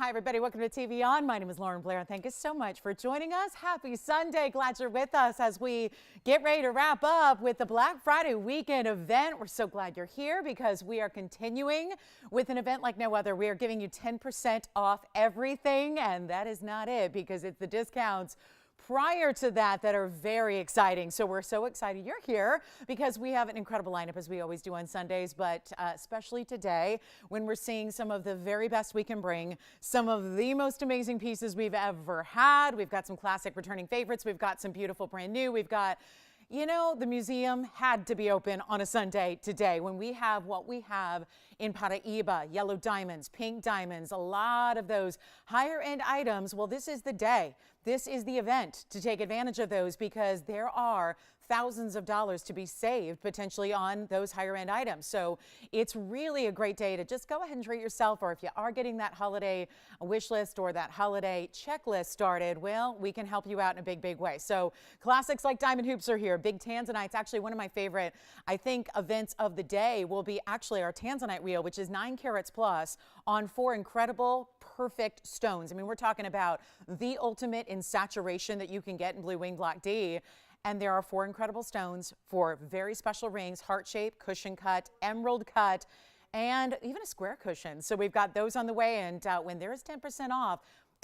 Hi, everybody. Welcome to TVON. My name is Lauren Blair. Thank you so much for joining us. Happy Sunday. Glad you're with us as we get ready to wrap up with the Black Friday weekend event. We're so glad you're here because we are continuing with an event like no other. We are giving you 10% off everything, and that is not it because it's the discounts prior to that are very exciting. So we're so excited you're here because we have an incredible lineup as we always do on Sundays, but especially today when we're seeing some of the very best we can bring, some of the most amazing pieces we've ever had. We've got some classic returning favorites. We've got some beautiful brand new. We've got, you know, the museum had to be open on a Sunday today when we have what we have in Paraiba, yellow diamonds, pink diamonds, a lot of those higher end items. Well, this is the day. This is the event to take advantage of those because there are thousands of dollars to be saved potentially on those higher end items. So it's really a great day to just go ahead and treat yourself, or if you are getting that holiday wish list or that holiday checklist started, well, we can help you out in a big, big way. So classics like diamond hoops are here. Big tanzanite's actually one of my favorite, I think, events of the day will be actually our tanzanite wheel, which is 9 carats plus on 4 incredible, perfect stones. I mean, we're talking about the ultimate in saturation that you can get in Blue Wing Block D. And there are 4 incredible stones for very special rings: heart shape, cushion cut, emerald cut, and even a square cushion. So we've got those on the way. And when there is 10% off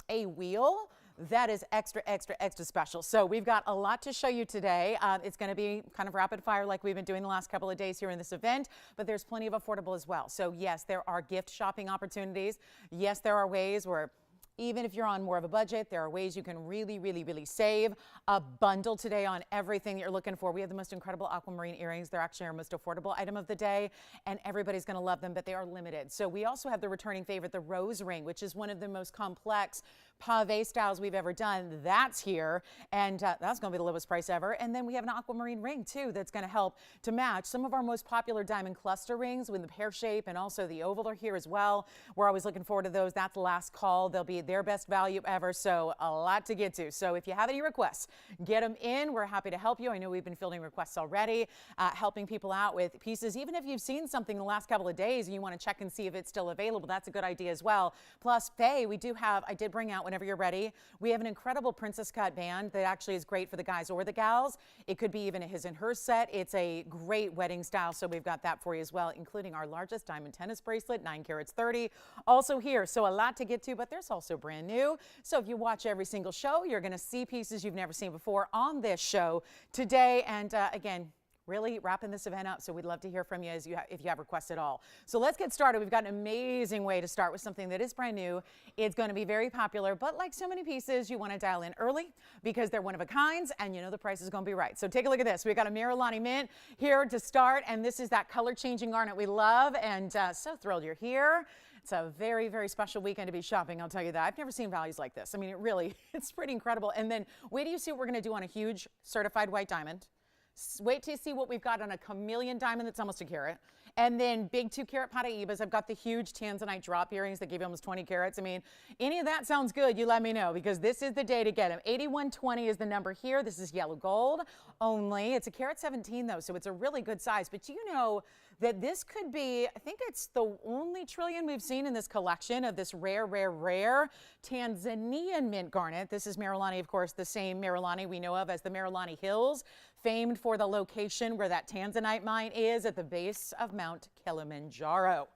a wheel, that is extra, extra, extra special. So we've got a lot to show you today. It's going to be kind of rapid fire like we've been doing the last couple of days here in this event, but there's plenty of affordable as well. So yes, there are gift shopping opportunities. Yes, there are ways where even if you're on more of a budget, there are ways you can really, really, really save. A bundle today on everything that you're looking for. We have the most incredible aquamarine earrings. They're actually our most affordable item of the day, and everybody's going to love them, but they are limited. So we also have the returning favorite, the rose ring, which is one of the most complex pave styles we've ever done. That's here, and that's going to be the lowest price ever. And then we have an aquamarine ring, too, that's going to help to match some of our most popular diamond cluster rings with the pear shape and also the oval are here as well. We're always looking forward to those. That's the last call. They'll be their best value ever, so a lot to get to. So if you have any requests, get them in. We're happy to help you. I know we've been fielding requests already, helping people out with pieces. Even if you've seen something in the last couple of days and you want to check and see if it's still available, that's a good idea as well. Plus, Faye, we do have, I did bring out whenever you're ready, we have an incredible princess cut band that actually is great for the guys or the gals. It could be even a his and her set. It's a great wedding style, so we've got that for you as well, including our largest diamond tennis bracelet, 9 carats 30, also here. So a lot to get to, but there's also brand new. So if you watch every single show, you're going to see pieces you've never seen before on this show today. And again, really wrapping this event up, so we'd love to hear from you if you have requests at all. So let's get started. We've got an amazing way to start with something that is brand new. It's going to be very popular, but like so many pieces, you want to dial in early because they're one of a kinds, and you know the price is going to be right. So take a look at this. We've got a Marilani mint here to start, and this is that color-changing garnet we love, and so thrilled you're here. It's a very, very special weekend to be shopping, I'll tell you that. I've never seen values like this. I mean, it's pretty incredible. And then wait till you see what we're going to do on a huge certified white diamond. Wait till you see what we've got on a chameleon diamond that's almost a carat. And then big 2 carat Paraibas. I've got the huge tanzanite drop earrings that give you almost 20 carats. I mean, any of that sounds good, you let me know because this is the day to get them. 8120 is the number here. This is yellow gold only. It's a carat 17 though, so it's a really good size. But you know that this could be, I think it's the only trillion we've seen in this collection of this rare, rare, rare Tanzanian mint garnet. This is Marilani, of course, the same Marilani we know of as the Marilani Hills, famed for the location where that Tanzanite mine is at the base of Mount Kilimanjaro.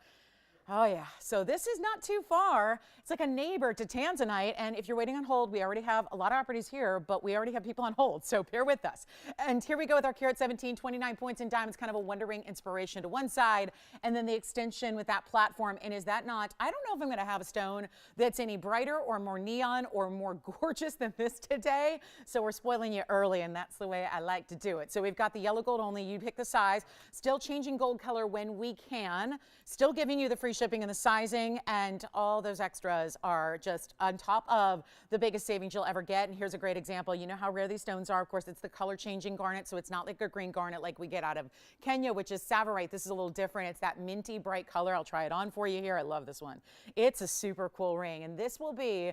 Oh yeah, so this is not too far. It's like a neighbor to Tanzanite, and if you're waiting on hold, we already have a lot of properties here, but we already have people on hold, so bear with us. And here we go with our carat 17, 29 points in diamonds, kind of a Wonder Ring inspiration to one side, and then the extension with that platform. And is that not, I don't know if I'm gonna have a stone that's any brighter or more neon or more gorgeous than this today, so we're spoiling you early, and that's the way I like to do it. So we've got the yellow gold only, you pick the size, still changing gold color when we can, still giving you the free shipping and the sizing, and all those extras are just on top of the biggest savings you'll ever get. And here's a great example. You know how rare these stones are. Of course, it's the color changing garnet, so it's not like a green garnet like we get out of Kenya, which is Savarite. This is a little different. It's that minty bright color. I'll try it on for you here. I love this one. It's a super cool ring, and this will be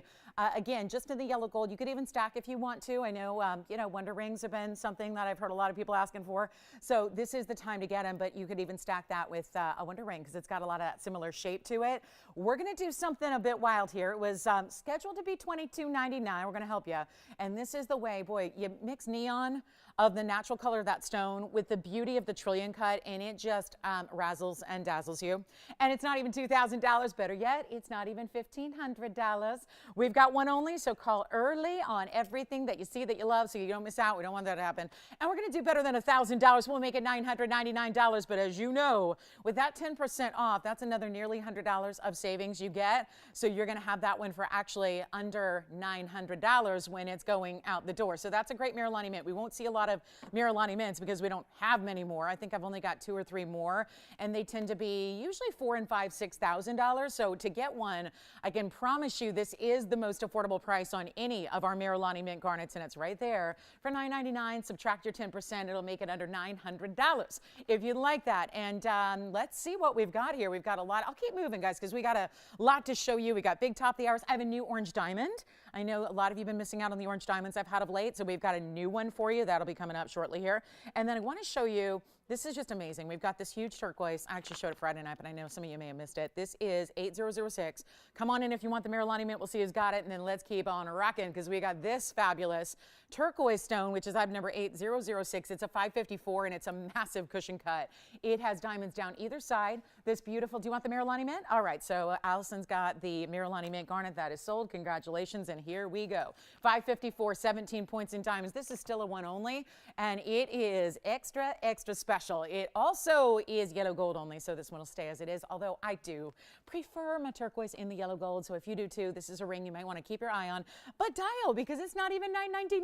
again just in the yellow gold. You could even stack if you want to. I know you know, Wonder rings have been something that I've heard a lot of people asking for, so this is the time to get them. But you could even stack that with a Wonder ring because it's got a lot of that similar shape to it. We're going to do something a bit wild here. It was scheduled to be $22.99. We're going to help you. And this is the way, boy, you mix neon of the natural color of that stone with the beauty of the trillion cut, and it just razzles and dazzles you. And it's not even $2,000. Better yet, it's not even $1,500. We've got one only, so call early on everything that you see that you love so you don't miss out. We don't want that to happen. And we're going to do better than $1,000. We'll make it $999. But as you know, with that 10% off, that's another nearly $100 of savings you get. So you're going to have that one for actually under $900 when it's going out the door. So that's a great Miralani mint. We won't see a lot of Miralani mints because we don't have many more. I think I've only got 2 or 3 more, and they tend to be usually $4,000 and $5,000, $6,000. So to get one, I can promise you this is the most affordable price on any of our Miralani mint garnets, and it's right there for $9.99. Subtract your 10%, it'll make it under $900 if you like that. And let's see what we've got here. We've got a lot. I'll keep moving, guys, because we got a lot to show you. We got big top of the hours. I have a new orange diamond. I know a lot of you have been missing out on the orange diamonds I've had of late, so we've got a new one for you. That'll be coming up shortly here. And then I want to show you, this is just amazing. We've got this huge turquoise. I actually showed it Friday night, but I know some of you may have missed it. This is 8006. Come on in if you want the Miralani mint. We'll see who's got it, and then let's keep on rocking because we got this fabulous turquoise stone, which is item number 8006. It's a 554, and it's a massive cushion cut. It has diamonds down either side. This beautiful, do you want the Miralani mint? All right, so Allison's got the Miralani mint garnet that is sold. Congratulations, and here we go. 554, 17 points in diamonds. This is still a one only, and it is extra, extra special. It also is yellow gold only, so this one will stay as it is, although I do prefer my turquoise in the yellow gold, so if you do too, this is a ring you might want to keep your eye on. But dial, because it's not even $9.99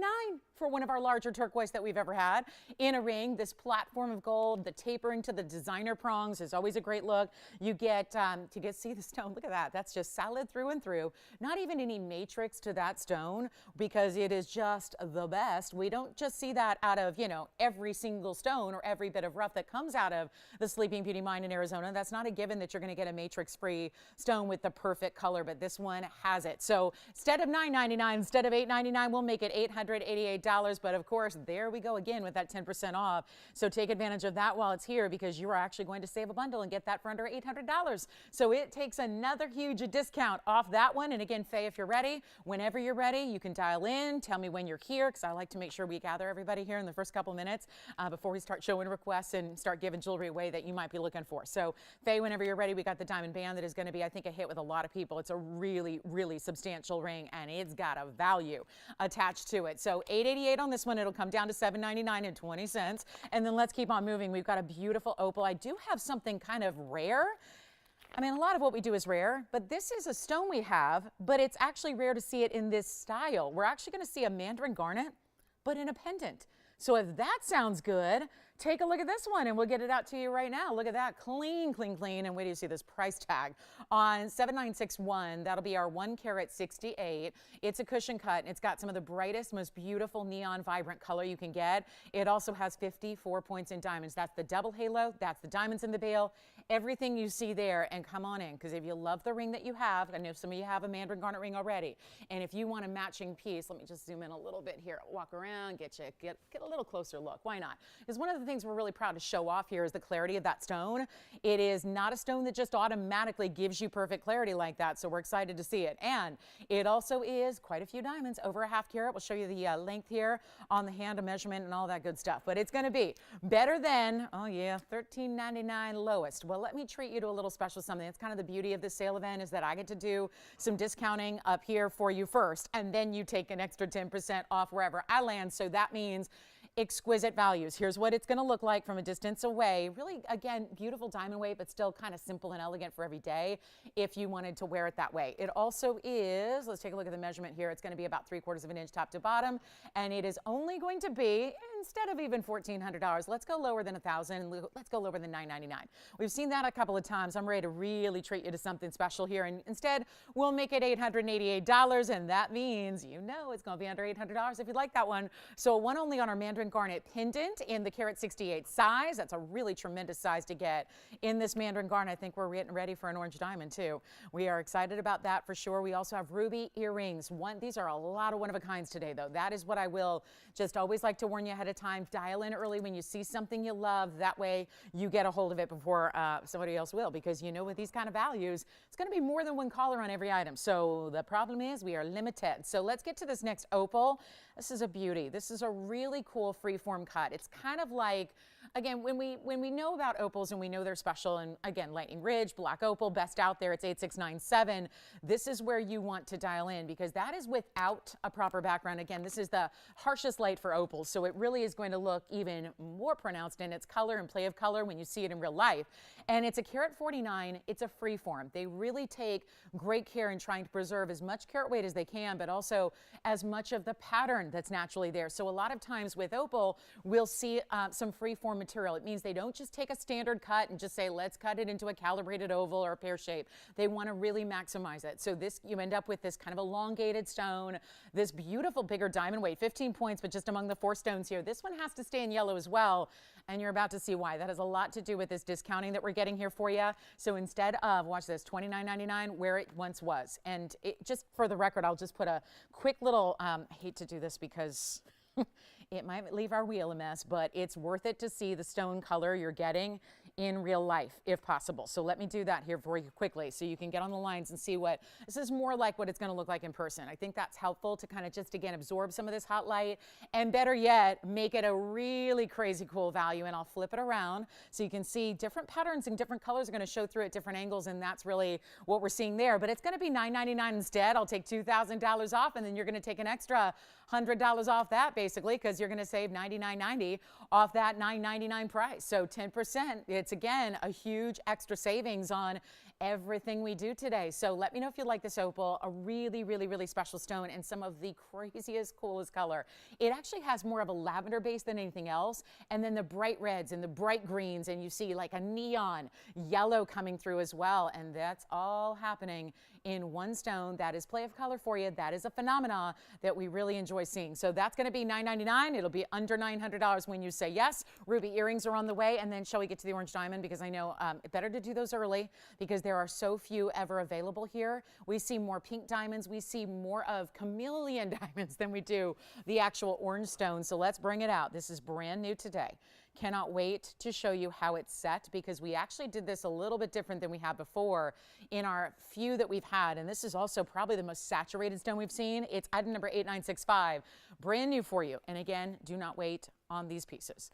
for one of our larger turquoise that we've ever had in a ring. This platform of gold, the tapering to the designer prongs is always a great look. You get to see the stone. Look at that. That's just solid through and through. Not even any matrix to that stone because it is just the best. We don't just see that out of, you know, every single stone or every bit of rough that comes out of the Sleeping Beauty mine in Arizona. That's not a given that you're going to get a matrix-free stone with the perfect color, but this one has it. So instead of $9.99, instead of $8.99, we'll make it $888. But of course, there we go again with that 10% off. So take advantage of that while it's here because you are actually going to save a bundle and get that for under $800. So it takes another huge discount off that one. And again, Faye, if you're ready, whenever you're ready, you can dial in, tell me when you're here, because I like to make sure we gather everybody here in the first couple minutes before we start showing requests and start giving jewelry away that you might be looking for. So Faye, whenever you're ready, we got the diamond band that is going to be, I think, a hit with a lot of people. It's a really, really substantial ring, and it's got a value attached to it. So $888 on this one. It'll come down to $799.20. And then let's keep on moving. We've got a beautiful opal. I do have something kind of rare. I mean, a lot of what we do is rare, but this is a stone we have, but it's actually rare to see it in this style. We're actually going to see a mandarin garnet, but in a pendant. So if that sounds good, take a look at this one and we'll get it out to you right now. Look at that, clean, clean, clean. And wait till you see this price tag on 7961. That'll be our 1 carat 68. It's a cushion cut and it's got some of the brightest, most beautiful neon vibrant color you can get. It also has 54 points in diamonds. That's the double halo. That's the diamonds in the bail. Everything you see there, and come on in, because if you love the ring that you have, I know some of you have a mandarin garnet ring already, and if you want a matching piece, let me just zoom in a little bit here, walk around, get a little closer look. Why not? Because one of the things we're really proud to show off here is the clarity of that stone. It is not a stone that just automatically gives you perfect clarity like that, so we're excited to see it. And it also is quite a few diamonds, over a ½ carat. We'll show you the length here on the hand, a measurement, and all that good stuff. But it's going to be better than, oh yeah, $13.99 lowest. Well, let me treat you to a little special something. It's kind of the beauty of this sale event is that I get to do some discounting up here for you first, and then you take an extra 10% off wherever I land. So that means exquisite values. Here's what it's going to look like from a distance away. Really, again, beautiful diamond weight, but still kind of simple and elegant for every day if you wanted to wear it that way. It also is, let's take a look at the measurement here. It's going to be about 3/4 of an inch top to bottom, and it is only going to be, instead of even $1,400, let's go lower than $1,000. Let's go lower than $999. We've seen that a couple of times. I'm ready to really treat you to something special here, and instead we'll make it $888, and that means you know it's going to be under $800 if you'd like that one. So one only on our mandarin garnet pendant in the carat 68 size. That's a really tremendous size to get in this mandarin garnet. I think we're getting ready for an orange diamond too. We are excited about that for sure. We also have ruby earrings. These are a lot of one-of-a-kinds today though. That is what I will just always like to warn you ahead of of time. Dial in early when you see something you love. That way you get a hold of it before somebody else will, because you know with these kind of values, it's going to be more than one color on every item. So the problem is we are limited. So let's get to this next opal. This is a beauty. This is a really cool freeform cut. It's kind of like, again, when we know about opals and we know they're special, and again, Lightning Ridge, Black Opal, best out there, it's 8697. This is where you want to dial in, because that is without a proper background. Again, this is the harshest light for opals, so it really is going to look even more pronounced in its color and play of color when you see it in real life. And it's a carat 49. It's a freeform. They really take great care in trying to preserve as much carat weight as they can, but also as much of the pattern that's naturally there. So a lot of times with opal, we'll see some freeform material. It means they don't just take a standard cut and just say, let's cut it into a calibrated oval or a pear shape. They want to really maximize it. So this, you end up with this kind of elongated stone, this beautiful bigger diamond weight, 15 points, but just among the 4 stones here. This one has to stay in yellow as well, and you're about to see why. That has a lot to do with this discounting that we're getting here for you. So instead of, watch this, $29.99, where it once was. And it, just for the record, I'll just put a quick little, I hate to do this because it might leave our wheel a mess, but it's worth it to see the stone color you're getting in real life, if possible. So let me do that here for you quickly so you can get on the lines and see what, this is more like what it's going to look like in person. I think that's helpful to kind of just, again, absorb some of this hot light, and better yet, make it a really crazy cool value. And I'll flip it around so you can see different patterns and different colors are going to show through at different angles, and that's really what we're seeing there. But it's going to be $9.99 instead. I'll take $2,000 off, and then you're going to take an extra $100 off that, basically, because you're going to save $99.90 off that $9.99 price. So 10%, it's again a huge extra savings on everything we do today. So let me know if you like this opal, a really, really, really special stone, and some of the craziest, coolest color. It actually has more of a lavender base than anything else, and then the bright reds and the bright greens, and you see like a neon yellow coming through as well, and that's all happening in one stone. That is play of color for you. That is a phenomena that we really enjoy seeing. So that's going to be $9.99. It'll be under $900 when you say yes. Ruby earrings are on the way, and then shall we get to the orange diamond, because I know it's better to do those early because there are so few ever available here. We see more pink diamonds. We see more of chameleon diamonds than we do the actual orange stone. So let's bring it out. This is brand new today. Cannot wait to show you how it's set, because we actually did this a little bit different than we had before in our few that we've had. And this is also probably the most saturated stone we've seen. It's item number 8965, brand new for you. And again, do not wait on these pieces.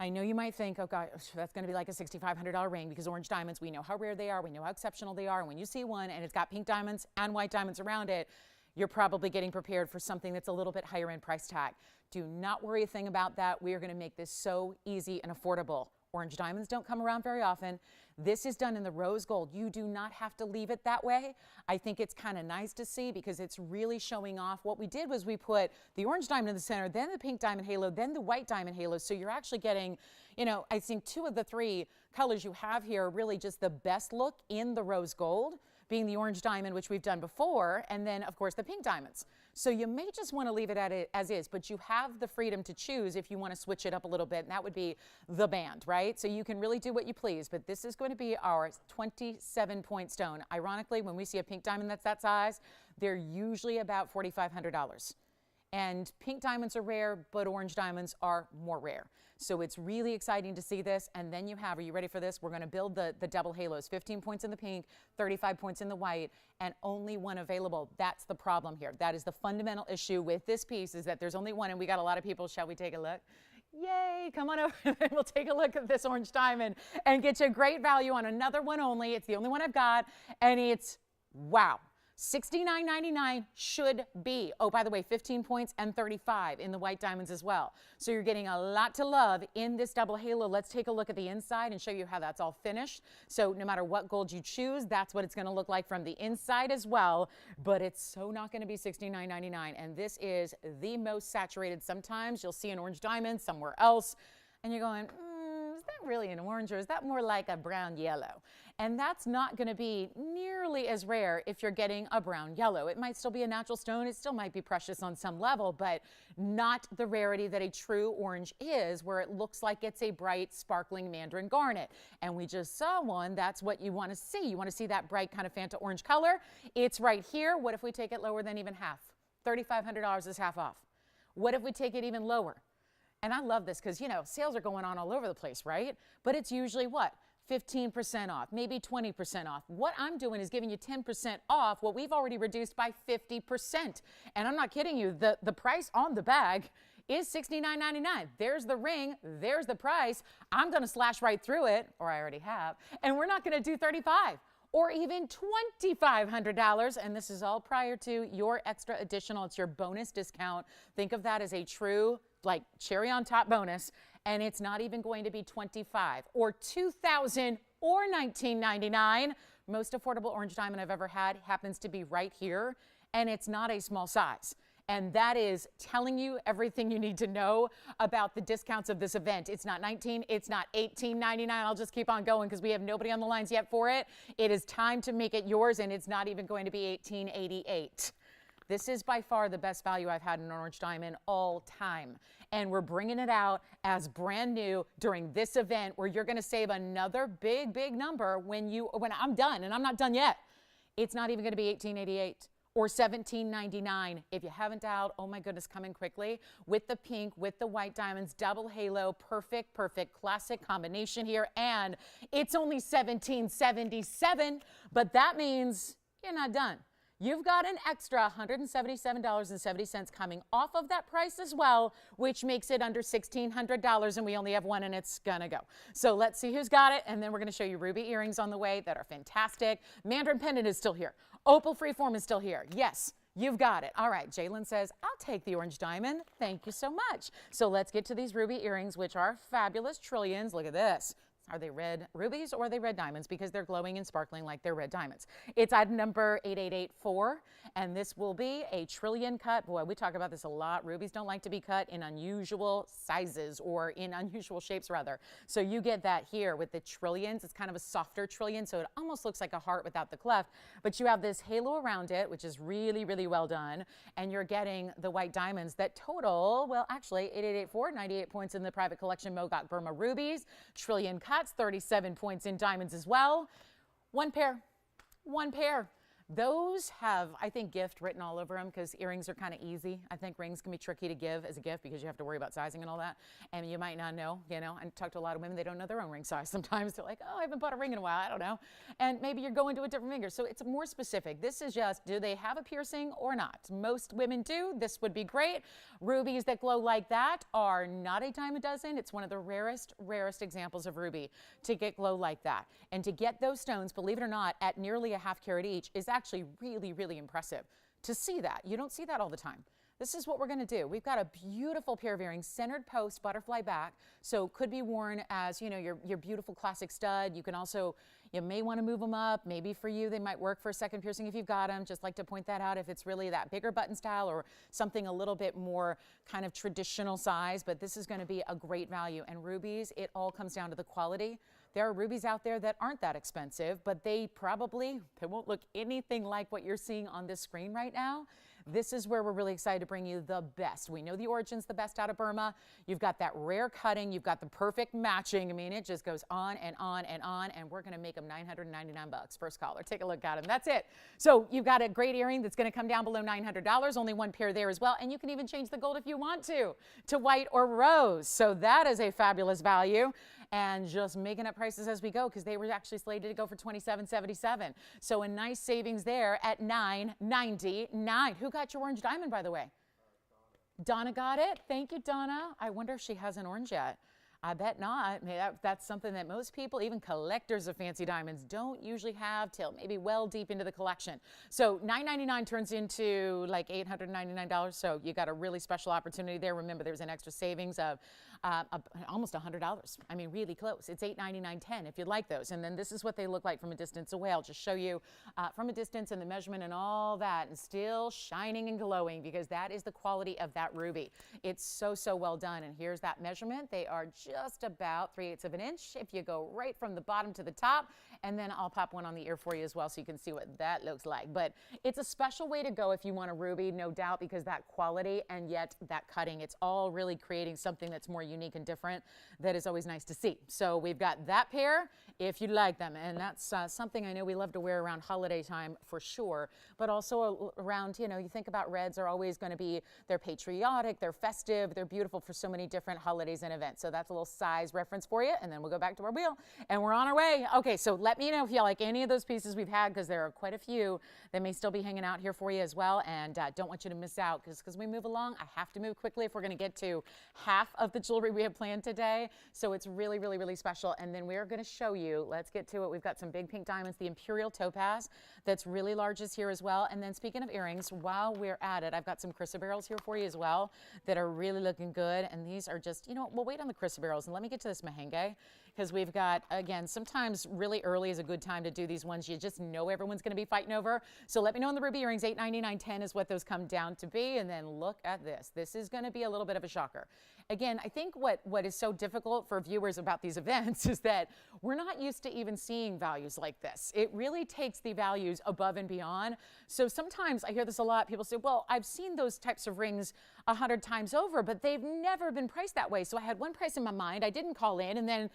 I know you might think, oh God, that's going to be like a $6,500 ring, because orange diamonds, we know how rare they are. We know how exceptional they are. And when you see one and it's got pink diamonds and white diamonds around it, you're probably getting prepared for something that's a little bit higher in price tag. Do not worry a thing about that. We are going to make this so easy and affordable. Orange diamonds don't come around very often. This is done in the rose gold. You do not have to leave it that way. I think it's kind of nice to see, because it's really showing off. What we did was we put the orange diamond in the center, then the pink diamond halo, then the white diamond halo. So you're actually getting, you know, I think 2 of the 3 colors you have here are really just the best look in the rose gold, being the orange diamond, which we've done before, and then of course the pink diamonds. So you may just want to leave it at it as is, but you have the freedom to choose if you want to switch it up a little bit, and that would be the band, right? So you can really do what you please, but this is going to be our 27-point stone. Ironically, when we see a pink diamond that's that size, they're usually about $4,500. And pink diamonds are rare, but orange diamonds are more rare. So it's really exciting to see this. And then you have, are you ready for this? We're going to build the double halos, 15 points in the pink, 35 points in the white, and only one available. That's the problem here. That is the fundamental issue with this piece, is that there's only one, and we got a lot of people. Shall we take a look? Yay, come on over and we'll take a look at this orange diamond and get you a great value on another one only. It's the only one I've got, and it's, wow. $69.99 should be. Oh, by the way, 15 points and 35 in the white diamonds as well. So you're getting a lot to love in this double halo. Let's take a look at the inside and show you how that's all finished. So no matter what gold you choose, that's what it's going to look like from the inside as well. But it's so not going to be $69.99. And this is the most saturated. Sometimes you'll see an orange diamond somewhere else, and you're going, is that really an orange, or is that more like a brown yellow? And that's not going to be nearly as rare if you're getting a brown yellow. It might still be a natural stone. It still might be precious on some level, but not the rarity that a true orange is, where it looks like it's a bright, sparkling mandarin garnet. And we just saw one. That's what you want to see. You want to see that bright kind of Fanta orange color. It's right here. What if we take it lower than even half? $3,500 is half off. What if we take it even lower? And I love this because, you know, sales are going on all over the place, right? But it's usually what? 15% off, maybe 20% off. What I'm doing is giving you 10% off what we've already reduced by 50%. And I'm not kidding you, the price on the bag is $69.99. There's the ring, there's the price. I'm gonna slash right through it, or I already have, and we're not gonna do $35 or even $2,500. And this is all prior to your extra additional, it's your bonus discount. Think of that as a true, like, cherry on top bonus. And it's not even going to be $25 or $2,000 or $19.99. Most affordable orange diamond I've ever had happens to be right here, and it's not a small size. And that is telling you everything you need to know about the discounts of this event. It's not $19, it's not $18.99. I'll just keep on going because we have nobody on the lines yet for it. It is time to make it yours, and it's not even going to be $18.88. This is by far the best value I've had in an orange diamond all time. And we're bringing it out as brand new during this event where you're gonna save another big, big number when I'm done, and I'm not done yet. It's not even gonna be $18.88 or $17.99. If you haven't dialed, oh my goodness, come in quickly with the pink, with the white diamonds, double halo, perfect classic combination here. And it's only $17.77, but that means you're not done. You've got an extra $177.70 coming off of that price as well, which makes it under $1,600, and we only have one, and it's gonna go. So let's see who's got it, and then we're gonna show you ruby earrings on the way that are fantastic. Mandarin pendant is still here. Opal freeform is still here. Yes, you've got it. All right, Jalen says, I'll take the orange diamond. Thank you so much. So let's get to these ruby earrings, which are fabulous trillions. Look at this. Are they red rubies or are they red diamonds? Because they're glowing and sparkling like they're red diamonds. It's item number 8884, and this will be a trillion cut. Boy, we talk about this a lot. Rubies don't like to be cut in unusual sizes or in unusual shapes, rather. So you get that here with the trillions. It's kind of a softer trillion, so it almost looks like a heart without the cleft. But you have this halo around it, which is really, really well done. And you're getting the white diamonds that total, well, actually, 8884, 98 points in the private collection Mogok Burma rubies, trillion cut. 37 points in diamonds as well. One pair. Those have, I think, gift written all over them because earrings are kind of easy. I think rings can be tricky to give as a gift because you have to worry about sizing and all that. And you might not know, you know, I talk to a lot of women, they don't know their own ring size sometimes. They're like, oh, I haven't bought a ring in a while, I don't know. And maybe you're going to a different finger. So it's more specific. This is just, do they have a piercing or not? Most women do. This would be great. Rubies that glow like that are not a dime a dozen. It's one of the rarest examples of ruby to get glow like that. And to get those stones, believe it or not, at nearly a ½ carat each is actually really, really impressive. To see that, you don't see that all the time. This is what we're going to do. We've got a beautiful pair of earrings, centered post, butterfly back, so could be worn as, you know, your beautiful classic stud. You can also, you may want to move them up. Maybe for you, they might work for a second piercing if you've got them. Just like to point that out if it's really that bigger button style or something a little bit more kind of traditional size, but this is going to be a great value. And rubies, it all comes down to the quality. There are rubies out there that aren't that expensive, but they won't look anything like what you're seeing on this screen right now. This is where we're really excited to bring you the best. We know the origin's the best out of Burma. You've got that rare cutting. You've got the perfect matching. I mean, it just goes on and on and on, and we're going to make them $999. First caller, take a look at them. That's it. So you've got a great earring that's going to come down below $900. Only one pair there as well, and you can even change the gold if you want to white or rose. So that is a fabulous value. And just making up prices as we go because they were actually slated to go for $27.77. So a nice savings there at $9.99. Who got your orange diamond, by the way? Donna got it. Thank you, Donna. I wonder if she has an orange yet. I bet not. Maybe that's something that most people, even collectors of fancy diamonds, don't usually have till maybe well deep into the collection. So $9.99 turns into like $899. So you got a really special opportunity there. Remember, there's an extra savings of almost $100. I mean, really close. It's $899.10 if you'd like those. And then this is what they look like from a distance away. I'll just show you from a distance and the measurement and all that, and still shining and glowing because that is the quality of that ruby. It's so, so well done. And here's that measurement. They are just about 3/8 of an inch if you go right from the bottom to the top. and then I'll pop one on the ear for you as well so you can see what that looks like. But it's a special way to go if you want a ruby, no doubt, because that quality and yet that cutting, it's all really creating something that's more unique and different that is always nice to see. So we've got that pair if you'd like them, and that's something I know we love to wear around holiday time for sure, but also around, you know, you think about reds are always going to be, they're patriotic, they're festive, they're beautiful for so many different holidays and events. So that's a little size reference for you, and then we'll go back to our wheel and we're on our way. Okay, so let me know if you like any of those pieces we've had, because there are quite a few that may still be hanging out here for you as well, and don't want you to miss out, because we move along, I have to move quickly if we're going to get to half of the jewelry we have planned today. So it's really, really, really special. And then we're going to show you, let's get to it. We've got some big pink diamonds, the Imperial Topaz that's really large is here as well. And then speaking of earrings, while we're at it, I've got some chrysoberyls here for you as well that are really looking good. And these are just, you know, we'll wait on the chrysoberyls and let me get to this merengue, because we've got, again, sometimes really early is a good time to do these ones you just know everyone's going to be fighting over. So let me know on the ruby earrings. $8.99, $10 is what those come down to be. And then look at this. This is going to be a little bit of a shocker. Again, I think what is so difficult for viewers about these events is that we're not used to even seeing values like this. It really takes the values above and beyond. So sometimes I hear this a lot. People say, well, I've seen those types of rings 100 times over, but they've never been priced that way. So I had one price in my mind. I didn't call in, and then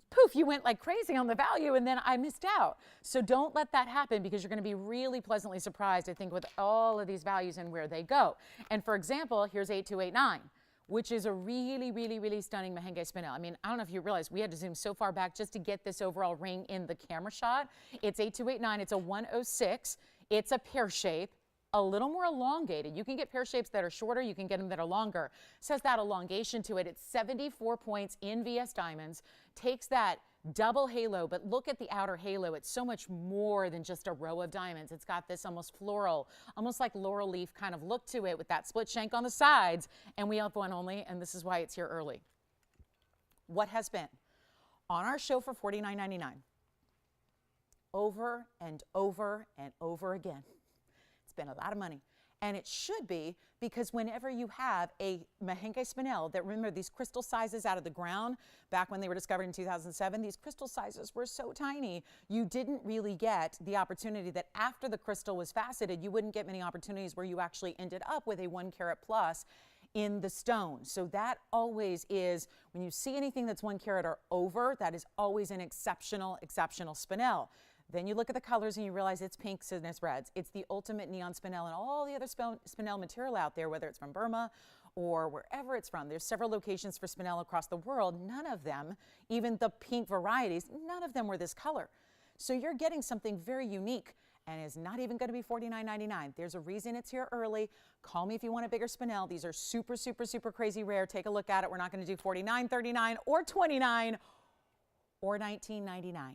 poof, you went like crazy on the value, and then I missed out. So don't let that happen, because you're going to be really pleasantly surprised, I think, with all of these values and where they go. And for example, here's 8289. Which is a really, really, really stunning merengue spinel. I mean, I don't know if you realize we had to zoom so far back just to get this overall ring in the camera shot. It's 8289, it's a 106, it's a pear shape, a little more elongated. You can get pear shapes that are shorter, you can get them that are longer. It says that elongation to it. It's 74 points in VS diamonds, takes that double halo, but look at the outer halo. It's so much more than just a row of diamonds. It's got this almost floral, almost like laurel leaf kind of look to it with that split shank on the sides. And we have one only, and this is why it's here early. What has been on our show for $49.99 over and over and over again. It's been a lot of money. And it should be, because whenever you have a merengue spinel that, remember, these crystal sizes out of the ground, back when they were discovered in 2007, these crystal sizes were so tiny, you didn't really get the opportunity that after the crystal was faceted, you wouldn't get many opportunities where you actually ended up with a 1 carat plus in the stone. So that always is, when you see anything that's 1 carat or over, that is always an exceptional, exceptional spinel. Then you look at the colors and you realize it's pinks and it's reds. It's the ultimate neon spinel, and all the other spinel material out there, whether it's from Burma or wherever it's from. There's several locations for spinel across the world. None of them, even the pink varieties, none of them were this color. So you're getting something very unique, and is not even going to be $49.99. There's a reason it's here early. Call me if you want a bigger spinel. These are super, super, super crazy rare. Take a look at it. We're not going to do $49.39 or $29 or $19.99.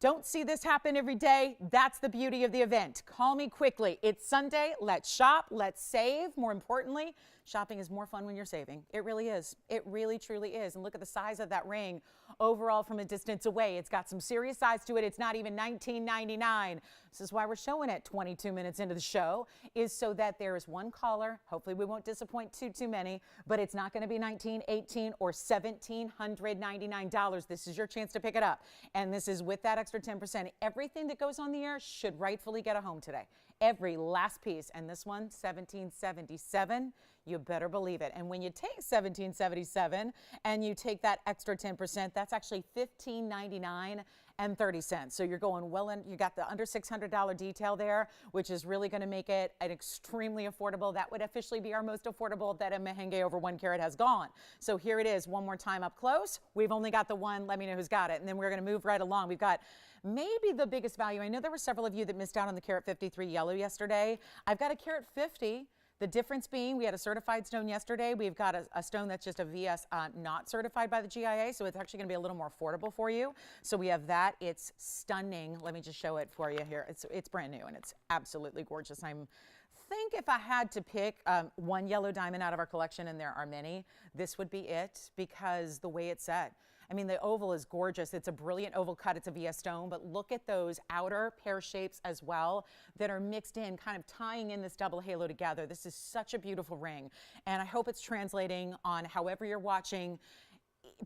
Don't see this happen every day. That's the beauty of the event. Call me quickly. It's Sunday. Let's shop. Let's save. More importantly, shopping is more fun when you're saving. It really is. It really, truly is. And look at the size of that ring overall from a distance away. It's got some serious size to it. It's not even $19.99. This is why we're showing it 22 minutes into the show, is so that there is one caller. Hopefully we won't disappoint too many, but it's not going to be $1,900, $1,800, or $1,799. This is your chance to pick it up. And this is with that extra 10%. Everything that goes on the air should rightfully get a home today. Every last piece. And this one, $1,777. You better believe it. And when you take $1,777 and you take that extra 10%, that's actually $1,599.30. So you're going well in. You got the under $600 detail there, which is really going to make it an extremely affordable. That would officially be our most affordable that a merengue over 1 carat has gone. So here it is one more time up close. We've only got the one. Let me know who's got it. And then we're going to move right along. We've got maybe the biggest value. I know there were several of you that missed out on the carat 53 yellow yesterday. I've got a carat 50. The difference being, we had a certified stone yesterday. We've got a stone that's just a VS not certified by the GIA, so it's actually going to be a little more affordable for you. So we have that. It's stunning. Let me just show it for you here. It's brand new, and it's absolutely gorgeous. Think if I had to pick one yellow diamond out of our collection, and there are many, this would be it, because the way it's set. I mean, the oval is gorgeous. It's a brilliant oval cut. It's a VS stone, but look at those outer pear shapes as well that are mixed in, kind of tying in this double halo together. This is such a beautiful ring, and I hope it's translating on however you're watching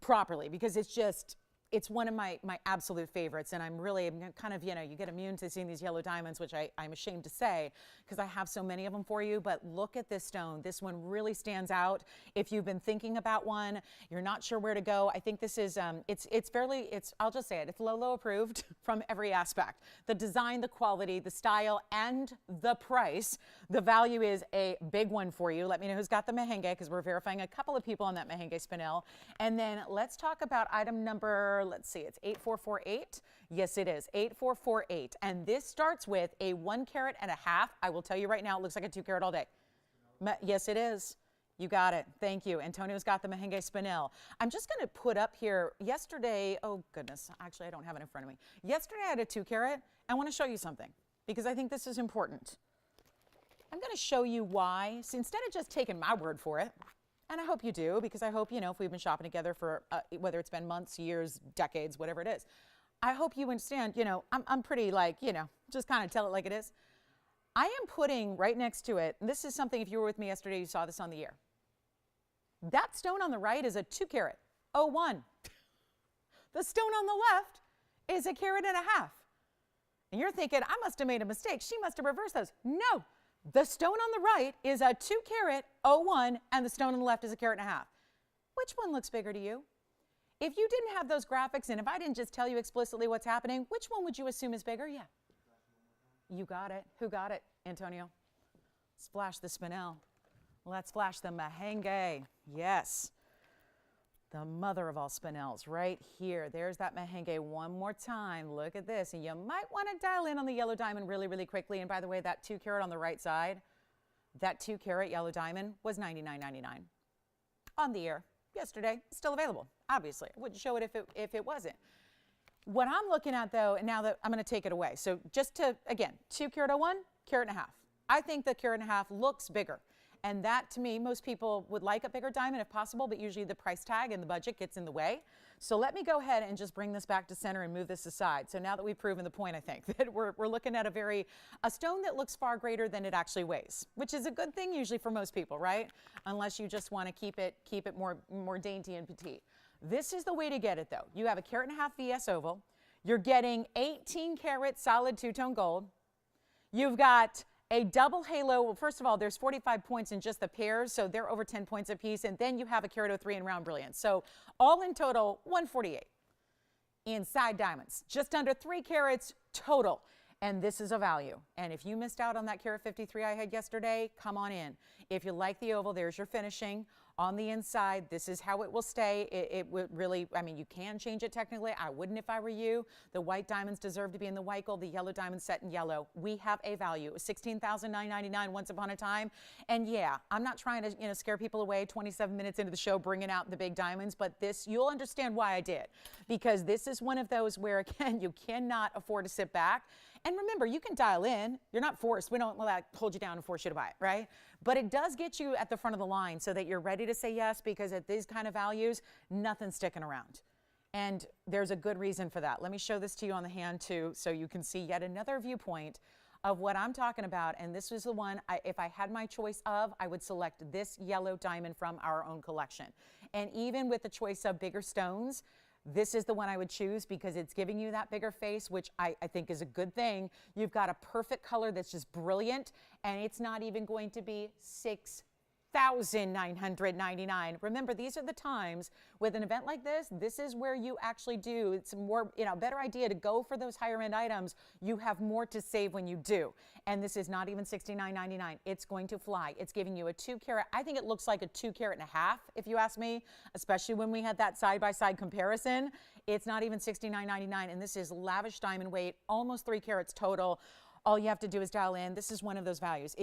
properly, because it's just, it's one of my absolute favorites, and I'm kind of, you get immune to seeing these yellow diamonds, which I'm ashamed to say because I have so many of them for you. But look at this stone. This one really stands out. If you've been thinking about one, you're not sure where to go, I think this is, I'll just say it, it's Lolo approved from every aspect. The design, the quality, the style, and the price. The value is a big one for you. Let me know who's got the Mahenge because we're verifying a couple of people on that Mahenge spinel. And then let's talk about item number, let's see, it's 8448. Yes, it is 8448. And this starts with a 1.5 carat. I will tell you right now, it looks like a 2 carat all day. Yes, it is. You got it. Thank you. Antonio's got the Mahenge spinel. I'm just going to put up here yesterday. Oh, goodness. Actually, I don't have it in front of me. Yesterday, I had a 2 carat. I want to show you something because I think this is important. I'm going to show you why. So instead of just taking my word for it, and I hope you do, because I hope, if we've been shopping together for whether it's been months, years, decades, whatever it is, I hope you understand, I'm pretty just kind of tell it like it is. I am putting right next to it, and this is something, if you were with me yesterday, you saw this on the air. That stone on the right is a 2 carat, 01. The stone on the left is a 1.5 carat. And you're thinking, I must have made a mistake. She must have reversed those. No. The stone on the right is a 2 carat 01, and the stone on the left is a 1.5 carat. Which one looks bigger to you? If you didn't have those graphics, and if I didn't just tell you explicitly what's happening, which one would you assume is bigger? Yeah. You got it. Who got it, Antonio? Let's flash the spinel. Let's flash the Mahenge. Yes. The mother of all spinels right here. There's that Mahenge one more time. Look at this. And you might want to dial in on the yellow diamond really, really quickly. And by the way, that 2 carat on the right side, that 2 carat yellow diamond was $99.99 on the air yesterday. Still available, obviously. I wouldn't show it if it wasn't. What I'm looking at, though, and now that I'm going to take it away. So just to, again, 2 carat 01, 1.5 carat. I think the 1.5 carat looks bigger. And that, to me, most people would like a bigger diamond if possible, but usually the price tag and the budget gets in the way. So let me go ahead and just bring this back to center and move this aside. So now that we've proven the point, I think, that we're looking at a stone that looks far greater than it actually weighs, which is a good thing usually for most people, right? Unless you just want to keep it more dainty and petite. This is the way to get it, though. You have a 1.5 carat VS oval. You're getting 18 karat solid two-tone gold. You've got a double halo. Well, first of all, there's 45 points in just the pairs, so they're over 10 points apiece. And then you have a carat 03 in round brilliance. So all in total, 148 in side diamonds. Just under 3 carats total. And this is a value. And if you missed out on that carat 53 I had yesterday, come on in. If you like the oval, there's your finishing. On the inside, this is how it will stay. It would really, you can change it technically. I wouldn't if I were you. The white diamonds deserve to be in the white gold, the yellow diamonds set in yellow. We have a value. It was $16,999 once upon a time. And yeah, I'm not trying to scare people away 27 minutes into the show bringing out the big diamonds, but this, you'll understand why I did. Because this is one of those where, again, you cannot afford to sit back. And remember, you can dial in. You're not forced. We don't hold you down and force you to buy it, right? But it does get you at the front of the line so that you're ready to say yes, because at these kind of values, nothing's sticking around. And there's a good reason for that. Let me show this to you on the hand too, so you can see yet another viewpoint of what I'm talking about. And this was the one, if I had my choice of, I would select this yellow diamond from our own collection. And even with the choice of bigger stones, this is the one I would choose because it's giving you that bigger face, which I think is a good thing. You've got a perfect color that's just brilliant, and it's not even going to be $6,999. Remember, these are the times with an event like this is where you actually do, it's more, better idea to go for those higher end items. You have more to save when you do. And this is not even $69.99. It's going to fly. It's giving you a 2 carat. I think it looks like a 2.5 carat, if you ask me, especially when we had that side-by-side comparison. It's not even $69.99, and this is lavish diamond weight, almost 3 carats total. All you have to do is dial in. This is one of those values.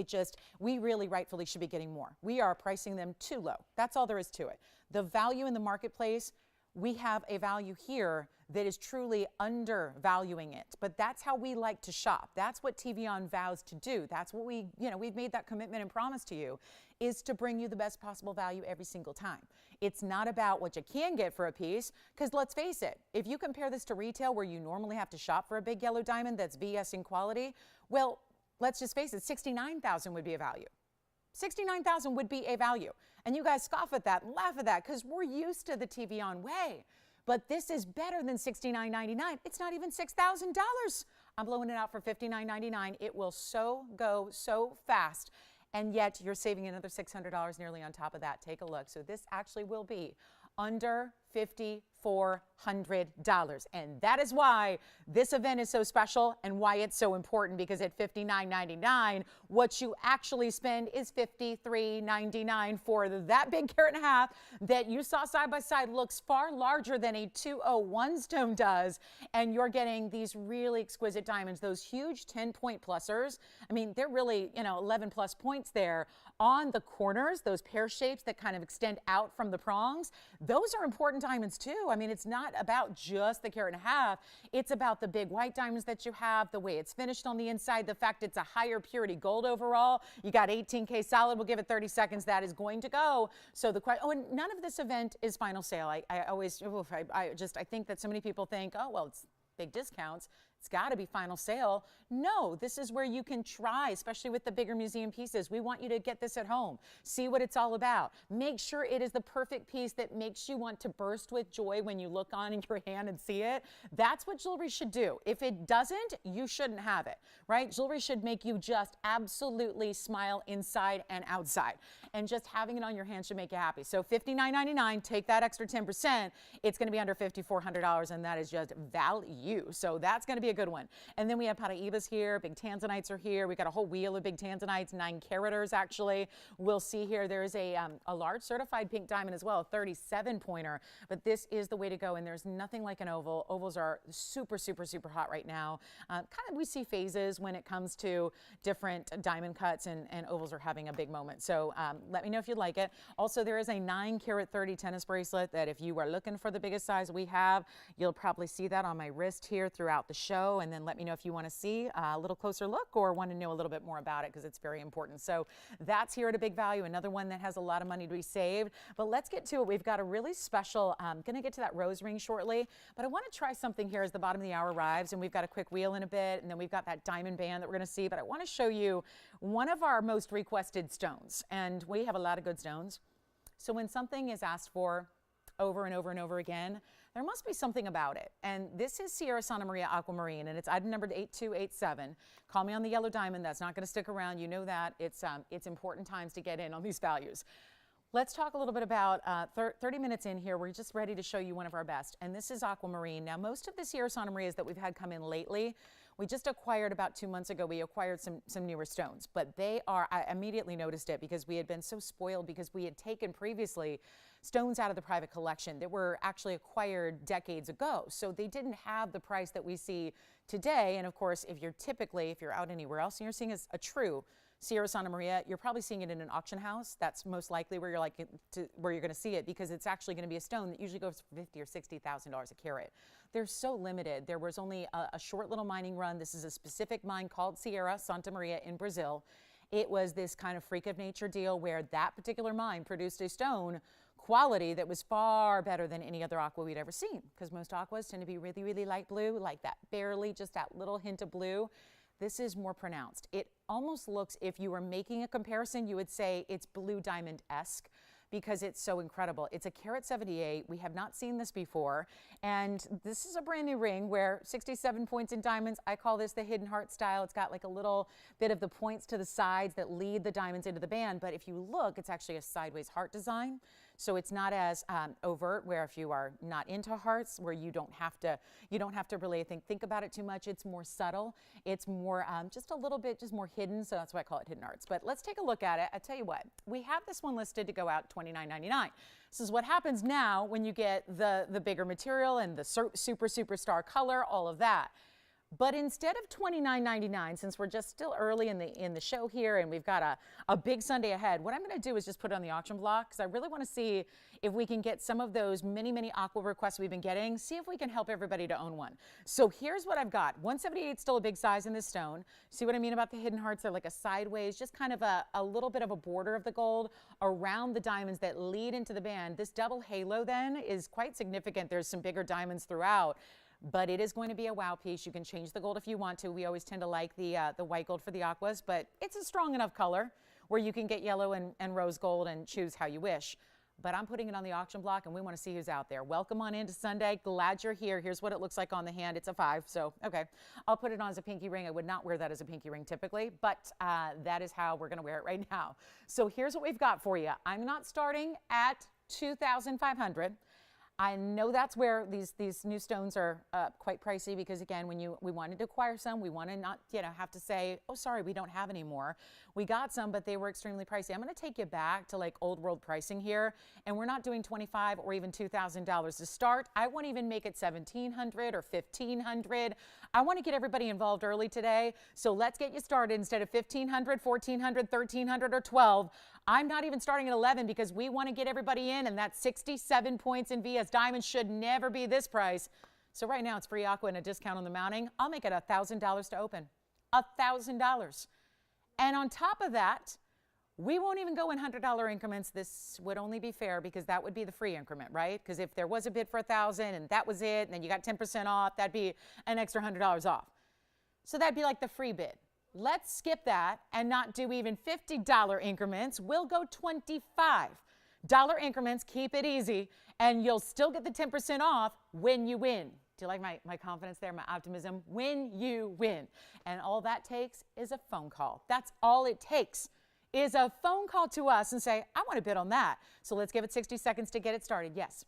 We really rightfully should be getting more. We are pricing them too low. That's all there is to it. The value in the marketplace, we have a value here that is truly undervaluing it. But that's how we like to shop. That's what TVON vows to do. That's what we've made that commitment and promise to you, is to bring you the best possible value every single time. It's not about what you can get for a piece, because let's face it, if you compare this to retail where you normally have to shop for a big yellow diamond that's VS in quality, well, let's just face it, $69,000 would be a value. $69,000 would be a value. And you guys scoff at that and laugh at that because we're used to the TVON way. but this is better than $69.99. It's not even $6,000. I'm blowing it out for $59.99. It will go so fast. And yet you're saving another $600 nearly on top of that. Take a look. So this actually will be under $5,400. And that is why this event is so special and why it's so important, because at $59.99, what you actually spend is $53.99 for that big carat and a half that you saw side by side. Looks far larger than a 201 stone does. And you're getting these really exquisite diamonds, those huge 10-point plusers. I mean, they're really, 11 plus points there on the corners, those pear shapes that kind of extend out from the prongs. Those are important diamonds too. I mean, it's not about just the carat and a half. It's about the big white diamonds that you have, the way it's finished on the inside, the fact it's a higher purity gold overall. You got 18K solid. We'll give it 30 seconds. That is going to go. So and none of this event is final sale. I think that so many people think, oh, well, it's big discounts. It's got to be final sale. No, this is where you can try, especially with the bigger museum pieces. We want you to get this at home. See what it's all about. Make sure it is the perfect piece that makes you want to burst with joy when you look on in your hand and see it. That's what jewelry should do. If it doesn't, you shouldn't have it, right? Jewelry should make you just absolutely smile inside and outside. And just having it on your hand should make you happy. So $59.99, take that extra 10%. It's going to be under $5,400, and that is just value. So that's going to be a good one. And then we have Paraibas here, big tanzanites are here. We got a whole wheel of big tanzanites, 9 caraters actually. We'll see here there's a large certified pink diamond as well, a 37 pointer, but this is the way to go, and there's nothing like an oval. Ovals are super, super, super hot right now. We see phases when it comes to different diamond cuts, and ovals are having a big moment. So let me know if you like it. Also, there is a 9 carat 30 tennis bracelet that if you are looking for the biggest size we have, you'll probably see that on my wrist here throughout the show. And then let me know if you want to see a little closer look or want to know a little bit more about it, because it's very important. So that's here at a big value, another one that has a lot of money to be saved. But let's get to it. We've got a really special, I'm going to get to that rose ring shortly, but I want to try something here as the bottom of the hour arrives, and we've got a quick wheel in a bit, and then we've got that diamond band that we're going to see. But I want to show you one of our most requested stones, and we have a lot of good stones. So when something is asked for over and over and over again, there must be something about it. And this is Sierra Santa Maria Aquamarine, and it's item number 8287. Call me on the yellow diamond. That's not going to stick around. You know that. It's important times to get in on these values. Let's talk a little bit about 30 minutes in here. We're just ready to show you one of our best, and this is Aquamarine. Now, most of the Sierra Santa Marias that we've had come in lately, we just acquired about 2 months ago. We acquired some newer stones, but I immediately noticed it because we had been so spoiled because we had taken previously stones out of the private collection that were actually acquired decades ago. So they didn't have the price that we see today. And of course, if you're out anywhere else and you're seeing a true Sierra Santa Maria, you're probably seeing it in an auction house. That's most likely where you're going to see it, because it's actually going to be a stone that usually goes for $50,000 or $60,000 a carat. They're so limited. There was only a short little mining run. This is a specific mine called Sierra Santa Maria in Brazil. It was this kind of freak of nature deal where that particular mine produced a stone quality that was far better than any other aqua we'd ever seen, because most aquas tend to be really, really light blue, like that, barely just that little hint of blue. This is more pronounced. It almost looks, if you were making a comparison, you would say it's blue diamond-esque, because it's so incredible. It's a carat 78. We have not seen this before. And this is a brand new ring where 67 points in diamonds. I call this the hidden heart style. It's got like a little bit of the points to the sides that lead the diamonds into the band. But if you look, it's actually a sideways heart design. So it's not as overt, where if you are not into hearts, where you don't have to really think about it too much. It's more subtle. It's more just a little bit just more hidden. So that's why I call it hidden hearts. But let's take a look at it. I tell you what, we have this one listed to go out $29.99. This is what happens now when you get the bigger material and the superstar color, all of that. But instead of $29.99, since we're just still early in the show here and we've got a big Sunday ahead, what I'm going to do is just put it on the auction block, because I really want to see if we can get some of those many aqua requests we've been getting, see if we can help everybody to own one. So here's what I've got. 178 still a big size in this stone. See what I mean about the hidden hearts? They're like a sideways, just kind of a little bit of a border of the gold around the diamonds that lead into the band. This double halo then is quite significant. There's some bigger diamonds throughout, but it is going to be a wow piece. You can change the gold if you want to. We always tend to like the white gold for the aquas, but it's a strong enough color where you can get yellow and rose gold and choose how you wish. but I'm putting it on the auction block and we want to see who's out there. Welcome on into Sunday. Glad you're here. Here's what it looks like on the hand. It's a 5, so okay. I'll put it on as a pinky ring. I would not wear that as a pinky ring typically, but that is how we're going to wear it right now. So here's what we've got for you. I'm not starting at $2,500. I know that's where these new stones are quite pricey because, again, we wanted to acquire some, we want to not have to say, oh, sorry, we don't have any more. We got some, but they were extremely pricey. I'm going to take you back to like old world pricing here, and we're not doing $2,500 or even $2,000 to start. I won't even make it $1,700 or $1,500. I want to get everybody involved early today, so let's get you started. Instead of $1,500, $1,400, $1,300, or $1,200, I'm not even starting at 11 because we want to get everybody in, and that's 67 points in VS Diamonds should never be this price. So right now it's free aqua and a discount on the mounting. I'll make it $1,000 to open. $1,000. And on top of that, we won't even go in $100 increments. This would only be fair because that would be the free increment, right? Because if there was a bid for $1,000 and that was it, and then you got 10% off, that'd be an extra $100 off. So that'd be like the free bid. Let's skip that and not do even $50 increments. We'll go $25 increments. Keep it easy, and you'll still get the 10% off when you win. Do you like my confidence there, my optimism? When you win. And all that takes is a phone call. That's all it takes is a phone call to us and say, I want to bid on that. So let's give it 60 seconds to get it started. Yes.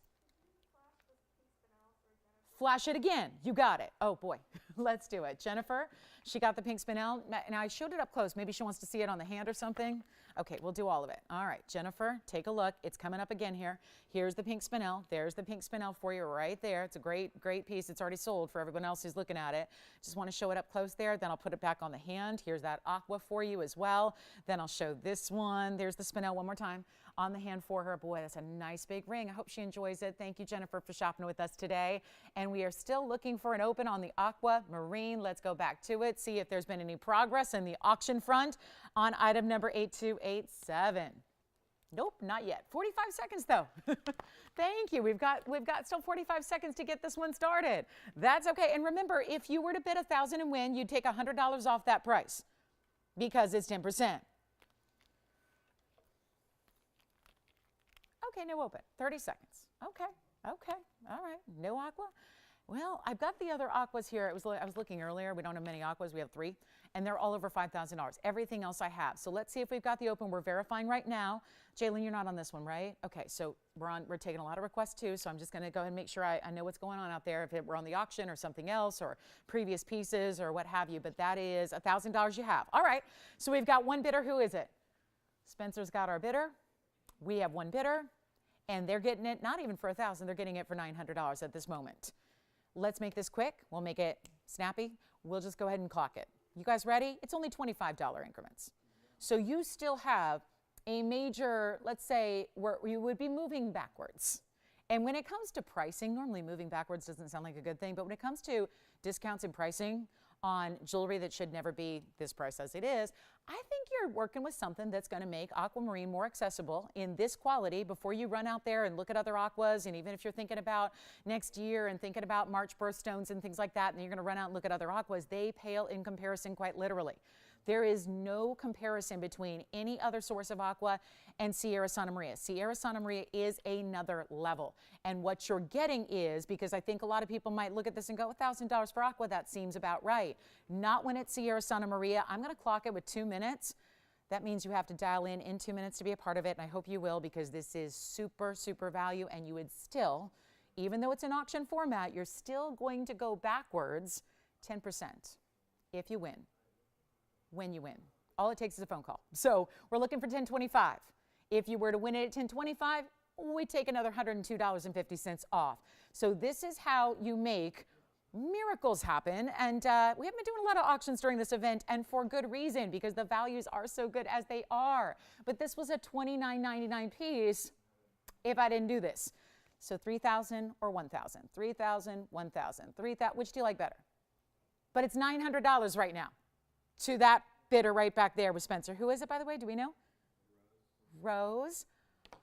Flash it again. You got it. Oh, boy. Let's do it. Jennifer, she got the pink spinel. Now, I showed it up close. Maybe she wants to see it on the hand or something. Okay, we'll do all of it. All right, Jennifer, take a look. It's coming up again here. Here's the pink spinel. There's the pink spinel for you right there. It's a great piece. It's already sold for everyone else who's looking at it. Just want to show it up close there. Then I'll put it back on the hand. Here's that aqua for you as well. Then I'll show this one. There's the spinel one more time on the hand for her. Boy, that's a nice big ring. I hope she enjoys it. Thank you, Jennifer, for shopping with us today. And we are still looking for an open on the aqua marine. Let's go back to it, see if there's been any progress in the auction front on item number 8287. Nope, not yet. 45 seconds though. Thank you. We've got still 45 seconds to get this one started. That's okay. And remember, if you were to bid $1,000 and win, you'd take $100 off that price because it's 10%. Okay, no open. 30 seconds. Okay, all right. No aqua. Well, I've got the other aquas here. I was looking earlier. We don't have many aquas. We have 3, and they're all over $5,000. Everything else I have. So let's see if we've got the open. We're verifying right now. Jalen, you're not on this one, right? Okay, so we're taking a lot of requests too, so I'm just going to go ahead and make sure I know what's going on out there, if we're on the auction or something else or previous pieces or what have you, but that is $1,000 you have. All right, so we've got one bidder. Who is it? Spencer's got our bidder. We have one bidder, and they're getting it not even for $1,000. They're getting it for $900 at this moment. Let's make this quick. We'll make it snappy. We'll just go ahead and clock it. You guys ready? It's only $25 increments. So you still have a major, let's say, where you would be moving backwards. And when it comes to pricing, normally moving backwards doesn't sound like a good thing, but when it comes to discounts and pricing on jewelry that should never be this price as it is, I think you're working with something that's going to make aquamarine more accessible in this quality before you run out there and look at other aquas. And even if you're thinking about next year and thinking about March birthstones and things like that, and you're going to run out and look at other aquas, they pale in comparison quite literally. There is no comparison between any other source of aqua and Sierra Santa Maria. Sierra Santa Maria is another level. And what you're getting is, because I think a lot of people might look at this and go, $1,000 for aqua, that seems about right. Not when it's Sierra Santa Maria. I'm going to clock it with 2 minutes. That means you have to dial in 2 minutes to be a part of it, and I hope you will, because this is super, super value, and you would still, even though it's an auction format, you're still going to go backwards 10% if you win. When you win. All it takes is a phone call. So we're looking for $10.25. If you were to win it at $10.25, we take another $102.50 off. So this is how you make miracles happen. And we haven't been doing a lot of auctions during this event, and for good reason, because the values are so good as they are. But this was a $29.99 piece if I didn't do this. So $3,000 or $1,000, $3,000, $1,000, $3,000. Which do you like better? But it's $900 right now. To that bidder right back there with Spencer. Who is it, by the way? Do we know? Rose.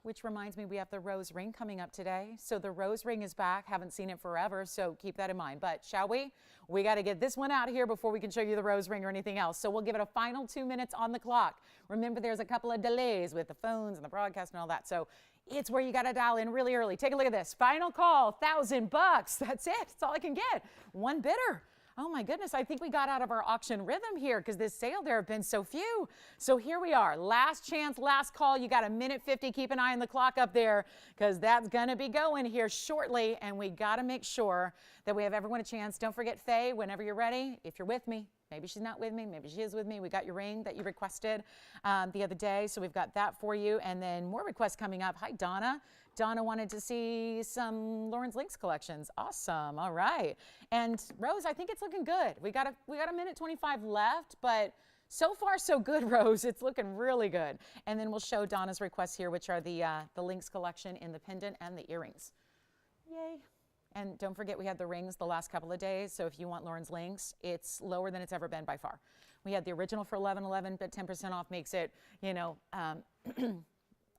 Which reminds me, we have the rose ring coming up today. So the rose ring is back. Haven't seen it forever, so keep that in mind. But shall we? We got to get this one out here before we can show you the rose ring or anything else. So we'll give it a final 2 minutes on the clock. Remember, there's a couple of delays with the phones and the broadcast and all that. So It's where you got to dial in really early. Take a look at this. Final call, $1,000. That's it. That's all I can get. One bidder. Oh my goodness, I think we got out of our auction rhythm here because this sale, there have been so few. So here we are, last chance, last call. You got 1:50. Keep an eye on the clock up there because that's gonna be going here shortly. And we gotta make sure that we have everyone a chance. Don't forget Faye, whenever you're ready, if you're with me. Maybe she's not with me, maybe she is with me. We got your ring that you requested the other day, so we've got that for you. And then more requests coming up. Hi, Donna. Donna wanted to see some Lauren's Links collections. Awesome, all right. And Rose, I think it's looking good. We got a 1:25 left, but so far so good, Rose. It's looking really good. And then we'll show Donna's requests here, which are the Links collection in the pendant and the earrings. Yay. And don't forget, we had the rings the last couple of days. So if you want Lauren's Links, it's lower than it's ever been by far. We had the original for $11.11, but 10% off makes it, you know,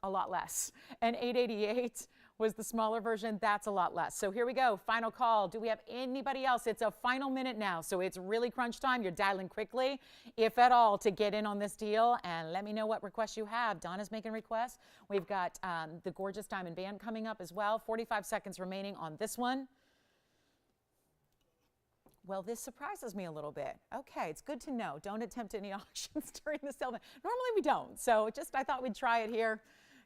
a lot less. And $8.88 was the smaller version. That's a lot less. So here we go. Final call. Do we have anybody else? It's a final minute now. So it's really crunch time. You're dialing quickly, if at all, to get in on this deal. And let me know what requests you have. Donna's making requests. We've got the gorgeous diamond band coming up as well. 45 seconds remaining on this one. Well, this surprises me a little bit. Okay, it's good to know. Don't attempt any auctions during the sale. Normally we don't. So just I thought we'd try it here,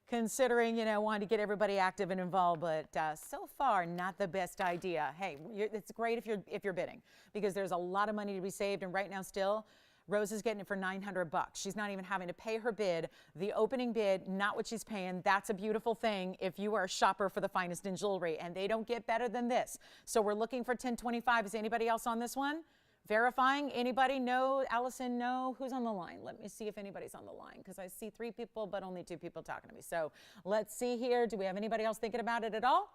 considering, you know, wanting to get everybody active and involved, but so far not the best idea. Hey, it's great if you're bidding because there's a lot of money to be saved, and right now still Rose is getting it for $900. She's not even having to pay her bid. The opening bid, not what she's paying. That's a beautiful thing if you are a shopper for the finest in jewelry, and they don't get better than this. So we're looking for $10.25. Is anybody else on this one? Verifying? Anybody? No? Allison, no? Who's on the line? Let me see if anybody's on the line because I see 3 people, but only 2 people talking to me. So let's see here. Do we have anybody else thinking about it at all?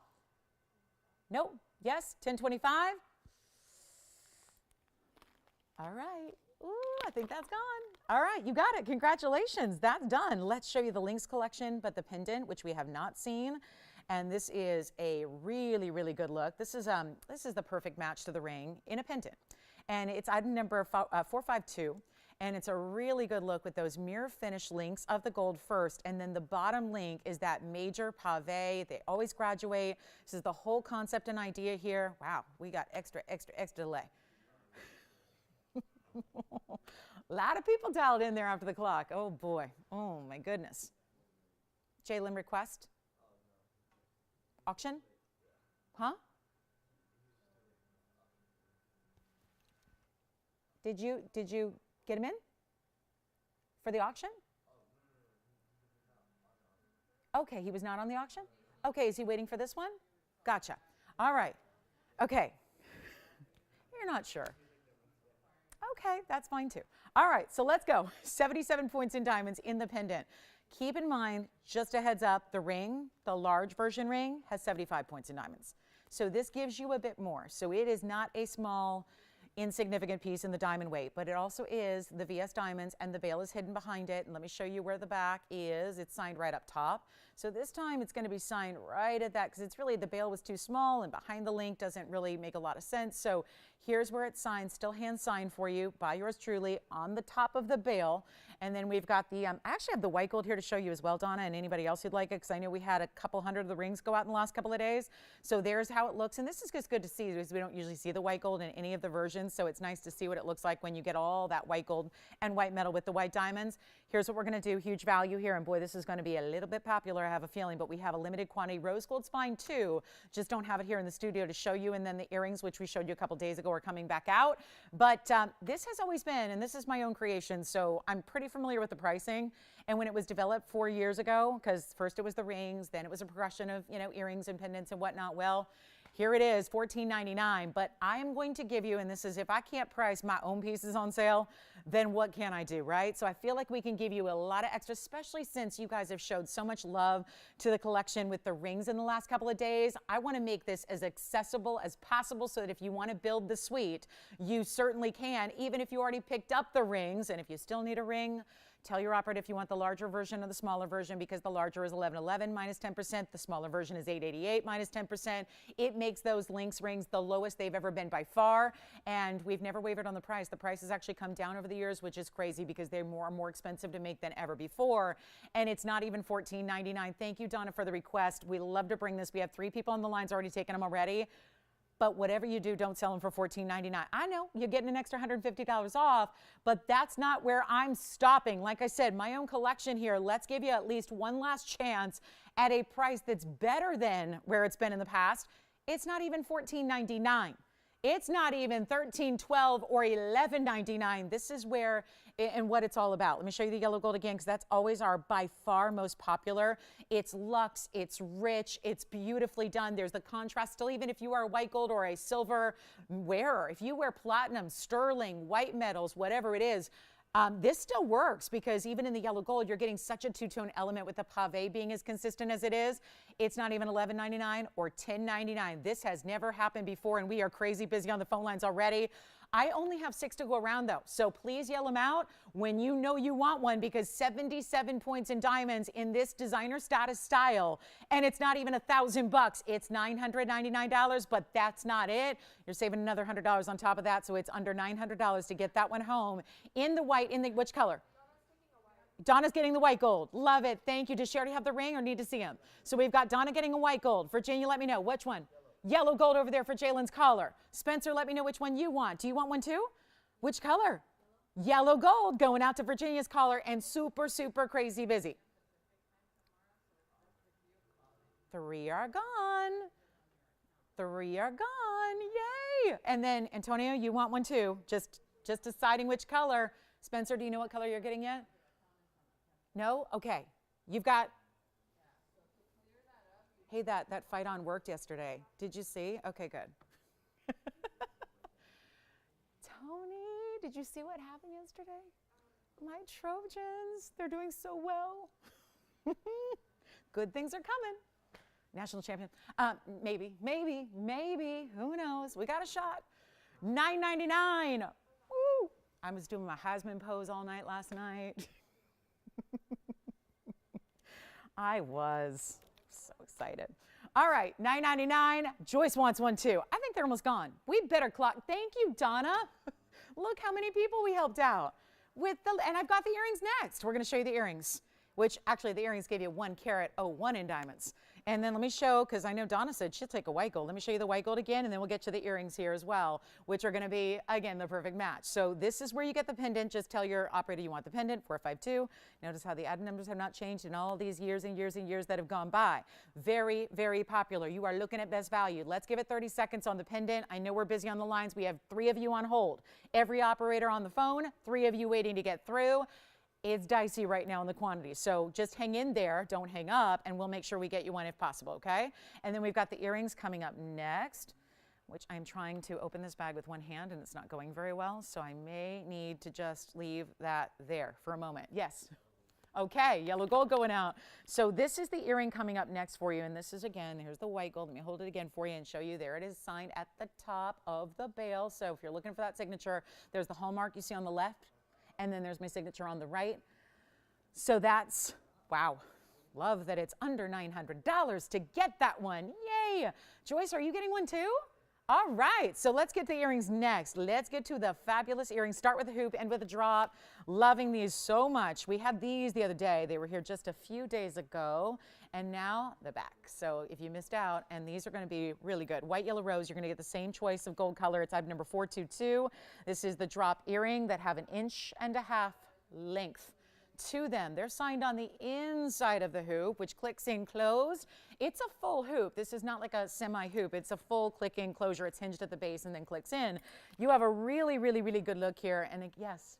Nope. Yes? $10.25? All right. Ooh, I think that's gone. All right, you got it. Congratulations. That's done. Let's show you the Links collection, but the pendant, which we have not seen. And this is a really, really good look. This is the perfect match to the ring in a pendant. And it's item number 452. And it's a really good look with those mirror finish links of the gold first. And then the bottom link is that major pave. They always graduate. This is the whole concept and idea here. Wow, we got extra delay. A lot of people dialed in there after the clock. Oh boy. Oh my goodness. Jalen request? Auction? Huh? Did you get him in for the auction? Okay, he was not on the auction? Okay, is he waiting for this one? Gotcha. All right. Okay. You're not sure. Okay, that's fine too. All right, so let's go. 77 points in diamonds in the pendant. Keep in mind, just a heads up, the ring, the large version ring, has 75 points in diamonds. So this gives you a bit more. So it is not a small, insignificant piece in the diamond weight, but it also is the VS diamonds, and the bail is hidden behind it. And let me show you where the back is. It's signed right up top. So this time it's going to be signed right at that because it's really, the bail was too small and behind the link doesn't really make a lot of sense. So here's where it's signed, still hand signed for you by yours truly on the top of the bail. And then we've got the, I actually have the white gold here to show you as well, Donna, and anybody else who'd like it, because I know we had a couple hundred of the rings go out in the last couple of days. So there's how it looks. And this is just good to see because we don't usually see the white gold in any of the versions. So it's nice to see what it looks like when you get all that white gold and white metal with the white diamonds. Here's what we're going to do. Huge value here. And boy, this is going to be a little bit popular, I have a feeling, but we have a limited quantity. Rose gold's fine too. Just don't have it here in the studio to show you. And then the earrings, which we showed you a couple days ago, are coming back out. But this has always been, and this is my own creation, so I'm pretty familiar with the pricing. And when it was developed 4 years ago, because first it was the rings, then it was a progression of, you know, earrings and pendants and whatnot. Well, here it is, $14.99. But I am going to give you, and this is if I can't price my own pieces on sale, then what can I do, right? So I feel like we can give you a lot of extra, especially since you guys have showed so much love to the collection with the rings in the last couple of days. I want to make this as accessible as possible so that if you want to build the suite, you certainly can, even if you already picked up the rings. And if you still need a ring, Tell your operator if you want the larger version or the smaller version, because the larger is 1111 minus 10%. The smaller version is 888 minus 10%. It makes those Lynx rings the lowest they've ever been by far. And we've never wavered on the price. The price has actually come down over the years, which is crazy because they're more expensive to make than ever before. And it's not even $14.99. Thank you, Donna, for the request. We love to bring this. We have 3 people on the lines already taking them already. But whatever you do, don't sell them for $14.99. I know you're getting an extra $150 off, but that's not where I'm stopping. Like I said, my own collection here, let's give you at least one last chance at a price that's better than where it's been in the past. It's not even $14.99. It's not even $13.12 or $11.99. This is where and what it's all about. Let me show you the yellow gold again, because that's always our by far most popular. It's luxe, it's rich, it's beautifully done. There's the contrast still, even if you are a white gold or a silver wearer. If you wear platinum, sterling, white metals, whatever it is, this still works, because even in the yellow gold, you're getting such a two-tone element with the pave being as consistent as it is. It's not even $11.99 or $10.99. This has never happened before, and we are crazy busy on the phone lines already. I only have 6 to go around, though, so please yell them out when you know you want one, because 77 points in diamonds in this designer status style, and it's not even $1,000. It's $999, but that's not it. You're saving another $100 on top of that, so it's under $900 to get that one home in the white. In the which color? Donna's getting the white gold. Love it. Thank you. Does she already have the ring or need to see him? So we've got Donna getting a white gold. Virginia, let me know. Which one? Yellow gold over there for Jalen's collar. Spencer, let me know which one you want. Do you want one too? Which color? Yellow gold going out to Virginia's collar, and super, super crazy busy. 3 are gone. 3 are gone. Yay. And then, Antonio, you want one too. Just deciding which color. Spencer, do you know what color you're getting yet? No? Okay. You've got... Hey, that fight on worked yesterday. Did you see? Okay, good. Tony, did you see what happened yesterday? My Trojans, they're doing so well. Good things are coming. National champion. Maybe. Who knows? We got a shot. $9.99. Woo! I was doing my Heisman pose all night last night. I was so excited. All right, $9.99. Joyce wants one too. I think they're almost gone. We better clock. Thank you, Donna. Look how many people we helped out with and I've got the earrings next. We're going to show you the earrings, which actually the earrings gave you 1 carat 01 in diamonds. And then let me show, because I know Donna said she'll take a white gold. Let me show you the white gold again, and then we'll get to the earrings here as well, which are going to be, again, the perfect match. So this is where you get the pendant. Just tell your operator you want the pendant, 452. Notice how the item numbers have not changed in all these years and years and years that have gone by. Very, very popular. You are looking at best value. Let's give it 30 seconds on the pendant. I know we're busy on the lines. We have 3 of you on hold. Every operator on the phone, 3 of you waiting to get through. It's dicey right now in the quantity, so just hang in there, don't hang up, and we'll make sure we get you one if possible, okay? And then we've got the earrings coming up next, which I'm trying to open this bag with one hand, and it's not going very well, so I may need to just leave that there for a moment. Yes. Okay, yellow gold going out. So this is the earring coming up next for you, and this is, again, here's the white gold. Let me hold it again for you and show you. There it is, signed at the top of the bail. So if you're looking for that signature, there's the hallmark you see on the left, and then there's my signature on the right. So that's, wow, love that it's under $900 to get that one. Yay! Joyce, are you getting one too? All right, so let's get the earrings next. Let's get to the fabulous earrings. Start with a hoop, end with a drop. Loving these so much. We had these the other day. They were here just a few days ago, and now the back. So if you missed out, and these are going to be really good. White, yellow, rose, you're going to get the same choice of gold color. It's item number 422. This is the drop earring that have 1.5 inches length to them. They're signed on the inside of the hoop, which clicks in closed. It's a full hoop. This is not like a semi-hoop. It's a full click-in closure. It's hinged at the base and then clicks in. You have a really, really, really good look here. And yes.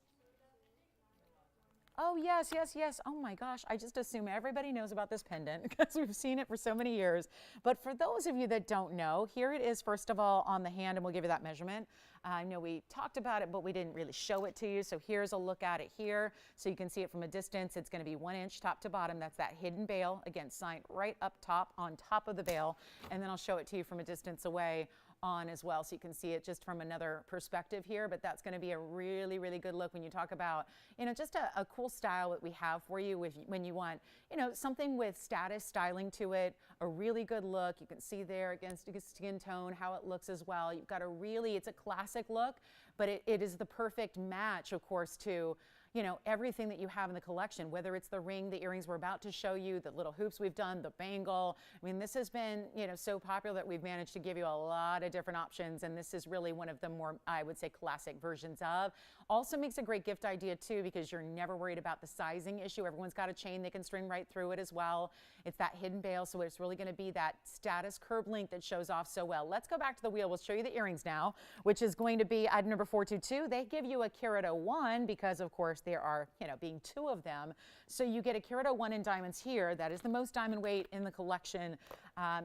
Oh, yes, yes, yes. Oh, my gosh. I just assume everybody knows about this pendant because we've seen it for so many years. But for those of you that don't know, here it is, first of all, on the hand, and we'll give you that measurement. I know we talked about it, but we didn't really show it to you. So here's a look at it here. So you can see it from a distance. It's going to be 1 inch top to bottom. That's that hidden bail. Again, signed right up top, on top of the bail. And then I'll show it to you from a distance away on as well, so you can see it just from another perspective here. But that's going to be a really, really good look when you talk about, you know, just a cool style that we have for you when you want, you know, something with status styling to it, a really good look. You can see there against skin tone how it looks as well. You've got a really, it's a classic look, but it is the perfect match, of course, to, you know, everything that you have in the collection, whether it's the ring, the earrings we're about to show you, the little hoops we've done, the bangle. I mean, this has been, you know, so popular that we've managed to give you a lot of different options, and this is really one of the more, I would say, classic versions of. Also makes a great gift idea too, because you're never worried about the sizing issue. Everyone's got a chain they can string right through it as well. It's that hidden bail, so it's really going to be that status curve link that shows off so well. Let's go back to the wheel. We'll show you the earrings now, which is going to be item number 422. They give you a carat 01 because, of course, there are, you know, being 2 of them. So you get a carat 01 in diamonds here. That is the most diamond weight in the collection.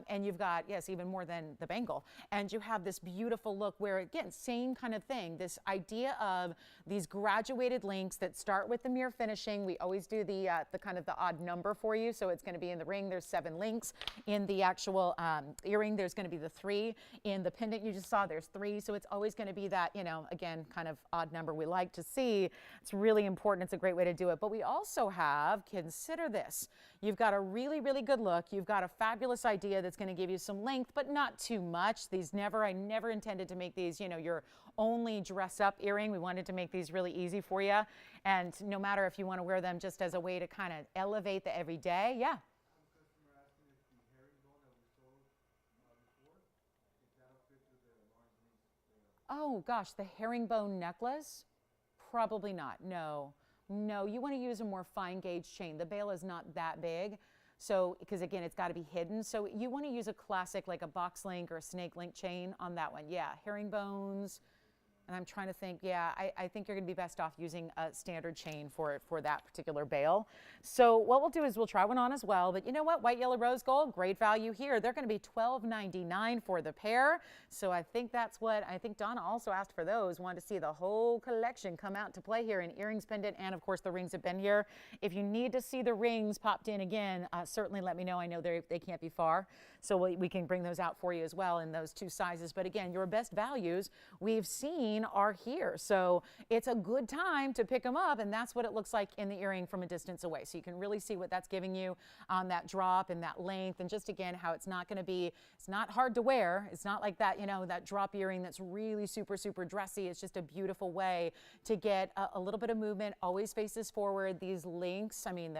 And you've got, yes, even more than the bangle. And you have this beautiful look where, again, same kind of thing, this idea of these graduated links that start with the mirror finishing. We always do the kind of the odd number for you. So it's going to be in the ring, there's 7 links. In the actual earring, there's going to be the 3. In the pendant you just saw, there's 3. So it's always going to be that, you know, again, kind of odd number we like to see. It's really important. It's a great way to do it. But we also have, consider this, you've got a really, really good look. You've got a fabulous idea that's going to give you some length, but not too much. I never intended to make these, you know, your only dress up earring. We wanted to make these really easy for you. And no matter if you want to wear them just as a way to kind of elevate the everyday. Yeah. Oh gosh, the herringbone necklace? Probably not. No, you want to use a more fine gauge chain. The bail is not that big. So, because again, it's got to be hidden. So you want to use a classic, like a box link or a snake link chain on that one. Yeah, herringbones. And I'm trying to think, yeah, I think you're going to be best off using a standard chain for that particular bail. So what we'll do is we'll try one on as well. But you know what? White, yellow, rose gold, great value here. They're going to be $12.99 for the pair. So I think that's what, I think Donna also asked for those, wanted to see the whole collection come out to play here in earrings, pendant, and of course the rings have been here. If you need to see the rings popped in again, certainly let me know. I know they can't be far. So we can bring those out for you as well in those 2 sizes. But again, your best values we've seen are here. So it's a good time to pick them up, and that's what it looks like in the earring from a distance away. So you can really see what that's giving you on that drop and that length, and just again how it's not going to be, it's not hard to wear. It's not like that, you know, that drop earring that's really super, super dressy. It's just a beautiful way to get a little bit of movement, always faces forward. These links, I mean,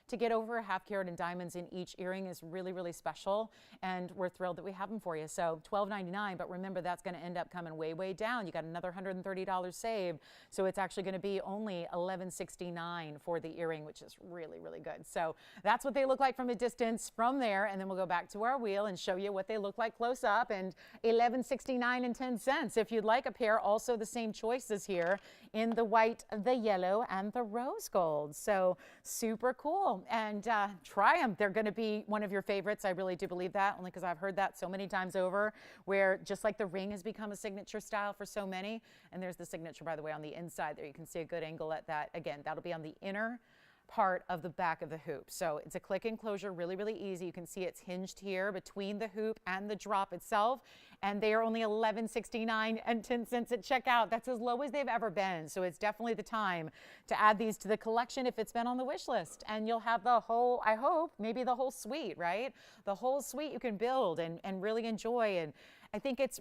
to get over a half carat in diamonds in each earring is really, really special, and we're thrilled that we have them for you. So $12.99, but remember that's going to end up coming way, way down. You got another $130 saved, so it's actually going to be only $11.69 for the earring, which is really, really good. So that's what they look like from a distance from there, and then we'll go back to our wheel and show you what they look like close up, and $11.69.10 if you'd like a pair. Also the same choices here in the white, the yellow, and the rose gold. So super cool. And try them. They're going to be one of your favorites. I really do believe that, only because I've heard that so many times over, where just like the ring has become a signature style for so many. And there's the signature, by the way, on the inside there. You can see a good angle at that. Again, that'll be on the inner part of the back of the hoop. So it's a click and closure, really, really easy. You can see it's hinged here between the hoop and the drop itself. And they are only $11.69.10 at checkout. That's as low as they've ever been. So it's definitely the time to add these to the collection if it's been on the wish list. And you'll have the whole, I hope, maybe the whole suite, right? The whole suite you can build and really enjoy. And I think it's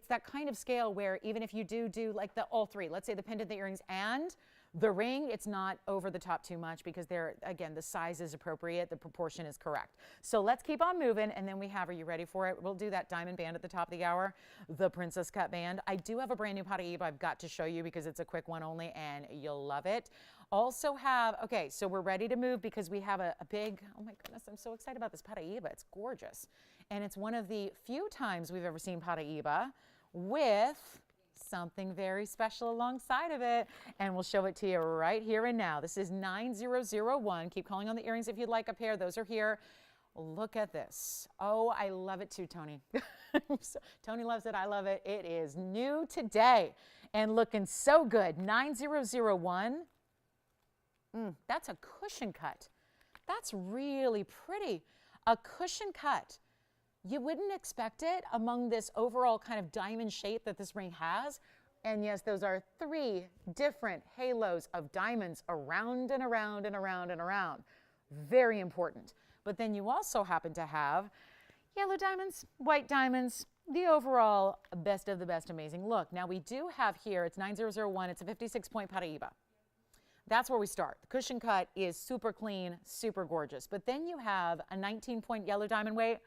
that kind of scale where even if you do like all 3, let's say the pendant, the earrings, and the ring, it's not over the top too much because again, the size is appropriate, the proportion is correct. So let's keep on moving, and then we have, are you ready for it? We'll do that diamond band at the top of the hour, the princess cut band. I do have a brand new Paraíba I've got to show you because it's a quick one only, and you'll love it. Also have, okay, so we're ready to move because we have a big, oh my goodness, I'm so excited about this Paraíba. It's gorgeous. And it's one of the few times we've ever seen Paraíba with something very special alongside of it, and we'll show it to you right here and now. This is 9001. Keep calling on the earrings if you'd like a pair. Those are here. Look at this. Oh, I love it too, Tony. Tony loves it. I love it. It is new today and looking so good. 9001. That's a cushion cut. That's really pretty. A cushion cut. You wouldn't expect it among this overall kind of diamond shape that this ring has. And yes, those are 3 different halos of diamonds around and around and around and around. Very important. But then you also happen to have yellow diamonds, white diamonds, the overall best of the best amazing look. Now we do have here, it's 9001, it's a 56-point Paraíba. That's where we start. The cushion cut is super clean, super gorgeous. But then you have a 19-point yellow diamond weight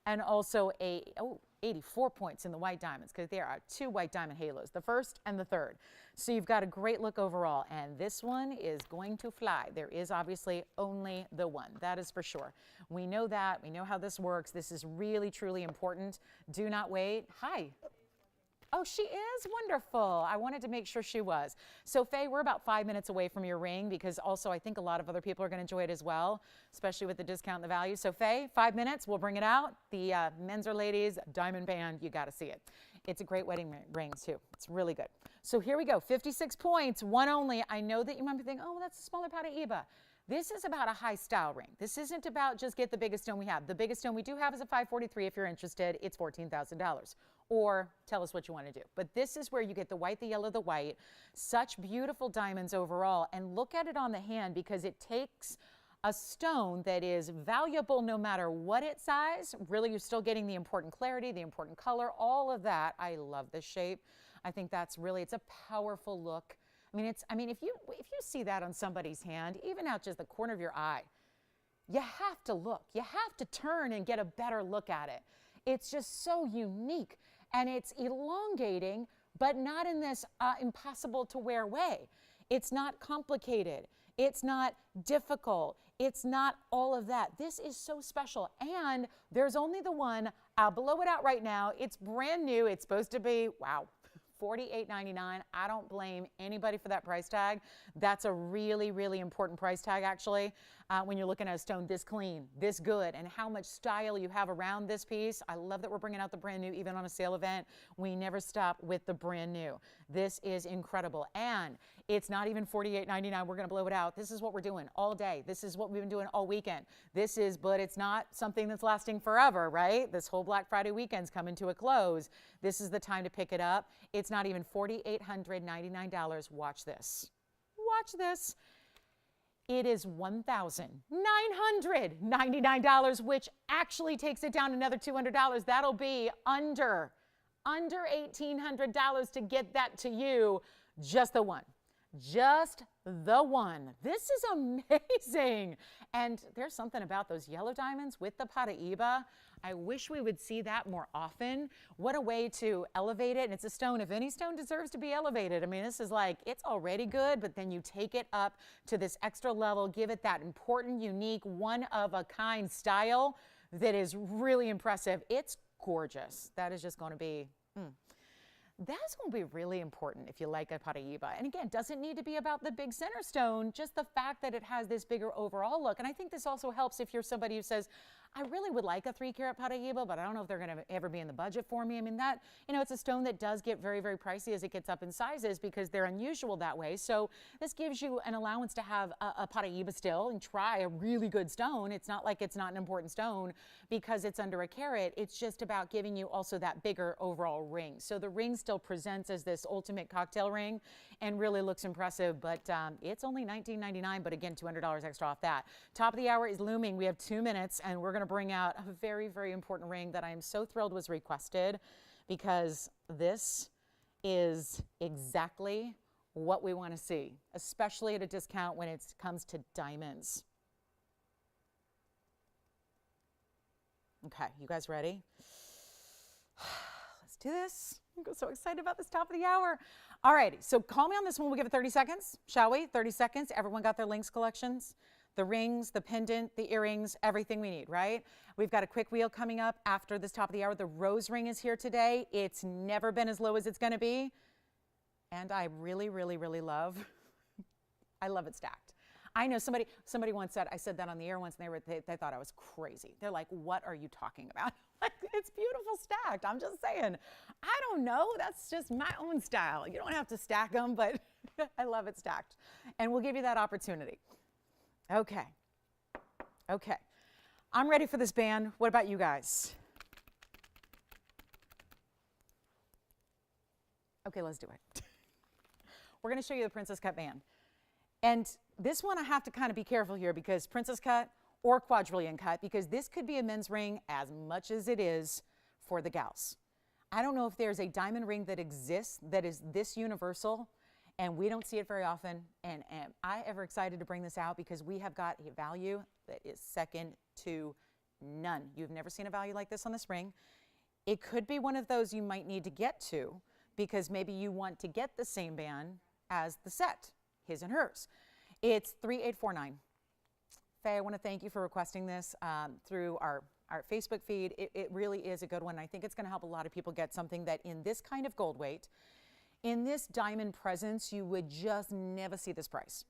and also 84 points in the white diamonds, because there are 2 white diamond halos, the first and the third. So you've got a great look overall, and this one is going to fly. There is obviously only the one, that is for sure. We know that, we know how this works. This is really, truly important. Do not wait. Hi. Oh, she is wonderful. I wanted to make sure she was. So Faye, we're about 5 minutes away from your ring, because also I think a lot of other people are going to enjoy it as well, especially with the discount and the value. So Faye, 5 minutes, we'll bring it out. The men's or ladies diamond band, you got to see it. It's a great wedding ring too. It's really good. So here we go, 56 points, one only. I know that you might be thinking, oh, well, that's a smaller Paraíba. This is about a high style ring. This isn't about just get the biggest stone we have. The biggest stone we do have is a 543. If you're interested, it's $14,000. Or tell us what you want to do. But this is where you get the white, the yellow, the white. Such beautiful diamonds overall. And look at it on the hand, because it takes a stone that is valuable no matter what its size. Really, you're still getting the important clarity, the important color, all of that. I love this shape. I think that's really, it's a powerful look. I mean, if you see that on somebody's hand, even out just the corner of your eye, you have to look. You have to turn and get a better look at it. It's just so unique, and it's elongating, but not in this impossible to wear way. It's not complicated. It's not difficult. It's not all of that. This is so special, and there's only the one. I'll blow it out right now. It's brand new. It's supposed to be, wow, $48.99. I don't blame anybody for that price tag. That's a really, really important price tag, actually, when you're looking at a stone this clean, this good, and how much style you have around this piece. I love that we're bringing out the brand new, even on a sale event. We never stop with the brand new. This is incredible, and it's not even $48.99. We're going to blow it out. This is what we're doing all day. This is what we've been doing all weekend. But it's not something that's lasting forever, right? This whole Black Friday weekend's coming to a close. This is the time to pick it up. It's not even $4,899. Watch this. Watch this. It is $1,999, which actually takes it down another $200. That'll be under $1,800 to get that to you. Just the one. Just the one. This is amazing. And there's something about those yellow diamonds with the Paraíba. I wish we would see that more often. What a way to elevate it. And it's a stone. If any stone deserves to be elevated, I mean, this is like, it's already good, but then you take it up to this extra level, give it that important, unique, one-of-a-kind style that is really impressive. It's gorgeous. That is just going to be... That's going to be really important if you like a Paraíba. And again, doesn't need to be about the big center stone, just the fact that it has this bigger overall look. And I think this also helps if you're somebody who says, I really would like a 3-carat Paraíba, but I don't know if they're going to ever be in the budget for me. I mean, that, you know, it's a stone that does get very, very pricey as it gets up in sizes because they're unusual that way. So this gives you an allowance to have a Paraíba still and try a really good stone. It's not like it's not an important stone because it's under a carat. It's just about giving you also that bigger overall ring. So the ring still presents as this ultimate cocktail ring and really looks impressive, but it's only $19.99, but again, $200 extra off that. Top of the hour is looming. We have 2 minutes, and we're going to bring out a very, very important ring that I am so thrilled was requested because this is exactly what we want to see, especially at a discount when it comes to diamonds. Okay, you guys ready? Let's do this. I'm so excited about this top of the hour. All righty, so call me on this one. We'll give it 30 seconds, shall we? 30 seconds. Everyone got their links collections? The rings, the pendant, the earrings, everything we need, right? We've got a quick wheel coming up after this top of the hour. The rose ring is here today. It's never been as low as it's going to be. And I really, really, really love, I love it stacked. I know somebody once said, I said that on the air once, and they thought I was crazy. They're like, what are you talking about? Like, it's beautiful stacked. I'm just saying, I don't know. That's just my own style. You don't have to stack them, but I love it stacked. And we'll give you that opportunity. Okay. Okay. I'm ready for this band. What about you guys? Okay, let's do it. We're going to show you the princess cut band. And this one I have to kind of be careful here because princess cut or quadrillion cut, because this could be a men's ring as much as it is for the gals. I don't know if there's a diamond ring that exists that is this universal, and we don't see it very often. And am I ever excited to bring this out because we have got a value that is second to none. You've never seen a value like this on this ring. It could be one of those you might need to get to because maybe you want to get the same band as the set, his and hers. It's 3849. Faye, I want to thank you for requesting this through our Facebook feed. It really is a good one. I think it's going to help a lot of people get something that in this kind of gold weight, in this diamond presence, you would just never see this price.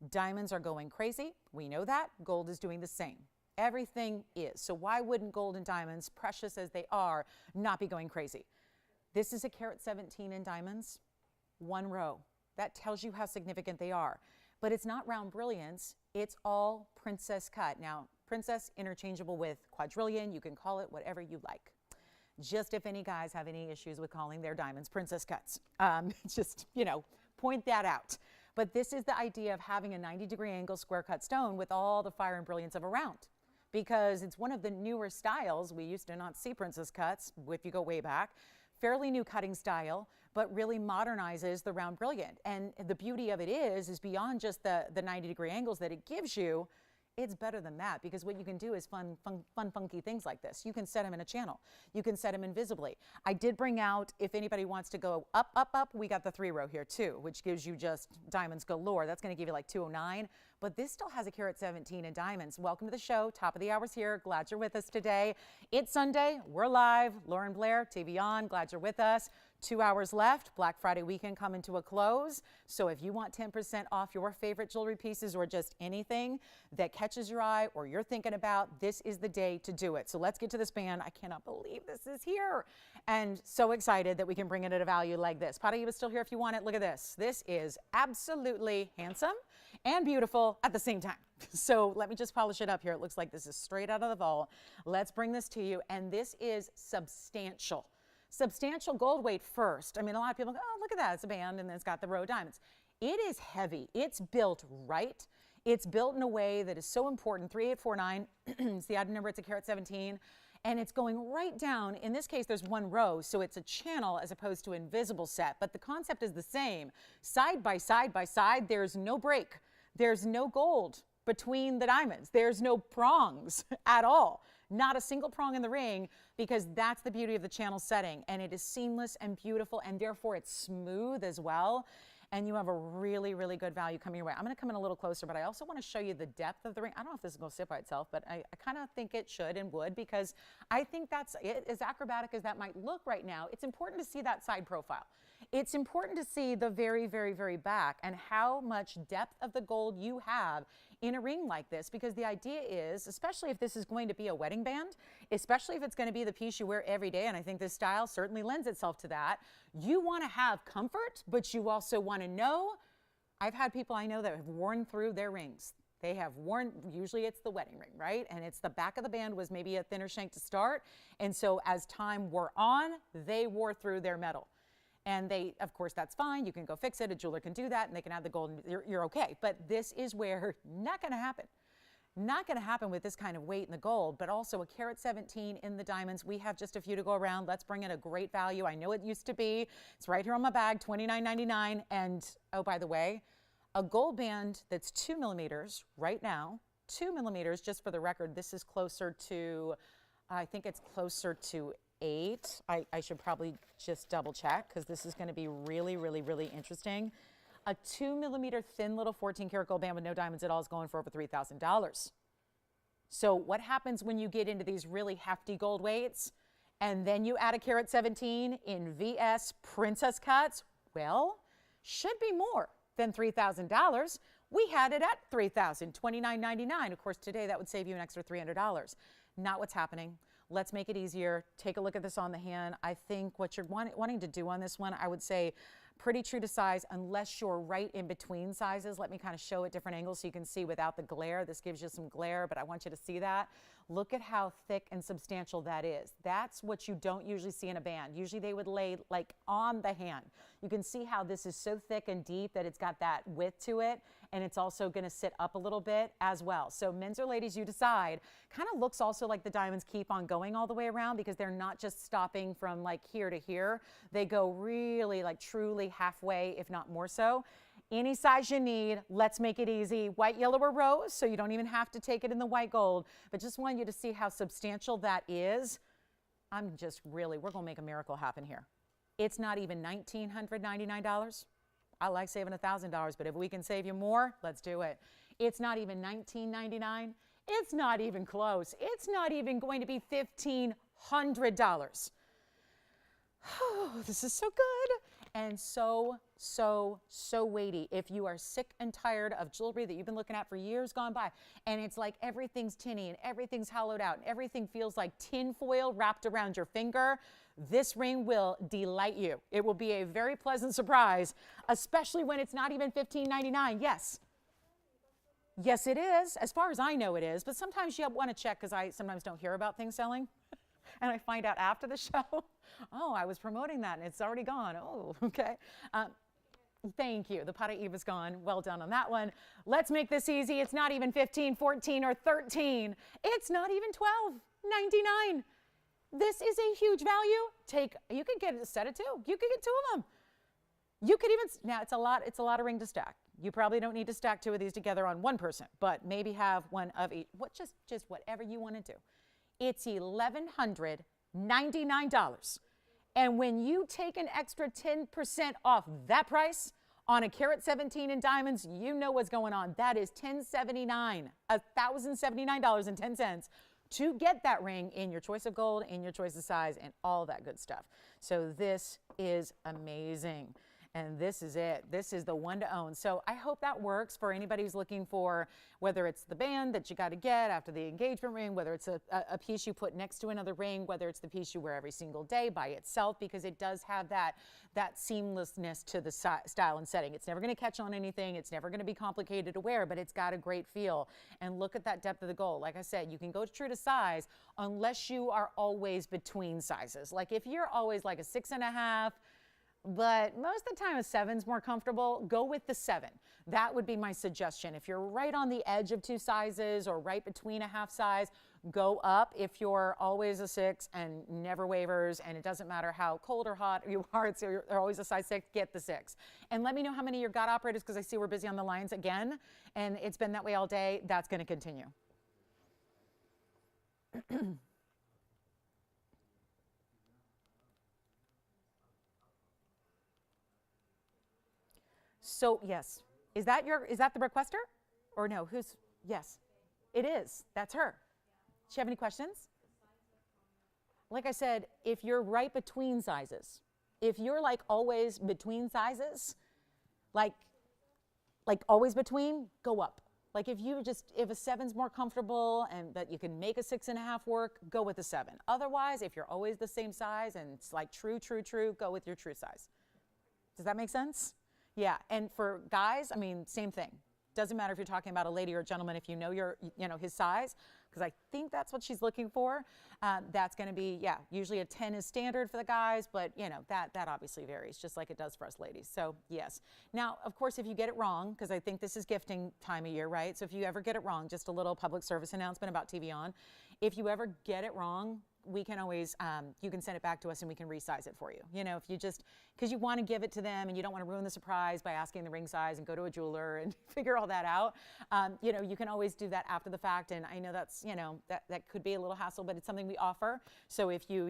Diamonds are going crazy. We know that. Gold is doing the same. Everything is. So why wouldn't gold and diamonds, precious as they are, not be going crazy? This is a carat 17 in diamonds, one row. That tells you how significant they are. But it's not round brilliance. It's all princess cut. Now, princess interchangeable with quadrillion. You can call it whatever you like. Just if any guys have any issues with calling their diamonds princess cuts. Just, point that out. But this is the idea of having a 90-degree angle square cut stone with all the fire and brilliance of a round. Because it's one of the newer styles. We used to not see princess cuts, if you go way back. Fairly new cutting style, but really modernizes the round brilliant. And the beauty of it is beyond just the 90-degree angles that it gives you, it's better than that, because what you can do is fun, funky things like this. You can set them in a channel. You can set them invisibly. I did bring out, if anybody wants to go up, we got the 3-row here too, which gives you just diamonds galore. That's going to give you like 209, but this still has a carat 17 in diamonds. Welcome to the show. Top of the hour's here. Glad you're with us today. It's Sunday. We're live. Lauren Blair, TVON. Glad you're with us. 2 hours left. Black Friday weekend coming to a close. So if you want 10% off your favorite jewelry pieces or just anything that catches your eye or you're thinking about, this is the day to do it. So let's get to this band. I cannot believe this is here. And so excited that we can bring it at a value like this. Paraíba is still here if you want it. Look at this. This is absolutely handsome and beautiful at the same time. So let me just polish it up here. It looks like this is straight out of the vault. Let's bring this to you. And this is substantial. Substantial gold weight first. I mean, a lot of people go, oh, look at that. It's a band and it's got the row of diamonds. It is heavy. It's built right. It's built in a way that is so important. 3849 is the item number. It's a carat 17. And it's going right down. In this case, there's one row, so it's a channel as opposed to invisible set. But the concept is the same. Side by side by side, there's no break. There's no gold between the diamonds. There's no prongs at all. Not a single prong in the ring, because that's the beauty of the channel setting. And it is seamless and beautiful, and therefore it's smooth as well. And you have a really, really good value coming your way. I'm going to come in a little closer, but I also want to show you the depth of the ring. I don't know if this is going to sit by itself, but I kind of think it should and would, because I think that's it. As acrobatic as that might look right now, it's important to see that side profile. It's important to see the very, very, very back and how much depth of the gold you have in a ring like this, because the idea is, especially if this is going to be a wedding band, especially if it's going to be the piece you wear every day, and I think this style certainly lends itself to that, you want to have comfort, but you also want to know. I've had people I know that have worn through their rings. They have worn, usually it's the wedding ring, right? And it's the back of the band was maybe a thinner shank to start, and so as time wore on, they wore through their metal. And they, of course, that's fine. You can go fix it. A jeweler can do that, and they can have the gold, and you're okay. But this is where not going to happen. Not going to happen with this kind of weight in the gold, but also a carat 17 in the diamonds. We have just a few to go around. Let's bring in a great value. I know it used to be. It's right here on my bag, $29.99. And, oh, by the way, a gold band that's 2 millimeters right now, 2 millimeters, just for the record, this is closer to, I think it's closer to 8. I should probably just double check, because this is going to be really, really, really interesting. A 2 millimeter thin little 14 karat gold band with no diamonds at all is going for over $3,000. So what happens when you get into these really hefty gold weights and then you add a carat 17 in VS princess cuts? Well, should be more than $3,000. We had it at $3,000, $29.99. Of course, today that would save you an extra $300. Not what's happening. Let's make it easier. Take a look at this on the hand. I think what you're wanting to do on this one, I would say pretty true to size, unless you're right in between sizes. Let me kind of show at different angles so you can see without the glare. This gives you some glare, but I want you to see that. Look at how thick and substantial that is. That's what you don't usually see in a band. Usually they would lay like on the hand. You can see how this is so thick and deep that it's got that width to it, and it's also going to sit up a little bit as well. So men's or ladies, you decide. Kind of looks also like the diamonds keep on going all the way around because they're not just stopping from like here to here. They go really like truly halfway, if not more so. Any size you need, let's make it easy. White, yellow, or rose, so you don't even have to take it in the white gold, but just want you to see how substantial that is. We're going to make a miracle happen here. It's not even $1,999. I like saving $1,000, but if we can save you more, let's do it. It's not even $1,999. It's not even close. It's not even going to be $1,500. Oh, this is so good. And so weighty. If you are sick and tired of jewelry that you've been looking at for years gone by, and it's like everything's tinny and everything's hollowed out and everything feels like tin foil wrapped around your finger, this ring will delight you. It will be a very pleasant surprise, especially when it's not even $1,599. Yes. Yes, it is. As far as I know, it is. But sometimes you want to check because I sometimes don't hear about things selling. And I find out after the show, oh, I was promoting that and it's already gone. Oh, okay. Thank you. The Paraiba's gone. Well done on that one. Let's make this easy. It's not even 15, 14, or 13. It's not even $12.99. This is a huge value. You could get a set of two. You could get two of them. You could even, now it's a lot of ring to stack. You probably don't need to stack two of these together on one person, but maybe have one of each. Just whatever you want to do. It's $1,199. And when you take an extra 10% off that price on a carat 17 in diamonds, you know what's going on. That is $1,079, $1,079.10 to get that ring in your choice of gold, in your choice of size, and all that good stuff. So this is amazing. And this is it. This is the one to own. So I hope that works for anybody who's looking for, whether it's the band that you got to get after the engagement ring, whether it's a piece you put next to another ring, whether it's the piece you wear every single day by itself, because it does have that seamlessness to the style and setting. It's never going to catch on anything. It's never going to be complicated to wear, but it's got a great feel. And look at that depth of the gold. Like I said, you can go true to size unless you are always between sizes. Like if you're always like a 6.5, but most of the time a 7's more comfortable, go with the 7. That would be my suggestion. If you're right on the edge of two sizes or right between a half size, go up. If you're always a 6 and never wavers, and it doesn't matter how cold or hot you are, you're always a size 6, get the 6. And let me know how many of your got operators, because I see we're busy on the lines again, and it's been that way all day. That's going to continue. So yes, is that the requester, or no? Yes, it is. That's her. Does she have any questions? Like I said, if you're right between sizes, if you're like always between sizes, like always between, go up. Like if a 7's more comfortable and that you can make a 6.5 work, go with the 7. Otherwise, if you're always the same size and it's like true, go with your true size. Does that make sense? Yeah, and for guys, I mean, same thing. Doesn't matter if you're talking about a lady or a gentleman, if you know his size, because I think that's what she's looking for. That's going to be, yeah, usually a 10 is standard for the guys, but that obviously varies, just like it does for us ladies. So yes. Now, of course, if you get it wrong, because I think this is gifting time of year, right? So if you ever get it wrong, just a little public service announcement about TVON. If you ever get it wrong, we can always, you can send it back to us and we can resize it for you. If you just, because you want to give it to them and you don't want to ruin the surprise by asking the ring size and go to a jeweler and figure all that out. You can always do that after the fact. And I know that's, that could be a little hassle, but it's something we offer. So if you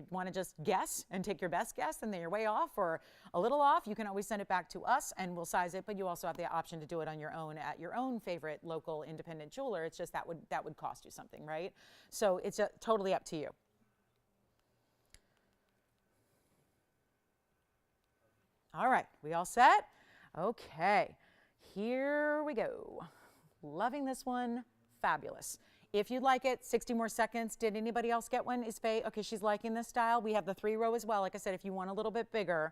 want to just guess and take your best guess and then you're way off or a little off, you can always send it back to us and we'll size it. But you also have the option to do it on your own at your own favorite local independent jeweler. It's just that would cost you something, right? So it's totally up to you. All right, we all set? Okay, here we go. Loving this one, fabulous. If you'd like it, 60 more seconds. Did anybody else get one? Is Faye, okay, she's liking this style. We have the 3-row as well. Like I said, if you want a little bit bigger,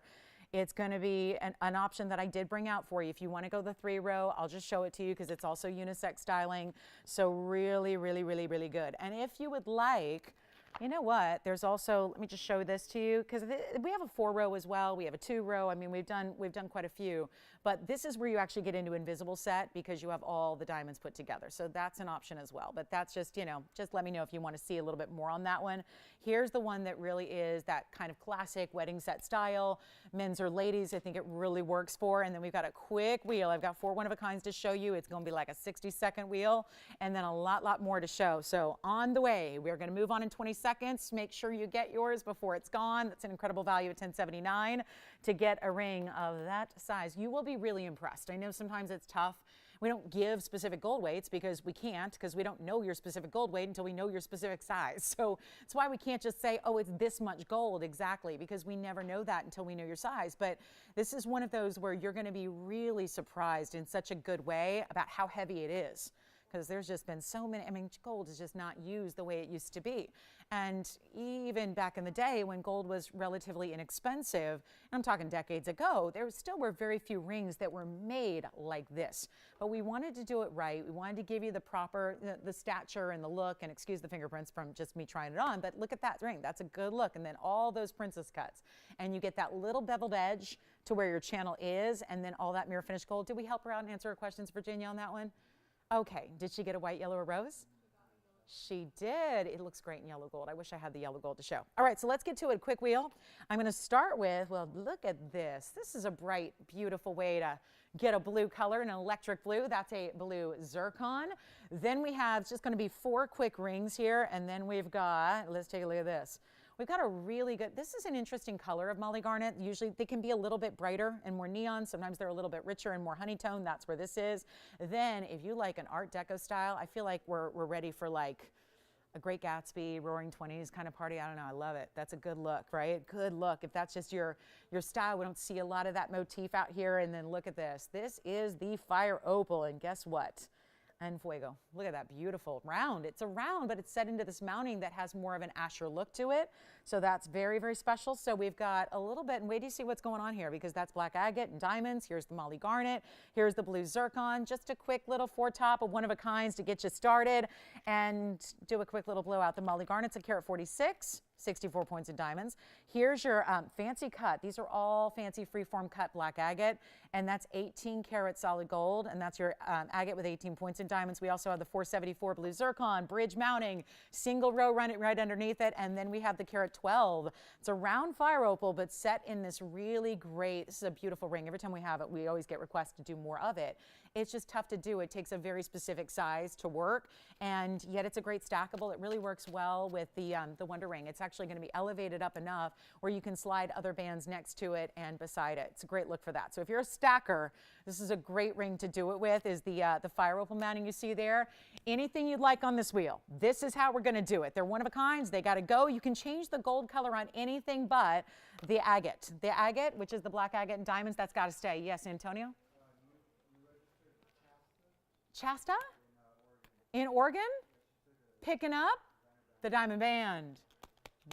it's going to be an option that I did bring out for you. If you want to go the 3-row, I'll just show it to you because it's also unisex styling. So really, really, really, really good. And if you would like, You know what? There's also, let me just show this to you because we have a 4-row as well. We have a 2-row. I mean, we've done quite a few, but this is where you actually get into invisible set because you have all the diamonds put together. So that's an option as well. But that's just, you know, just let me know if you want to see a little bit more on that one. Here's the one that really is that kind of classic wedding set style, men's or ladies. I think it really works for. And then we've got a quick wheel. I've got 4 one-of-a-kinds to show you. It's going to be like a 60-second wheel and then a lot more to show. So on the way, we're going to move on in 20 seconds. Make sure you get yours before it's gone. That's an incredible value at $10.79 to get a ring of that size. You will be really impressed. I know sometimes it's tough. We don't give specific gold weights because we can't, because we don't know your specific gold weight until we know your specific size. So that's why we can't just say, oh, it's this much gold exactly, because we never know that until we know your size. But this is one of those where you're going to be really surprised in such a good way about how heavy it is. Because there's just been so many, I mean, gold is just not used the way it used to be. And even back in the day when gold was relatively inexpensive, and I'm talking decades ago, there still were very few rings that were made like this. But we wanted to do it right. We wanted to give you the proper, the stature and the look, and excuse the fingerprints from just me trying it on, but look at that ring. That's a good look. And then all those princess cuts. And you get that little beveled edge to where your channel is, and then all that mirror finish gold. Did we help her out and answer her questions, Virginia, on that one? Okay, did she get a white, yellow, or rose? She did. It looks great in yellow gold. I wish I had the yellow gold to show. All right, so let's get to it. Quick wheel. I'm going to start with, well, look at this. This is a bright, beautiful way to get a blue color, an electric blue. That's a blue zircon. Then we have, it's just going to be 4 quick rings here, and then we've got, let's take a look at this. We've got a really good, this is an interesting color of Molly Garnet. Usually they can be a little bit brighter and more neon. Sometimes they're a little bit richer and more honey tone. That's where this is. Then if you like an Art Deco style, I feel like we're ready for like a Great Gatsby, Roaring 20s kind of party. I don't know. I love it. That's a good look, right? Good look. If that's just your style, we don't see a lot of that motif out here. And then look at this. This is the Fire Opal. And guess what? And Fuego. Look at that beautiful round. It's a round, but it's set into this mounting that has more of an Asher look to it. So that's very, very special. So we've got a little bit, and wait till you see what's going on here, because that's black agate and diamonds. Here's the Molly Garnet. Here's the blue zircon. Just a quick little 4-top of one-of-a-kinds to get you started, and do a quick little blowout. The Molly Garnet's a carat 46. 64 points in diamonds. Here's your fancy cut. These are all fancy freeform cut black agate, and that's 18 karat solid gold, and that's your agate with 18 points in diamonds. We also have the 474 blue zircon, bridge mounting, single row, run it right underneath it, and then we have the carat 12. It's a round fire opal, but set in this really great, this is a beautiful ring. Every time we have it, we always get requests to do more of it. It's just tough to do. It takes a very specific size to work, and yet it's a great stackable. It really works well with the Wonder Ring. It's actually going to be elevated up enough where you can slide other bands next to it and beside it. It's a great look for that. So if you're a stacker, this is a great ring to do it with, is the fire opal mounting you see there. Anything you'd like on this wheel, this is how we're going to do it. They're one of a kinds. They got to go. You can change the gold color on anything but the agate. The agate, which is the black agate and diamonds, that's got to stay. Yes, Antonio? Shasta? In Oregon? Picking up the diamond band.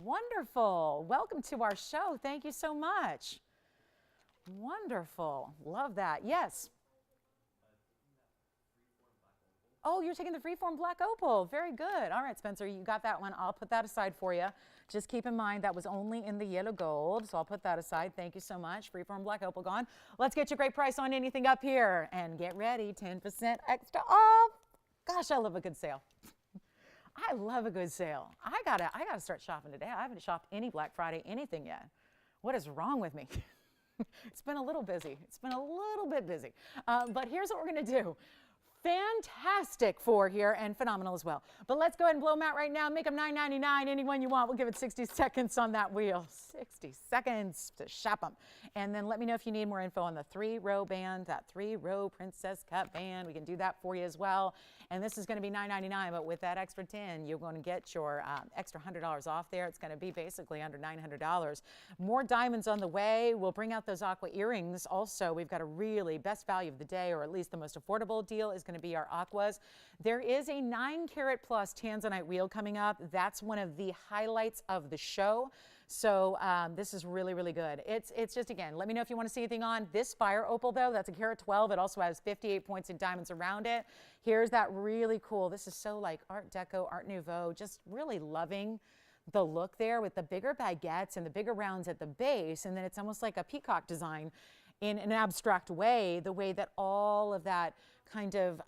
Wonderful. Welcome to our show. Thank you so much. Wonderful. Love that. Yes. Oh, you're taking the freeform black opal. Very good. All right, Spencer, you got that one. I'll put that aside for you. Just keep in mind that was only in the yellow gold, so I'll put that aside. Thank you so much. Freeform black opal gone. Let's get you a great price on anything up here. And get ready, 10% extra off. Gosh, I love a good sale. I love a good sale. I gotta start shopping today. I haven't shopped any Black Friday anything yet. What is wrong with me? It's been a little busy. It's been a little bit busy. But here's what we're gonna do. Fantastic for here, and phenomenal as well. But let's go ahead and blow them out right now. Make them $9.99. Anyone you want, we'll give it 60 seconds on that wheel. 60 seconds to shop them. And then let me know if you need more info on the 3-row band, that 3-row princess cut band. We can do that for you as well. And this is going to be $9.99, but with that extra 10, you're going to get your extra $100 off there. It's going to be basically under $900. More diamonds on the way. We'll bring out those aqua earrings. Also, we've got a really best value of the day, or at least the most affordable deal, is going to be our aquas. There is a 9 karat plus tanzanite wheel coming up. That's one of the highlights of the show. So this is really, really good. It's just, again, let me know if you want to see anything on this fire opal, though. That's a carat 12. It also has 58 points in diamonds around it. Here's that really cool. This is so like Art Deco, Art Nouveau, just really loving the look there with the bigger baguettes and the bigger rounds at the base, and then it's almost like a peacock design in an abstract way, the way that all of that kind of,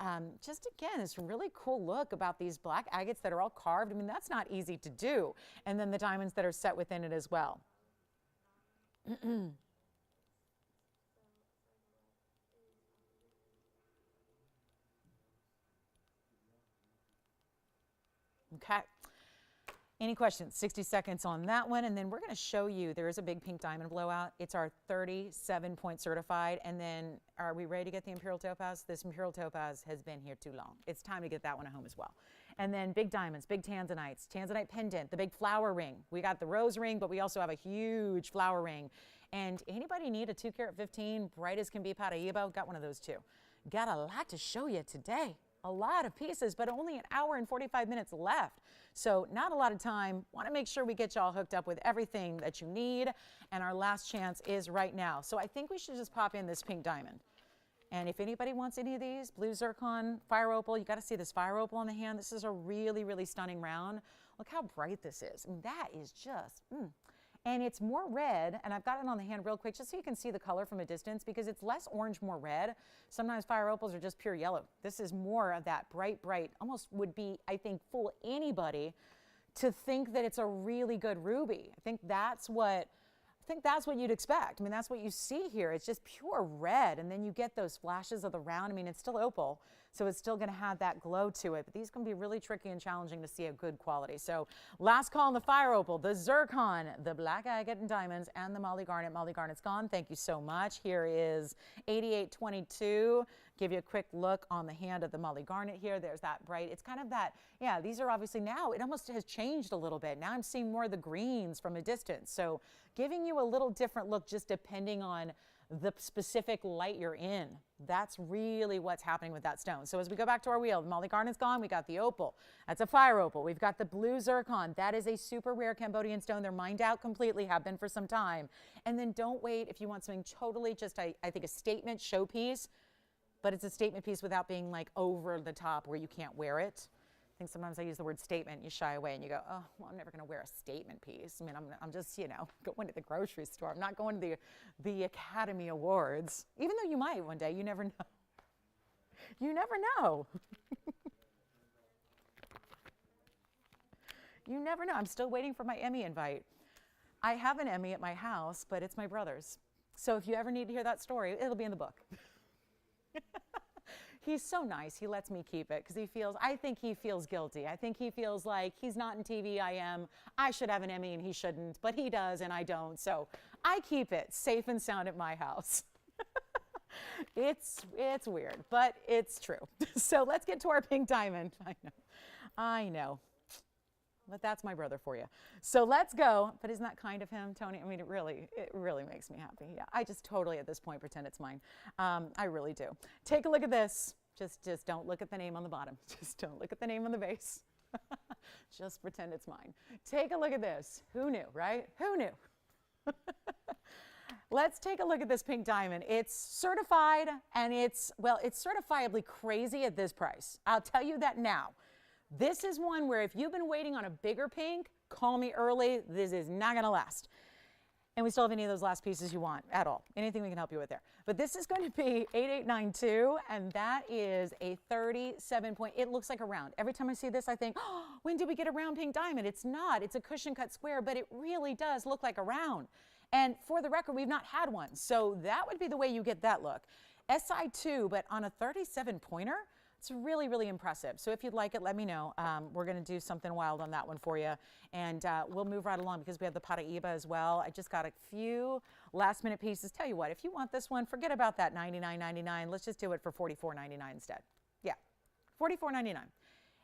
just again, this really cool look about these black agates that are all carved. I mean, that's not easy to do. And then the diamonds that are set within it as well. Okay. Any questions? 60 seconds on that one, and then we're going to show you, there is a big pink diamond blowout. It's our 37-point certified, and then are we ready to get the Imperial Topaz? This Imperial Topaz has been here too long. It's time to get that one home as well. And then big diamonds, big tanzanites, tanzanite pendant, the big flower ring. We got the rose ring, but we also have a huge flower ring. And anybody need a 2-carat-15, bright as can be Paraíba? Got one of those too. Got a lot to show you today. A lot of pieces, but only an hour and 45 minutes left. So not a lot of time. Want to make sure we get y'all hooked up with everything that you need. And our last chance is right now. So I think we should just pop in this pink diamond. And if anybody wants any of these, blue zircon, fire opal, you got to see this fire opal on the hand. This is a really, really stunning round. Look how bright this is. I mean, that is just, And it's more red, and I've got it on the hand real quick just so you can see the color from a distance because it's less orange, more red. Sometimes fire opals are just pure yellow. This is more of that bright, almost would be, I think, fool anybody to think that it's a really good ruby. I think that's what you'd expect. I mean, that's what you see here. It's just pure red, and then you get those flashes of the round. I mean, it's still opal, so it's still going to have that glow to it, but these can be really tricky and challenging to see a good quality. So last call on the fire opal, the zircon, the black agate and diamonds, and the Molly Garnet. Molly Garnet's gone. Thank you so much. Here is 8822. Give you a quick look on the hand of the Molly Garnet here. There's that bright. It's kind of that, yeah, these are obviously now, it almost has changed a little bit. Now I'm seeing more of the greens from a distance. So giving you a little different look just depending on the specific light you're in. That's really what's happening with that stone. So as we go back to our wheel, the Molly Garnet's gone. We got the opal. That's a fire opal. We've got the blue zircon. That is a super rare Cambodian stone. They're mined out completely, have been for some time. And then don't wait if you want something totally just, I think, a statement showpiece, but it's a statement piece without being like over the top where you can't wear it. I think sometimes I use the word statement, you shy away and you go, oh, well, I'm never going to wear a statement piece. I mean, I'm just, you know, going to the grocery store. I'm not going to the Academy Awards, even though you might one day. You never know. You never know. You never know. I'm still waiting for my Emmy invite. I have an Emmy at my house, but it's my brother's. So if you ever need to hear that story, it'll be in the book. He's so nice. He lets me keep it because I think he feels guilty. I think he feels like he's not in TV, I am. I should have an Emmy and he shouldn't, but he does and I don't. So I keep it safe and sound at my house. It's weird, but it's true. So let's get to our pink diamond. I know. But that's my brother for you. So let's go. But isn't that kind of him, Tony? I mean, it really makes me happy. Yeah, I just totally at this point pretend it's mine. I really do. Take a look at this. Just don't look at the name on the bottom. Just don't look at the name on the base. Just pretend it's mine. Take a look at this. Who knew, right? Who knew? Let's take a look at this pink diamond. It's certified and it's certifiably crazy at this price. I'll tell you that now. This is one where if you've been waiting on a bigger pink, call me early. This is not going to last. And we still have any of those last pieces you want at all. Anything we can help you with there. But this is going to be 8892, and that is a 37-point. It looks like a round. Every time I see this, I think, oh, when did we get a round pink diamond? It's not. It's a cushion cut square, but it really does look like a round. And for the record, we've not had one. So that would be the way you get that look. SI2, but on a 37-pointer, it's really, really impressive. So if you'd like it, let me know. We're going to do something wild on that one for you. And we'll move right along because we have the Paraíba as well. I just got a few last-minute pieces. Tell you what, if you want this one, forget about that $99.99. Let's just do it for $44.99 instead. Yeah, $44.99.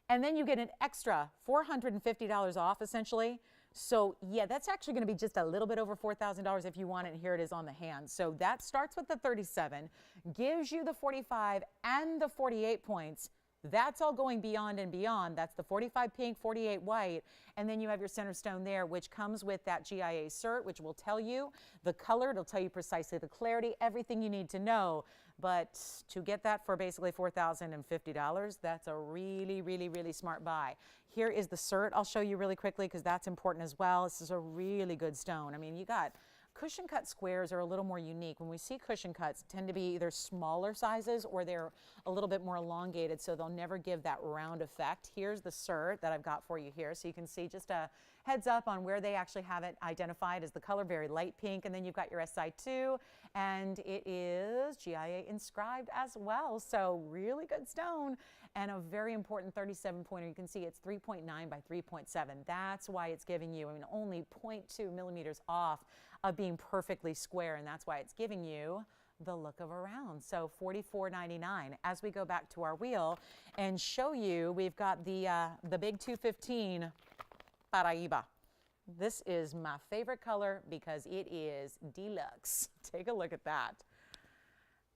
And then you get an extra $450 off, essentially. So, yeah, that's actually going to be just a little bit over $4,000 if you want it, and here it is on the hand. So that starts with the 37, gives you the 45 and the 48 points, That's all going beyond and beyond. That's the 45 pink, 48 white, and then you have your center stone there, which comes with that GIA cert, which will tell you the color. It'll tell you precisely the clarity, everything you need to know. But to get that for basically $4,050, that's a really, really, really smart buy. Here is the cert. I'll show you really quickly because that's important as well. This is a really good stone. I mean, you got cushion cut squares are a little more unique. When we see cushion cuts, tend to be either smaller sizes or they're a little bit more elongated, so they'll never give that round effect. Here's the cert that I've got for you here, so you can see just a heads up on where they actually have it identified as the color, very light pink, and then you've got your SI2, and it is GIA inscribed as well, so really good stone, and a very important 37 pointer. You can see it's 3.9 by 3.7. That's why it's giving you, I mean, only 0.2 millimeters off of being perfectly square, and that's why it's giving you the look of a round. So $44.99. As we go back to our wheel and show you, we've got the big 215 Paraiba. This is my favorite color because it is deluxe. Take a look at that.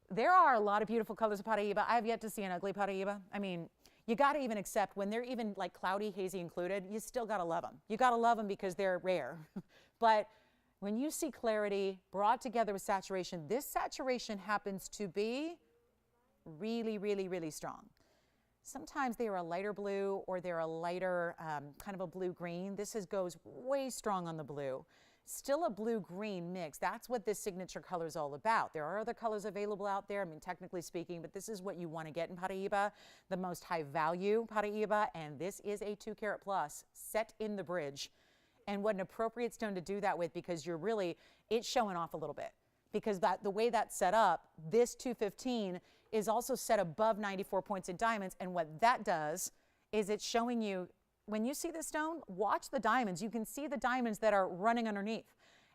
There are a lot of beautiful colors of Paraiba. I have yet to see an ugly Paraiba. I mean, you got to even accept when they're even like cloudy, hazy included, you still got to love them. You got to love them because they're rare. But when you see clarity brought together with saturation, this saturation happens to be really, really, really strong. Sometimes they are a lighter blue or they're a lighter kind of a blue-green. This goes way strong on the blue. Still a blue-green mix. That's what this signature color is all about. There are other colors available out there, I mean, technically speaking, but this is what you want to get in Paraiba, the most high-value Paraiba, and this is a 2 carat plus set in the bridge. And what an appropriate stone to do that with, because you're really, it's showing off a little bit. Because the way that's set up, this 215 is also set above 94 points in diamonds. And what that does is it's showing you, when you see this stone, watch the diamonds. You can see the diamonds that are running underneath.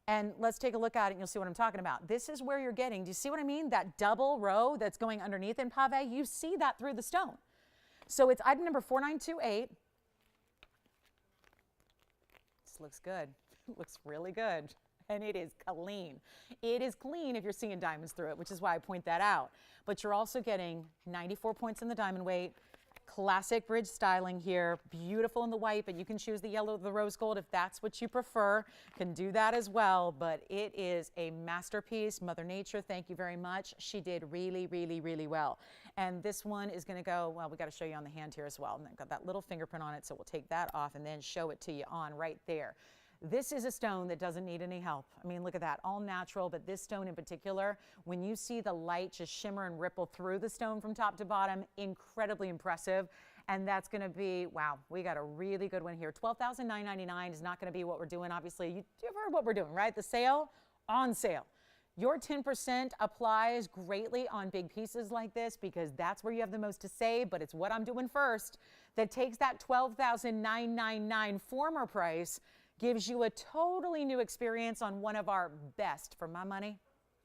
And let's take a look at it and you'll see what I'm talking about. This is where you're getting, do you see what I mean? That double row that's going underneath in pave, you see that through the stone. So it's item number 4928. Looks good. It looks really good. And it is clean. It is clean if you're seeing diamonds through it, which is why I point that out. But you're also getting 94 points in the diamond weight. Classic bridge styling here. Beautiful in the white, but you can choose the yellow or the rose gold if that's what you prefer. Can do that as well, but it is a masterpiece. Mother Nature, thank you very much. She did really, really, really well. And this one is going to go, well, we got to show you on the hand here as well. And I've got that little fingerprint on it, so we'll take that off and then show it to you on right there. This is a stone that doesn't need any help. I mean, look at that, all natural, but this stone in particular, when you see the light just shimmer and ripple through the stone from top to bottom, incredibly impressive. And that's gonna be, wow, we got a really good one here. $12,999 is not gonna be what we're doing, obviously. You've heard what we're doing, right? The sale, on sale. Your 10% applies greatly on big pieces like this because that's where you have the most to save, but it's what I'm doing first that takes that $12,999 former price, gives you a totally new experience on one of our best. For my money,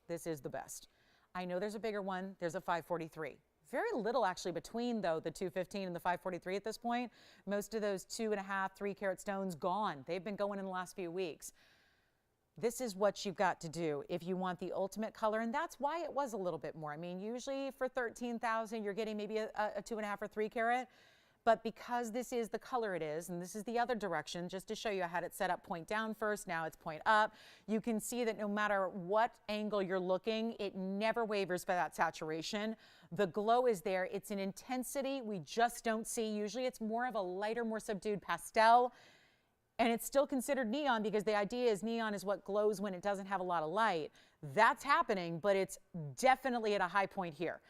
this is the best. I know there's a bigger one. There's a 543. Very little actually between, though, the 215 and the 543 at this point. Most of those 2.5, 3 carat stones gone. They've been going in the last few weeks. This is what you've got to do if you want the ultimate color, and that's why it was a little bit more. I mean, usually for $13,000, you're getting maybe a 2.5 or 3 carat. But because this is the color it is, and this is the other direction, just to show you I had it set up point down first, now it's point up, you can see that no matter what angle you're looking, it never wavers by that saturation. The glow is there. It's an intensity we just don't see. Usually it's more of a lighter, more subdued pastel, and it's still considered neon because the idea is neon is what glows when it doesn't have a lot of light. That's happening, but it's definitely at a high point here.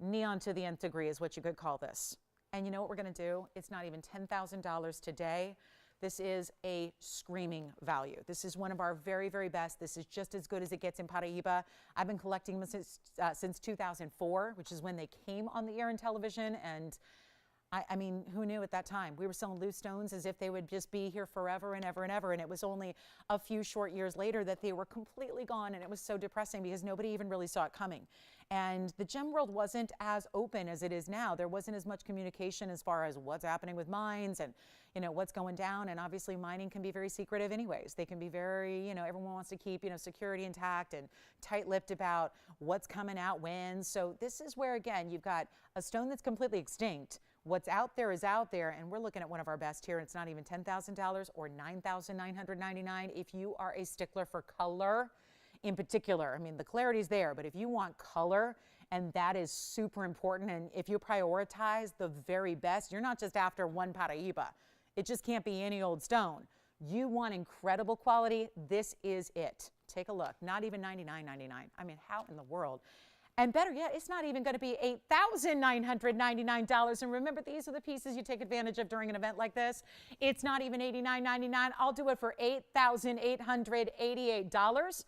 Neon to the nth degree is what you could call this. And you know what we're going to do? It's not even $10,000 today. This is a screaming value. This is one of our very, very best. This is just as good as it gets in Paraiba. I've been collecting them since 2004, which is when they came on the air and television. And I mean, who knew at that time? We were selling loose stones as if they would just be here forever and ever and ever. And it was only a few short years later that they were completely gone. And it was so depressing because nobody even really saw it coming. And the gem world wasn't as open as it is now. There wasn't as much communication as far as what's happening with mines and, you know, what's going down. And obviously mining can be very secretive anyways. They can be very, you know, everyone wants to keep, you know, security intact and tight-lipped about what's coming out when. So this is where, again, you've got a stone that's completely extinct What's out there is out there, and we're looking at one of our best here. It's not even $10,000 or $9,999 if you are a stickler for color in particular. I mean, the clarity's there, but if you want color, and that is super important, and if you prioritize the very best, you're not just after one Paraíba. It just can't be any old stone. You want incredible quality, this is it. Take a look, not even $99.99. I mean, how in the world? And better yet, it's not even going to be $8,999. And remember, these are the pieces you take advantage of during an event like this. It's not even $89.99. I'll do it for $8,888.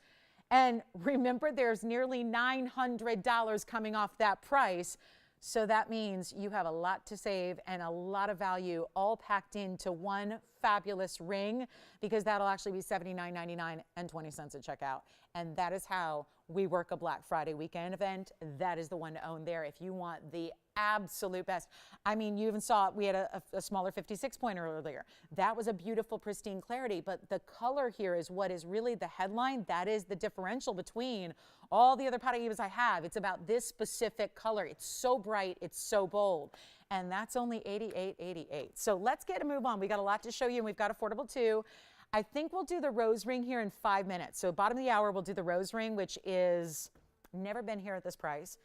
And remember, there's nearly $900 coming off that price. So that means you have a lot to save and a lot of value all packed into one fabulous ring, because that'll actually be $79.99 and 20 cents at checkout. And that is how we work a Black Friday weekend event. That is the one to own there if you want the absolute best. I mean, you even saw we had a smaller 56 pointer earlier. That was a beautiful, pristine clarity, but the color here is what is really the headline. That is the differential between all the other Paraíbas I have. It's about this specific color. It's so bright, it's so bold. And that's only $88.88. So let's get a move on. We got a lot to show you, and we've got affordable too. I think we'll do the rose ring here in 5 minutes. So bottom of the hour, we'll do the rose ring, which is never been here at this price.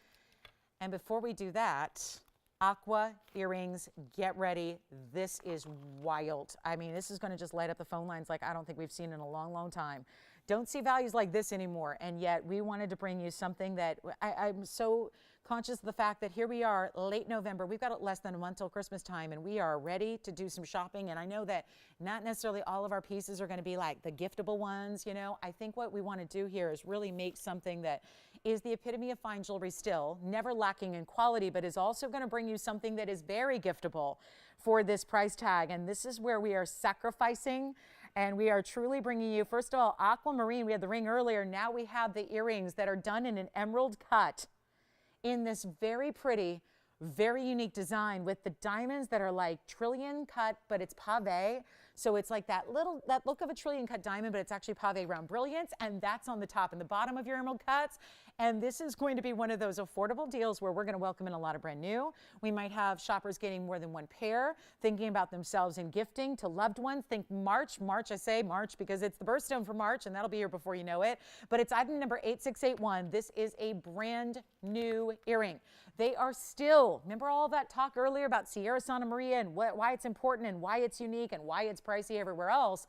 And before we do that, aqua earrings, get ready. This is wild. I mean, this is going to just light up the phone lines like I don't think we've seen in a long, long time. Don't see values like this anymore. And yet we wanted to bring you something that I'm so conscious of the fact that here we are, late November. We've got less than a month till Christmas time, and we are ready to do some shopping. And I know that not necessarily all of our pieces are going to be like the giftable ones. You know, I think what we want to do here is really make something that is the epitome of fine jewelry still, never lacking in quality, but is also going to bring you something that is very giftable for this price tag. And this is where we are sacrificing, and we are truly bringing you, first of all, aquamarine. We had the ring earlier. Now we have the earrings that are done in an emerald cut in this very pretty, very unique design with the diamonds that are like trillion cut, but it's pave. So it's like that look of a trillion cut diamond, but it's actually pave round brilliance. And that's on the top and the bottom of your emerald cuts. And this is going to be one of those affordable deals where we're going to welcome in a lot of brand new. We might have shoppers getting more than one pair, thinking about themselves in gifting to loved ones. Think March, I say March because it's the birthstone for March, and that'll be here before you know it. But it's item number 8681. This is a brand new earring. They are still, remember all that talk earlier about Sierra Santa Maria and why it's important and why it's unique and why it's pricey everywhere else?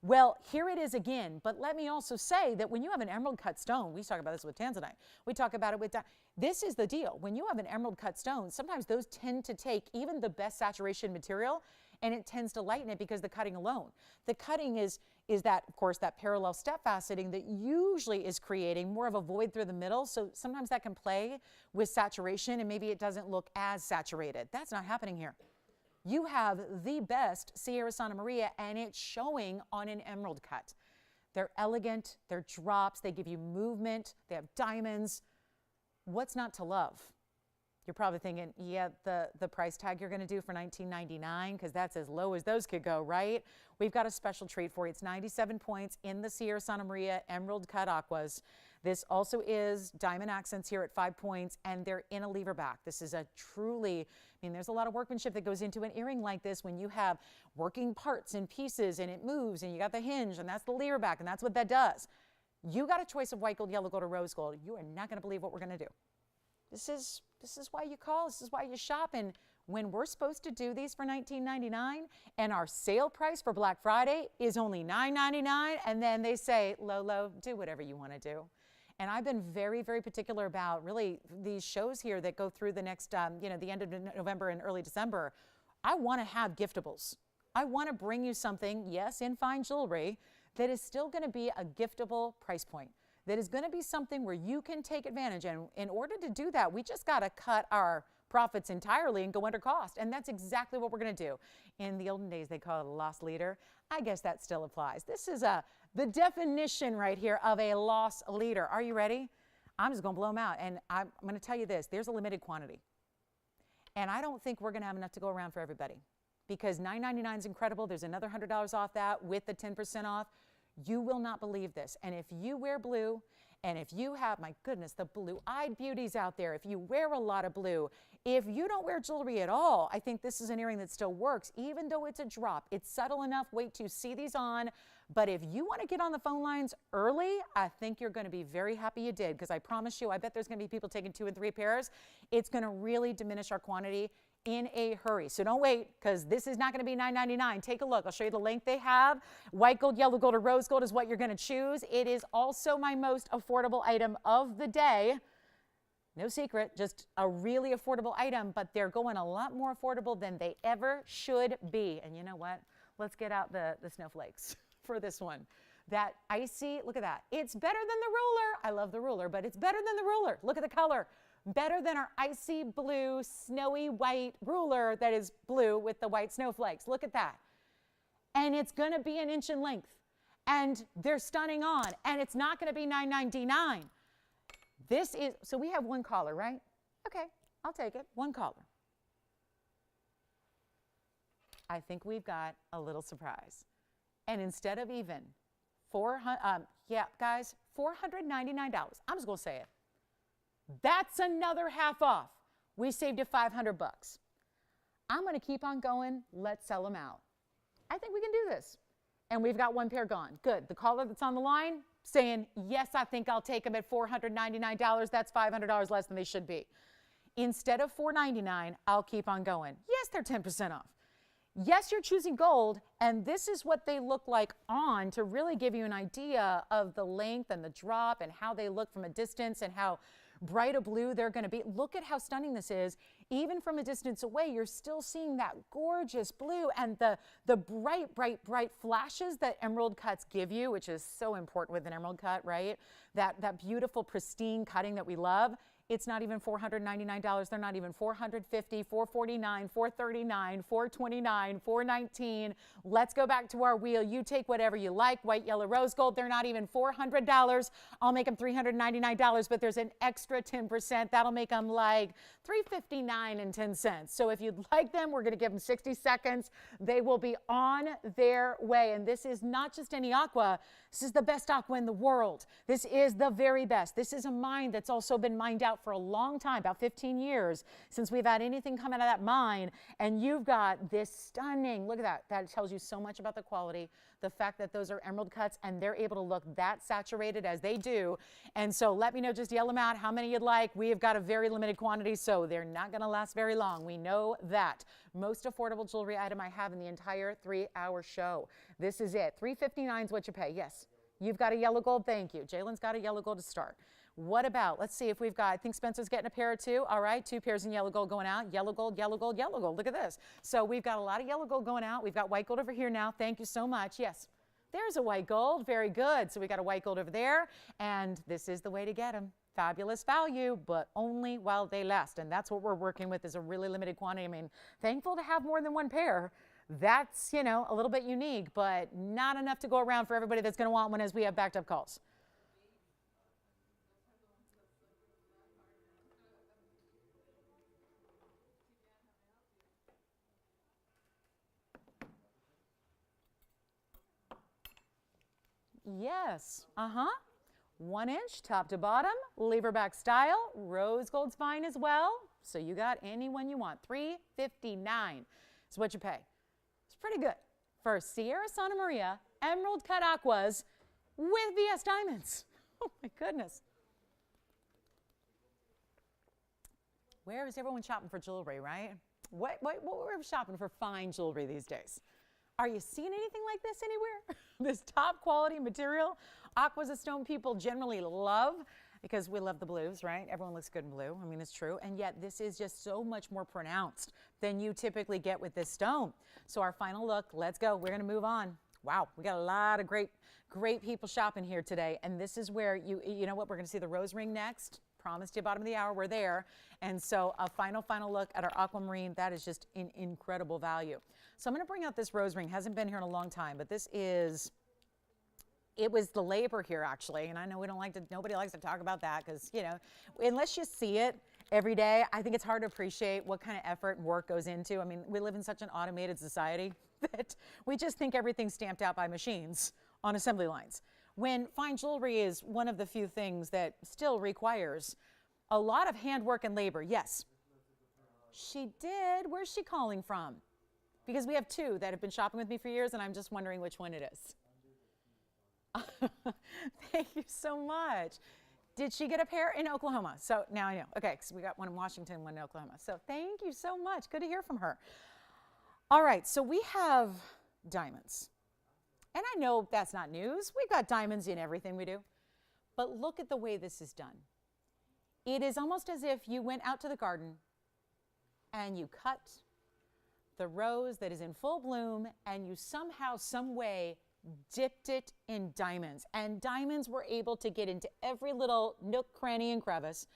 Well, here it is again, but let me also say that when you have an emerald cut stone, we talk about this with tanzanite, we talk about it with, this is the deal. When you have an emerald cut stone, sometimes those tend to take even the best saturation material, and it tends to lighten it because the cutting alone. The cutting is that, of course, that parallel step faceting that usually is creating more of a void through the middle. So sometimes that can play with saturation, and maybe it doesn't look as saturated. That's not happening here. You have the best Sierra Santa Maria, and it's showing on an emerald cut. They're elegant, they're drops, they give you movement, they have diamonds. What's not to love? You're probably thinking, yeah, the price tag you're going to do for $19.99, because that's as low as those could go, right? We've got a special treat for you. It's 97 points in the Sierra Santa Maria Emerald Cut Aquas. This also is diamond accents here at 5 points, and they're in a lever back. This is a truly, I mean, there's a lot of workmanship that goes into an earring like this when you have working parts and pieces, and it moves, and you got the hinge, and that's the lever back, and that's what that does. You got a choice of white gold, yellow gold, or rose gold. You are not going to believe what we're going to do. This is why you call, this is why you shop. And when we're supposed to do these for $19.99 and our sale price for Black Friday is only $9.99, and then they say, Lolo, do whatever you want to do. And I've been very, very particular about really these shows here that go through the next, the end of November and early December. I want to have giftables. I want to bring you something, yes, in fine jewelry, that is still going to be a giftable price point. That is going to be something where you can take advantage. And in order to do that, we just got to cut our profits entirely and go under cost. And that's exactly what we're going to do. In the olden days, they call it a loss leader. I guess that still applies. This is the definition right here of a loss leader. Are you ready? I'm just going to blow them out. And I'm going to tell you this. There's a limited quantity. And I don't think we're going to have enough to go around for everybody. Because $9.99 is incredible. There's another $100 off that with the 10% off. You will not believe this. And if you wear blue And if you have, my goodness, the blue-eyed beauties out there, if you wear a lot of blue, if you don't wear jewelry at all, I think this is an earring that still works, even though it's a drop. It's subtle enough. Wait to see these on. But if you want to get on the phone lines early, I think you're going to be very happy you did, because I promise you, I bet there's going to be people taking 2 and 3 pairs. It's going to really diminish our quantity in a hurry. So don't wait, because this is not going to be $9.99. Take a look. I'll show you the link they have. White gold, yellow gold, or rose gold is what you're going to choose. It is also my most affordable item of the day. No secret, just a really affordable item, but they're going a lot more affordable than they ever should be. And you know what? Let's get out the snowflakes for this one. That icy, look at that. It's better than the ruler. I love the ruler, but it's better than the ruler. Look at the color. Better than our icy blue, snowy white ruler that is blue with the white snowflakes. Look at that. And it's going to be an inch in length. And they're stunning on. And it's not going to be $9.99. This is, so we have one caller, right? Okay, I'll take it. One caller. I think we've got a little surprise. And instead of even guys, $499. I'm just going to say it. That's another half off. We saved you 500 bucks. I'm going to keep on going. Let's sell them out. I think we can do this. And we've got one pair gone. Good. The caller that's on the line saying, yes, I think I'll take them at $499. That's $500 less than they should be. Instead of $499, I'll keep on going. Yes, they're 10% off. Yes, you're choosing gold, and this is what they look like on to really give you an idea of the length and the drop and how they look from a distance and how bright a blue they're going to be. Look at how stunning this is. Even from a distance away, you're still seeing that gorgeous blue and the bright, bright, bright flashes that emerald cuts give you, which is so important with an emerald cut, right? That beautiful, pristine cutting that we love. It's not even $499. They're not even $450, $449, $439, $429, $419. Let's go back to our wheel. You take whatever you like. White, yellow, rose gold. They're not even $400. I'll make them $399, but there's an extra 10%. That'll make them like $359.10. So if you'd like them, we're going to give them 60 seconds. They will be on their way. And this is not just any aqua. This is the best aqua in the world. This is the very best. This is a mine that's also been mined out for a long time, about 15 years since we've had anything come out of that mine. And you've got this stunning, look at that. That tells you so much about the quality, the fact that those are emerald cuts and they're able to look that saturated as they do. And so let me know, just yell them out how many you'd like. We have got a very limited quantity, so they're not going to last very long. We know that. Most affordable jewelry item I have in the entire 3-hour show. This is it. $359 is what you pay. Yes. You've got a yellow gold. Thank you. Jalen's got a yellow gold to start. What about, let's see if we've got, I think Spencer's getting a pair or two. All right, 2 pairs in yellow gold going out. Yellow gold, yellow gold, yellow gold. Look at this. So we've got a lot of yellow gold going out. We've got white gold over here now. Thank you so much. Yes, there's a white gold. Very good. So we got a white gold over there. And this is the way to get them. Fabulous value, but only while they last. And that's what we're working with, is a really limited quantity. I mean, thankful to have more than one pair. That's, you know, a little bit unique, but not enough to go around for everybody that's going to want one as we have backed up calls. Yes. 1 inch, top to bottom, lever back style, rose gold's fine as well. So you got any one you want. $359 is what you pay. It's pretty good for Sierra Santa Maria emerald cut aquas with VS diamonds. Oh my goodness. Where is everyone shopping for jewelry, right? What we're shopping for fine jewelry these days. Are you seeing anything like this anywhere? This top quality material. Aqua's a stone people generally love because we love the blues, right? Everyone looks good in blue. I mean, it's true. And yet this is just so much more pronounced than you typically get with this stone. So our final look, let's go. We're going to move on. Wow, we got a lot of great people shopping here today. And this is where you know what? We're going to see the rose ring next. Promised you bottom of the hour, we're there. And so a final look at our aquamarine. That is just an incredible value. So I'm going to bring out this rose ring. Hasn't been here in a long time, but this is, it was the labor here actually. And I know nobody likes to talk about that because, you know, unless you see it every day, I think it's hard to appreciate what kind of effort and work goes into. I mean, we live in such an automated society that we just think everything's stamped out by machines on assembly lines. when fine jewelry is one of the few things that still requires a lot of handwork and labor. Yes, she did. Where's she calling from? Because we have two that have been shopping with me for years, and I'm just wondering which one it is. Thank you so much. Did she get a pair in Oklahoma? So now I know. Okay, so we got one in Washington, one in Oklahoma. So thank you so much. Good to hear from her. All right, so we have diamonds. And I know that's not news. We've got diamonds in everything we do. But look at the way this is done. It is almost as if you went out to the garden and you cut the rose that is in full bloom and you somehow, some way, dipped it in diamonds. And diamonds were able to get into every little nook, cranny, and crevice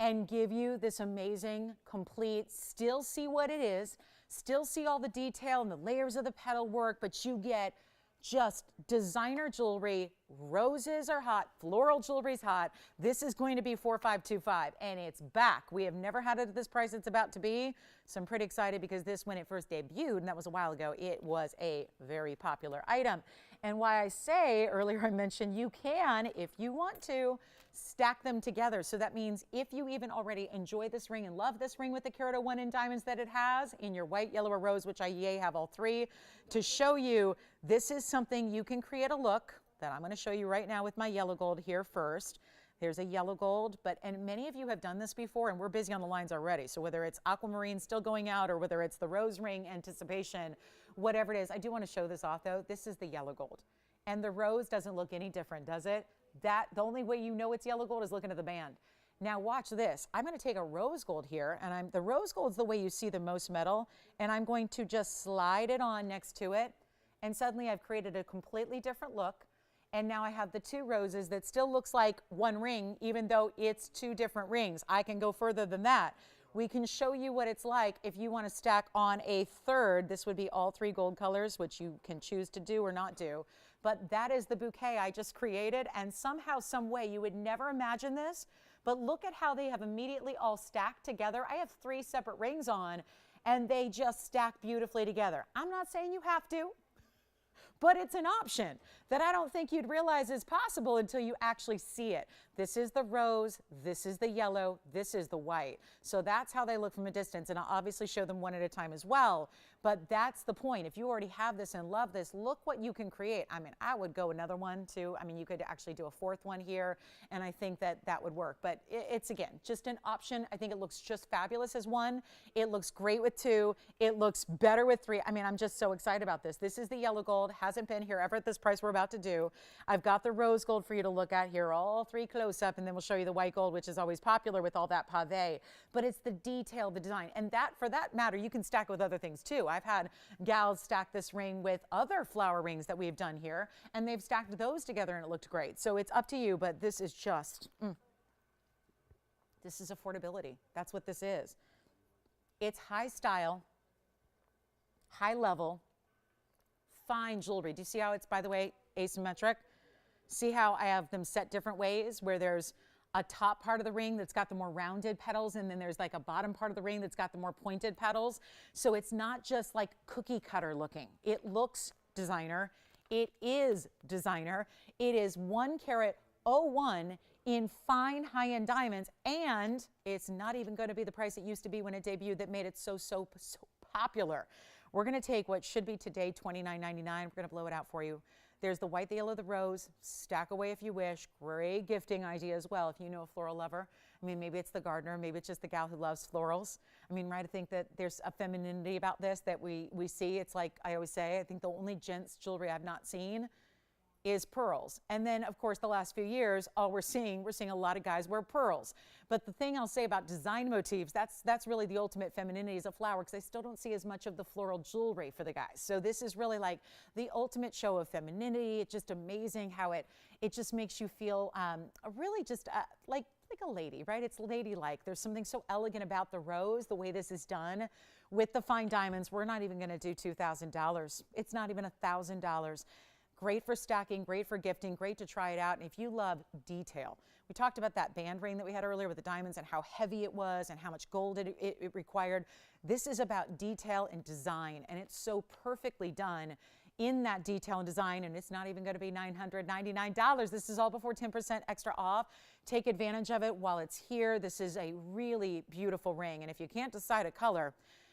and give you this amazing, complete, still see what it is, still see all the detail and the layers of the petal work, but you get just designer jewelry. Roses are hot, floral jewelry's hot. This is going to be 4525 and it's back. We have never had it at this price it's about to be. So I'm pretty excited because this, when it first debuted, and that was a while ago, it was a very popular item. And why I say earlier, I mentioned you can, if you want to, stack them together. So that means if you even already enjoy this ring and love this ring with the carat 01 in diamonds that it has in your white, yellow, or rose, which I have all three, to show you this is something you can create a look that I'm going to show you right now with my yellow gold here first. There's a yellow gold, and many of you have done this before, and we're busy on the lines already. So whether it's aquamarine still going out or whether it's the rose ring anticipation, whatever it is, I do want to show this off though. This is the yellow gold. And the rose doesn't look any different, does it? The only way you know it's yellow gold is looking at the band. Now watch this. I'm going to take a rose gold here, and the rose gold is the way you see the most metal, and I'm going to just slide it on next to it, and suddenly I've created a completely different look. And now I have the two roses that still looks like one ring, even though it's two different rings. I can go further than that. We can show you what it's like if you want to stack on a third. This would be all three gold colors, which you can choose to do or not do. But that is the bouquet I just created. And somehow, some way, you would never imagine this. But look at how they have immediately all stacked together. I have three separate rings on, and they just stack beautifully together. I'm not saying you have to, but it's an option that I don't think you'd realize is possible until you actually see it. This is the rose, this is the yellow, this is the white. So that's how they look from a distance, and I'll obviously show them one at a time as well. But that's the point. If you already have this and love this, look what you can create. I mean, I would go another one too. I mean, you could actually do a fourth one here, and I think that that would work. But it's, again, just an option. I think it looks just fabulous as one. It looks great with two. It looks better with three. I mean, I'm just so excited about this. This is the yellow gold. Hasn't been here ever at this price we're about to do. I've got the rose gold for you to look at here, all three close up, and then we'll show you the white gold, which is always popular with all that pave. But it's the detail, the design, and that, for that matter, you can stack it with other things too. I've had gals stack this ring with other flower rings that we've done here, and they've stacked those together and it looked great. So it's up to you, but this is just, this is affordability. That's what this is. It's high style, high level, fine jewelry. Do you see how it's, by the way, asymmetric? See how I have them set different ways, where there's a top part of the ring that's got the more rounded petals, and then there's like a bottom part of the ring that's got the more pointed petals. So it's not just like cookie cutter looking. It looks designer. It is designer. It is 1 carat 01 in fine high-end diamonds, and it's not even going to be the price it used to be when it debuted that made it so popular. We're going to take what should be today $29.99. We're going to blow it out for you. There's the white, the yellow, the rose. Stack away if you wish. Great gifting idea as well if you know a floral lover. I mean, maybe it's the gardener. Maybe it's just the gal who loves florals. I mean, right, I think that there's a femininity about this that we see. It's like I always say, I think the only gents jewelry I've not seen is pearls. And then, of course, the last few years, all we're seeing a lot of guys wear pearls. But the thing I'll say about design motifs, that's really the ultimate femininity is a flower, because I still don't see as much of the floral jewelry for the guys. So this is really like the ultimate show of femininity. It's just amazing how it just makes you feel really just like a lady, right? It's ladylike. There's something so elegant about the rose, the way this is done with the fine diamonds. We're not even going to do $2,000. It's not even $1,000. Great for stacking, great for gifting, great to try it out. And if you love detail, we talked about that band ring that we had earlier with the diamonds and how heavy it was and how much gold it required. This is about detail and design, and it's so perfectly done in that detail and design, and it's not even going to be $999. This is all before 10% extra off. Take advantage of it while it's here. This is a really beautiful ring, and if you can't decide a color,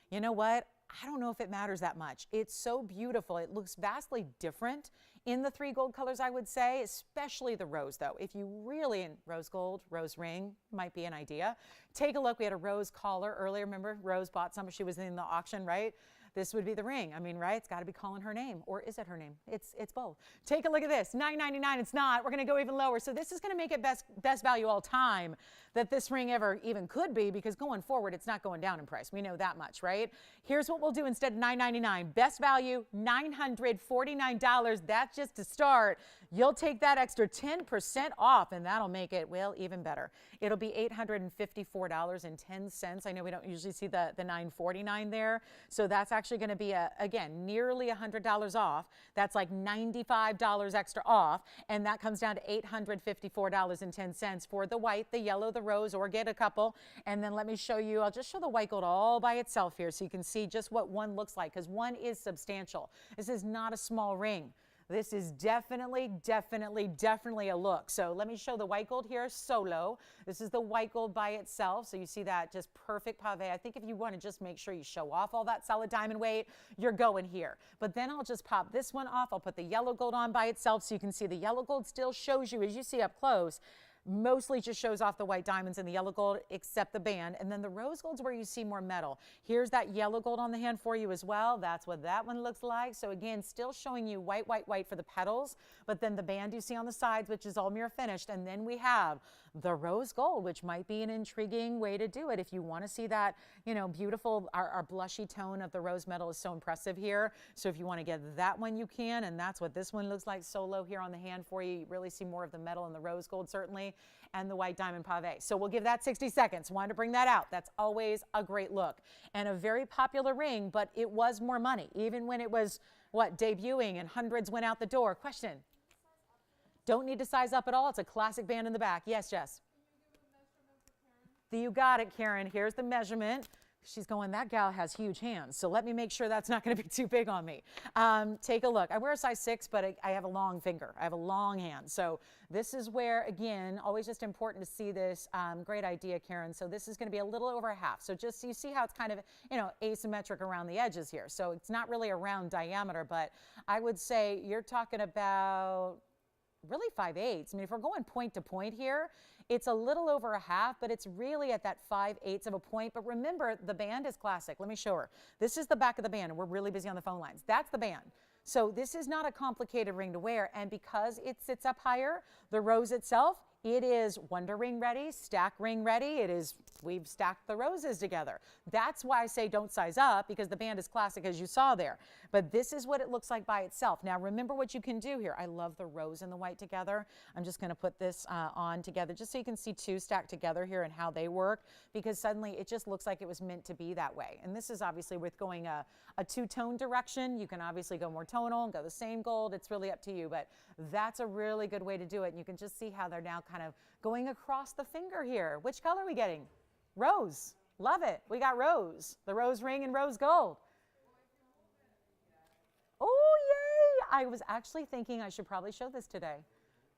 you know what? I don't know if it matters that much. It's so beautiful. It looks vastly different in the 3 gold colors, I would say, especially the rose, though. If you really, in rose gold, rose ring might be an idea. Take a look. We had a rose collar earlier. Remember, Rose bought some. She was in the auction, right? This would be the ring. I mean, right? It's got to be calling her name. Or is it her name? It's both. Take a look at this. $9.99. It's not. We're going to go even lower. So this is going to make it best value all time that this ring ever even could be, because going forward, it's not going down in price. We know that much, right? Here's what we'll do instead of $9.99. Best value, $949. That's just to start. You'll take that extra 10% off, and that'll make it, well, even better. It'll be $854.10. I know we don't usually see the $949 there. So that's actually going to be, again, nearly $100 off. That's like $95 extra off, and that comes down to $854.10 for the white, the yellow, the rose, or get a couple. And then let me show you, I'll just show the white gold all by itself here so you can see just what one looks like, because one is substantial. This is not a small ring. This is definitely a look. So let me show the white gold here solo. This is the white gold by itself. So you see that just perfect pave. I think if you want to just make sure you show off all that solid diamond weight, you're going here. But then I'll just pop this one off. I'll put the yellow gold on by itself so you can see the yellow gold still shows you, as you see up close, mostly just shows off the white diamonds and the yellow gold, except the band. And then the rose gold's where you see more metal. Here's that yellow gold on the hand for you as well. That's what that one looks like. So again, still showing you white, white, white for the petals, but then the band you see on the sides, which is all mirror finished. And then we have the rose gold, which might be an intriguing way to do it. If you want to see that, you know, beautiful, our blushy tone of the rose metal is so impressive here. So if you want to get that one, you can. And that's what this one looks like solo here on the hand for you. You really see more of the metal and the rose gold, certainly, and the white diamond pave. So we'll give that 60 seconds. Wanted to bring that out. That's always a great look and a very popular ring, but it was more money, even when it was, what, debuting and hundreds went out the door. Question? Don't need to size up at all. It's a classic band in the back. Yes, Jess? You got it, Karen. Here's the measurement. She's going, that gal has huge hands, so let me make sure that's not going to be too big on me. Take a look. I wear a size 6, but I have a long finger. I have a long hand. So this is where, again, always just important to see this. Great idea, Karen. So this is going to be a little over half. So just you see how it's kind of, you know, asymmetric around the edges here. So it's not really a round diameter, but I would say you're talking about really 5/8. I mean, if we're going point to point here, it's a little over a half, but it's really at that 5/8 of a point. But remember, the band is classic. Let me show her. This is the back of the band, and we're really busy on the phone lines. That's the band. So this is not a complicated ring to wear, and because it sits up higher, the rose itself, it is wonder ring ready, stack ring ready. It is, we've stacked the roses together. That's why I say don't size up, because the band is classic, as you saw there. But this is what it looks like by itself. Now remember what you can do here. I love the rose and the white together. I'm just going to put this on together just so you can see two stacked together here and how they work, because suddenly it just looks like it was meant to be that way. And this is obviously with going a two-tone direction. You can obviously go more tonal and go the same gold. It's really up to you, but that's a really good way to do it. And you can just see how they're now kind of going across the finger here. Which color are we getting? Rose. Love it. We got rose. The rose ring and rose gold. Oh, yay. I was actually thinking I should probably show this today.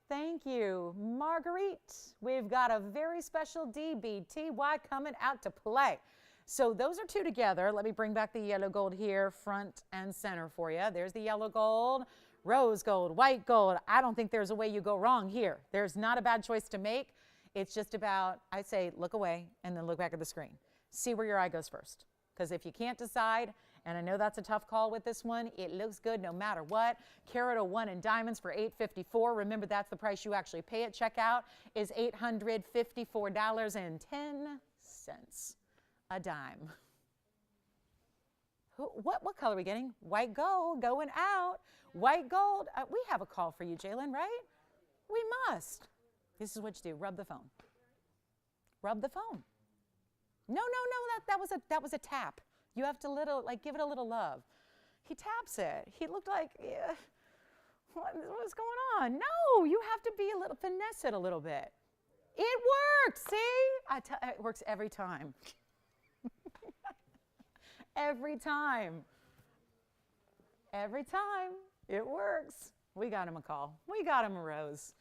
Thank you, Marguerite. We've got a very special DBTY coming out to play. So those are two together. Let me bring back the yellow gold here, front and center for you. There's the yellow gold, rose gold, white gold. I don't think there's a way you go wrong here. There's not a bad choice to make. It's just about, I say, look away and then look back at the screen. See where your eye goes first. Because if you can't decide, and I know that's a tough call with this one, it looks good no matter what. Carat 01 in diamonds for $854. Remember, that's the price you actually pay at checkout, is $854.10 a dime. What color are we getting? White gold going out. White gold. We have a call for you, Jalen, right? We must. This is what you do. Rub the phone. Rub the phone. No. That was a tap. You have to give it a little love. He taps it. He looked like, yeah, what's going on? No, you have to be finesse it a little bit. It works. See, it works every time. Every time. Every time. It works. We got him a call. We got him a rose.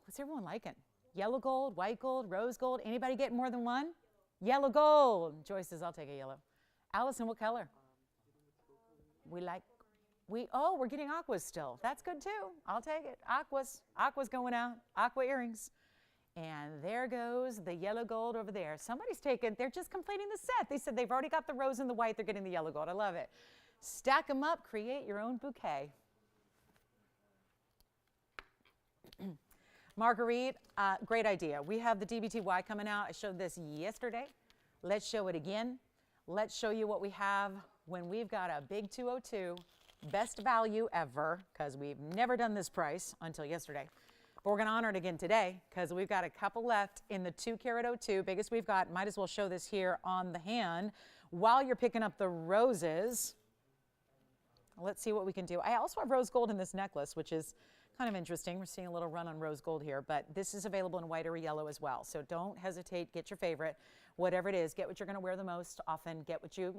What's everyone liking? Yellow gold, white gold, rose gold? Anybody get more than one? Yellow gold. Joyce says, I'll take a yellow. Allison, what color? We're getting aquas still. That's good too. I'll take it. Aquas. Aquas going out. Aqua earrings. And there goes the yellow gold over there. Somebody's taken, they're just completing the set. They said they've already got the rose and the white. They're getting the yellow gold. I love it. Stack them up. Create your own bouquet. Marguerite, great idea. We have the DBTY coming out. I showed this yesterday. Let's show it again. Let's show you what we have when we've got a big 202, best value ever, because we've never done this price until yesterday. But we're going to honor it again today because we've got a couple left in the 2 carat 02, biggest we've got. Might as well show this here on the hand while you're picking up the roses. Let's see what we can do. I also have rose gold in this necklace, which is kind of interesting. We're seeing a little run on rose gold here, but this is available in white or yellow as well. So don't hesitate. Get your favorite, whatever it is. Get what you're going to wear the most often. Get what you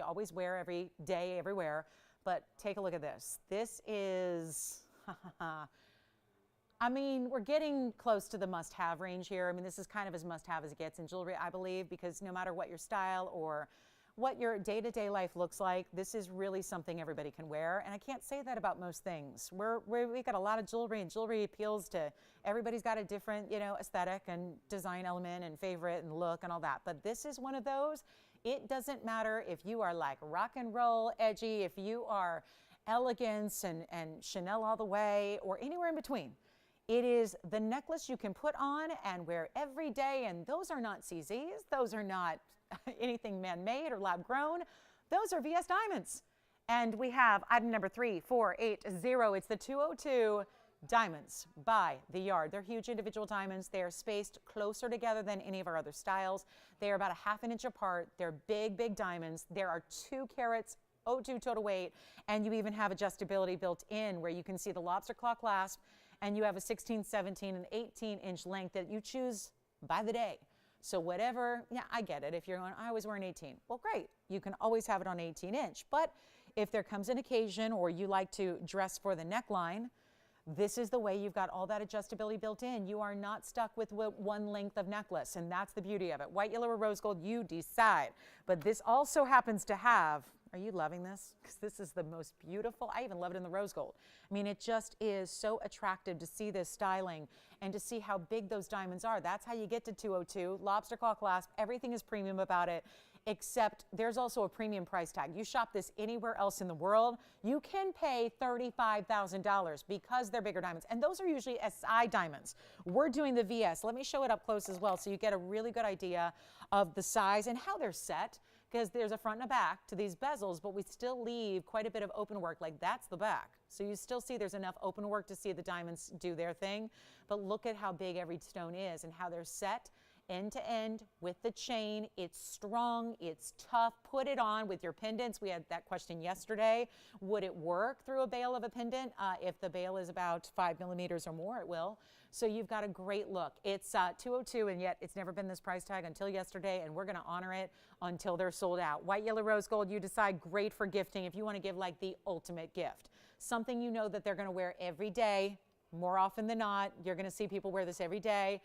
always wear every day, everywhere. But take a look at this. This is, I mean, we're getting close to the must-have range here. I mean, this is kind of as must-have as it gets in jewelry, I believe, because no matter what your style or what your day-to-day life looks like, this is really something everybody can wear. And I can't say that about most things. We got a lot of jewelry, and jewelry appeals to everybody's got a different, aesthetic and design element and favorite and look and all that. But this is one of those. It doesn't matter if you are like rock and roll, edgy, if you are elegance and Chanel all the way, or anywhere in between. It is the necklace you can put on and wear every day, and those are not CZs. Those are not anything man-made or lab-grown. Those are VS diamonds. And we have item number 3480. It's the 202 diamonds by the yard. They're huge individual diamonds. They are spaced closer together than any of our other styles. They are about a ½ inch apart. They're big, big diamonds. There are 2 carats, 02 total weight, and you even have adjustability built in where you can see the lobster claw clasp, and you have a 16, 17, and 18-inch length that you choose by the day. So whatever, yeah, I get it. If you're going, I always wear an 18. Well, great. You can always have it on 18-inch. But if there comes an occasion or you like to dress for the neckline, this is the way you've got all that adjustability built in. You are not stuck with one length of necklace, and that's the beauty of it. White, yellow, or rose gold, you decide. But this also happens to have, are you loving this? Because this is the most beautiful. I even love it in the rose gold. I mean, it just is so attractive to see this styling and to see how big those diamonds are. That's how you get to 202. Lobster claw clasp, everything is premium about it, except there's also a premium price tag. You shop this anywhere else in the world, you can pay $35,000 because they're bigger diamonds. And those are usually SI diamonds. We're doing the VS. Let me show it up close as well so you get a really good idea of the size and how they're set, because there's a front and a back to these bezels, but we still leave quite a bit of open work. Like that's the back. So you still see there's enough open work to see the diamonds do their thing. But look at how big every stone is and how they're set end to end with the chain. It's strong, it's tough. Put it on with your pendants. We had that question yesterday. Would it work through a bail of a pendant? If the bail is about 5 millimeters or more, it will. So you've got a great look. It's 202, and yet it's never been this price tag until yesterday, and we're going to honor it until they're sold out. White, yellow, rose gold, you decide. Great for gifting if you want to give like the ultimate gift. Something you know that they're going to wear every day. More often than not, you're going to see people wear this every day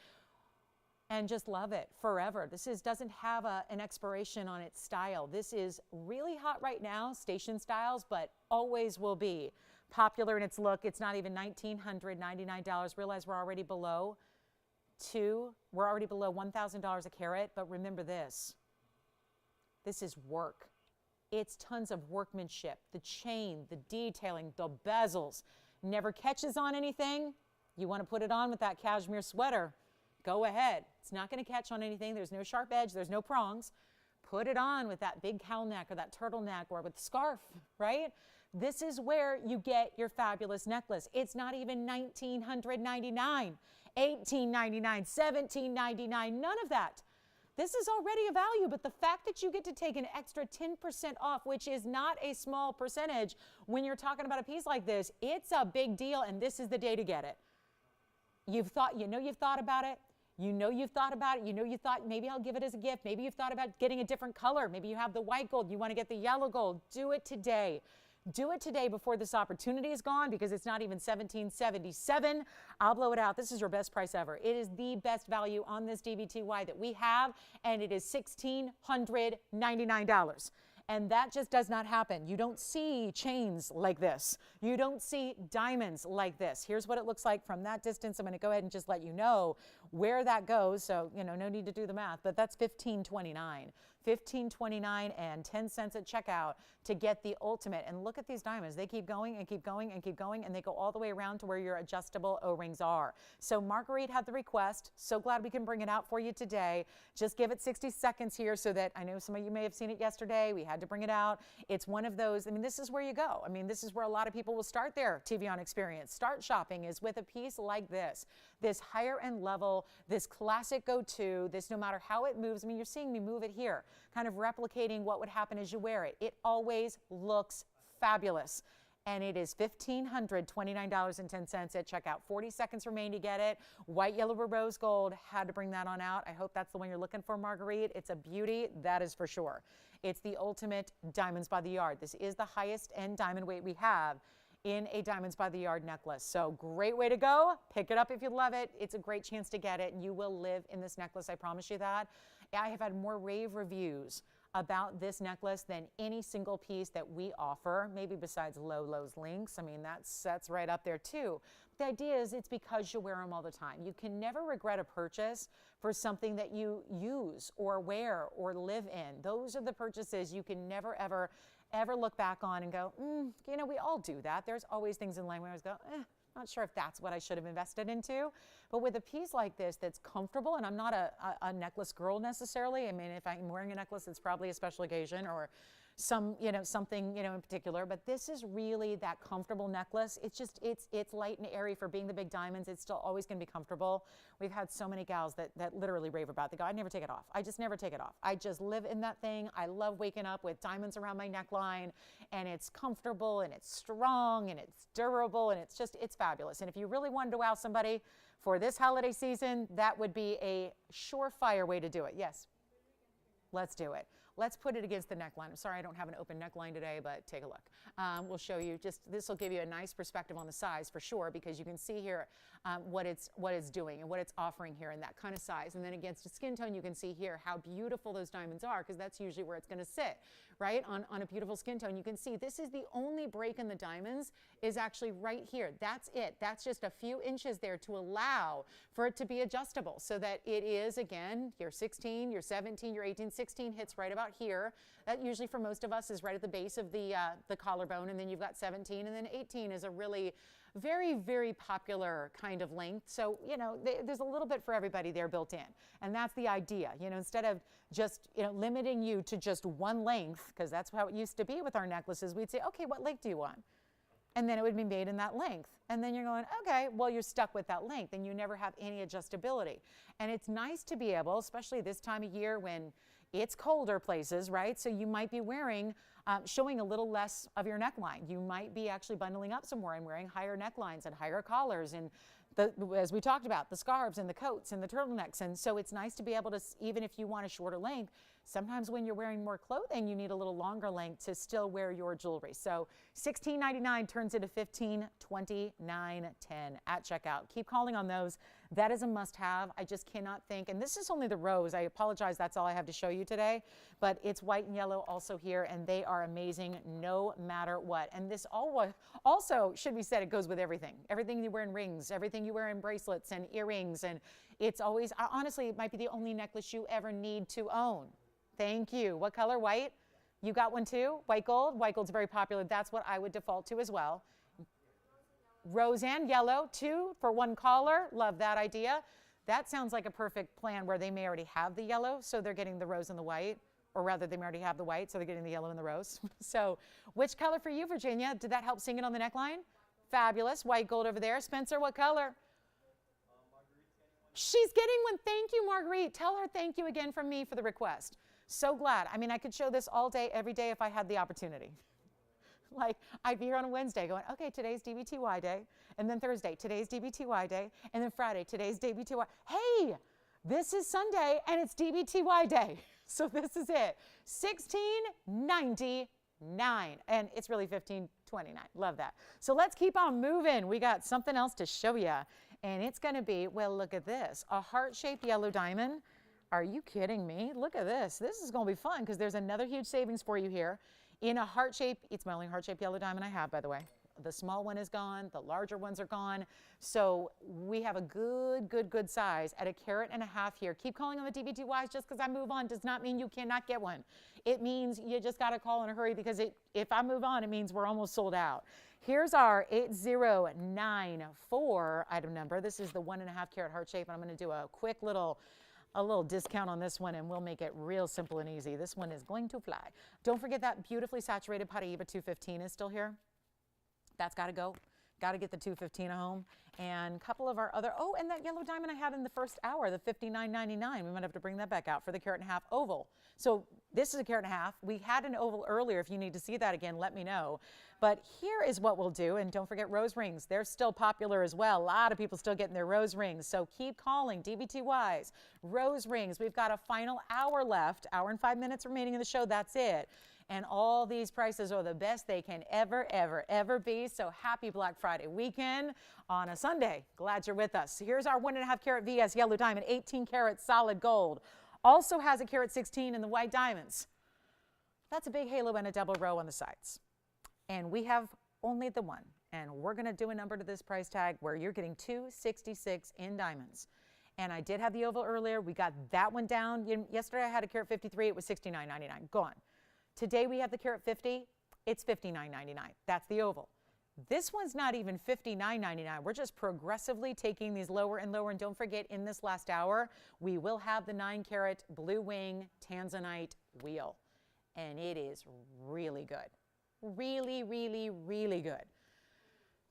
and just love it forever. This doesn't have an expiration on its style. This is really hot right now, station styles, but always will be popular in its look. It's not even $1,999. Realize we're already below we're already below $1,000 a carat, but remember this. This is work. It's tons of workmanship, the chain, the detailing, the bezels. Never catches on anything. You want to put it on with that cashmere sweater, go ahead. It's not going to catch on anything. There's no sharp edge. There's no prongs. Put it on with that big cowl neck or that turtleneck or with the scarf, right? This is where you get your fabulous necklace. It's not even $1,999, $1,899, $1,799, none of that. This is already a value, but the fact that you get to take an extra 10% off, which is not a small percentage when you're talking about a piece like this, it's a big deal, and this is the day to get it. You've thought about it. You know you've thought about it. You know you thought maybe I'll give it as a gift. Maybe you've thought about getting a different color. Maybe you have the white gold. You want to get the yellow gold. Do it today. Do it today before this opportunity is gone, because it's not even $17.77. I'll blow it out. This is your best price ever. It is the best value on this DVTY that we have, and it is $1,699. And that just does not happen. You don't see chains like this. You don't see diamonds like this. Here's what it looks like from that distance. I'm going to go ahead and just let you know where that goes. So, you know, no need to do the math, but that's $1,529. $1,529 and 10 cents at checkout to get the ultimate. And look at these diamonds. They keep going and keep going and keep going, and they go all the way around to where your adjustable O-rings are. So Marguerite had the request. So glad we can bring it out for you today. Just give it 60 seconds here, so that I know some of you may have seen it yesterday. We had to bring it out. It's one of those, I mean, this is where you go. I mean, this is where a lot of people will start their TVON experience. Start shopping is with a piece like this higher end level, this classic go-to, this no matter how it moves. I mean, you're seeing me move it here, kind of replicating what would happen as you wear it. It always looks fabulous. And it is $1,529.10 at checkout. 40 seconds remain to get it. White, yellow, or rose gold. Had to bring that on out. I hope that's the one you're looking for, Marguerite. It's a beauty, that is for sure. It's the ultimate diamonds by the yard. This is the highest end diamond weight we have in a diamonds by the yard necklace. So great way to go. Pick it up if you love it. It's a great chance to get it. You will live in this necklace, I promise you that. I have had more rave reviews about this necklace than any single piece that we offer, maybe besides Lolo's links. I mean, that's right up there too. The idea is it's because you wear them all the time. You can never regret a purchase for something that you use or wear or live in. Those are the purchases you can never, ever look back on and go, you know, we all do that. There's always things in life where I always go, not sure if that's what I should have invested into. But with a piece like this that's comfortable, and I'm not a necklace girl necessarily. I mean, if I'm wearing a necklace, it's probably a special occasion or something, in particular. But this is really that comfortable necklace. It's just, it's light and airy for being the big diamonds. It's still always going to be comfortable. We've had so many gals that literally rave about it. They go, I never take it off. I just never take it off. I just live in that thing. I love waking up with diamonds around my neckline, and it's comfortable and it's strong and it's durable, and it's fabulous. And if you really wanted to wow somebody for this holiday season, that would be a surefire way to do it. Yes. Let's do it. Let's put it against the neckline. I'm sorry I don't have an open neckline today, but take a look. We'll show you, this will give you a nice perspective on the size for sure, because you can see here what it's doing and what it's offering here in that kind of size. And then against a skin tone, you can see here how beautiful those diamonds are, because that's usually where it's going to sit, right? On a beautiful skin tone. You can see this is the only break in the diamonds is actually right here. That's it. That's just a few inches there to allow for it to be adjustable, so that it is, again, your 16, your 17, your 18, 16 hits right about here. That usually for most of us is right at the base of the collarbone, and then you've got 17, and then 18 is a really very, very popular kind of length. So, there's a little bit for everybody there built in. And that's the idea, instead of just, limiting you to just one length, because that's how it used to be with our necklaces. We'd say, okay, what length do you want? And then it would be made in that length. And then you're going, okay, well, you're stuck with that length, and you never have any adjustability. And it's nice to be able, especially this time of year when it's colder places, right? So you might be wearing, showing a little less of your neckline. You might be actually bundling up some more and wearing higher necklines and higher collars, and as we talked about, the scarves and the coats and the turtlenecks. And so it's nice to be able to, even if you want a shorter length, sometimes when you're wearing more clothing, you need a little longer length to still wear your jewelry. So $16.99 turns into $15.29.10 at checkout. Keep calling on those. That is a must-have. I just cannot think, and this is only the rose. I apologize, that's all I have to show you today, but it's white and yellow also here, and they are amazing no matter what. And this also should be said, it goes with everything. Everything you wear in rings, everything you wear in bracelets and earrings, and it's always, honestly, it might be the only necklace you ever need to own. Thank you. What color? White? You got one too? White gold? White gold's very popular. That's what I would default to as well. Rose and yellow, 2 for 1 collar. Love that idea. That sounds like a perfect plan where they may already have the yellow, so they're getting the rose and the white, or rather they may already have the white, so they're getting the yellow and the rose. So which color for you, Virginia? Did that help sing it on the neckline? Fabulous. White gold over there. Spencer, what color? She's getting one. Thank you, Marguerite. Tell her thank you again from me for the request. So glad. I mean, I could show this all day, every day if I had the opportunity. Like, I'd be here on a Wednesday going, okay, today's DVTY day, and then Thursday, today's DVTY day, and then Friday, today's DVTY. Hey, this is Sunday, and it's DVTY day. So this is it. $16.99. and it's really $15.29. Love that. So let's keep on moving. We got something else to show you, and it's going to be, well, look at this, a heart-shaped yellow diamond. Are you kidding me? Look at this. This is going to be fun because there's another huge savings for you here in a heart shape. It's my only heart shaped yellow diamond I have, by the way. The small one is gone. The larger ones are gone. So we have a good size at 1.5 carats here. Keep calling on the TVTYs. Just because I move on does not mean you cannot get one. It means you just got to call in a hurry because if I move on, it means we're almost sold out. Here's our 8094 item number. This is the 1.5 carat heart shape. And I'm going to do a quick little discount on this one, and we'll make it real simple and easy. This one is going to fly. Don't forget that beautifully saturated Paraiba 215 is still here. That's got to go. Got to get the 215 home. And a couple of our other, oh, and that yellow diamond I had in the first hour, the $59.99. We might have to bring that back out for the 1.5 carat oval. So this is 1.5 carat. We had an oval earlier. If you need to see that again, let me know. But here is what we'll do. And don't forget rose rings. They're still popular as well. A lot of people still getting their rose rings. So keep calling, DBTYs. Rose rings. We've got a final hour left. Hour and 5 minutes remaining in the show. That's it. And all these prices are the best they can ever be. So happy Black Friday weekend on a Sunday. Glad you're with us. Here's our 1.5 carat VS yellow diamond, 18 karat solid gold. Also has a carat 16 in the white diamonds. That's a big halo and a double row on the sides. And we have only the one. And we're going to do a number to this price tag where you're getting $266 in diamonds. And I did have the oval earlier. We got that one down. Yesterday I had a carat 53. It was $69.99. Gone. Today we have the carat 50, it's $59.99. That's the oval. This one's not even $59.99. We're just progressively taking these lower and lower. And don't forget, in this last hour, we will have the 9 carat blue wing tanzanite wheel. And it is really good. Really good.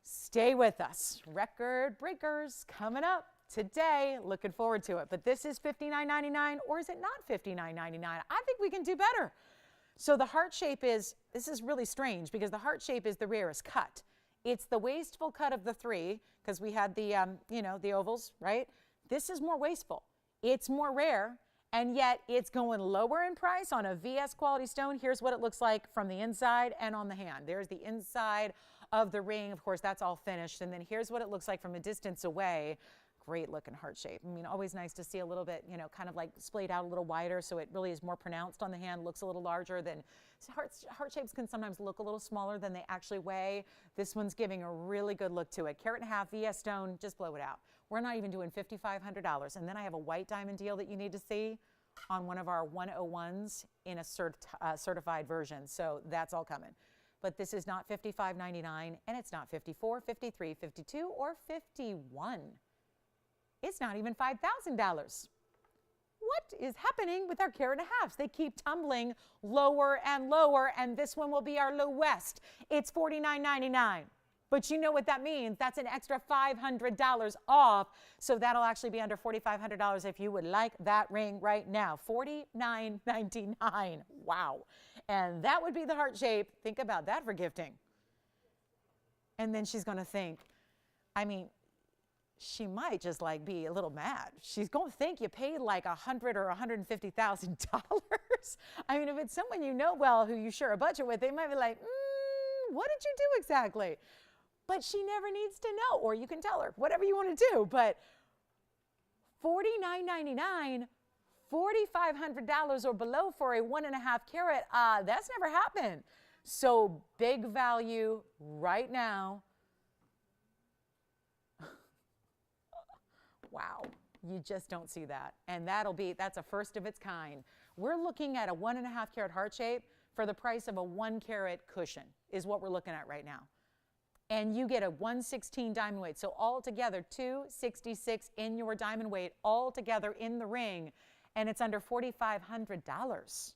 Stay with us. Record breakers coming up today. Looking forward to it. But this is $59.99, or is it not $59.99? I think we can do better. So the heart shape is, this is really strange because the heart shape is the rarest cut. It's the wasteful cut of the three because we had the, the ovals, right? This is more wasteful. It's more rare, and yet it's going lower in price on a VS quality stone. Here's what it looks like from the inside and on the hand. There's the inside of the ring. Of course, that's all finished. And then here's what it looks like from a distance away. Great looking heart shape. I mean, always nice to see a little bit, kind of like splayed out a little wider, so it really is more pronounced on the hand, looks a little larger than, heart shapes can sometimes look a little smaller than they actually weigh. This one's giving a really good look to it. 1.5 carat VS stone, just blow it out. We're not even doing $5,500. And then I have a white diamond deal that you need to see on one of our 101s in a certified version. So that's all coming. But this is not $55.99, and it's not $54, $53, $52, or $51. It's not even $5,000. What is happening with our 1.5 carats? They keep tumbling lower and lower, and this one will be our lowest. It's $49.99. But you know what that means. That's an extra $500 off. So that'll actually be under $4,500 if you would like that ring right now. $49.99. Wow. And that would be the heart shape. Think about that for gifting. And then she's going to think, she might just be a little mad. She's going to think you paid like $100,000 or $150,000. If it's someone you know well who you share a budget with, they might be like, what did you do exactly? But she never needs to know, or you can tell her, whatever you want to do. But $49.99, $4,500 or below for a 1.5 carat, that's never happened. So big value right now. Wow, you just don't see that. And that's a first of its kind. We're looking at a 1.5 carat heart shape for the price of a 1 carat cushion is what we're looking at right now. And you get a 116 diamond weight. So all together, $266 in your diamond weight, all together in the ring, and it's under $4,500.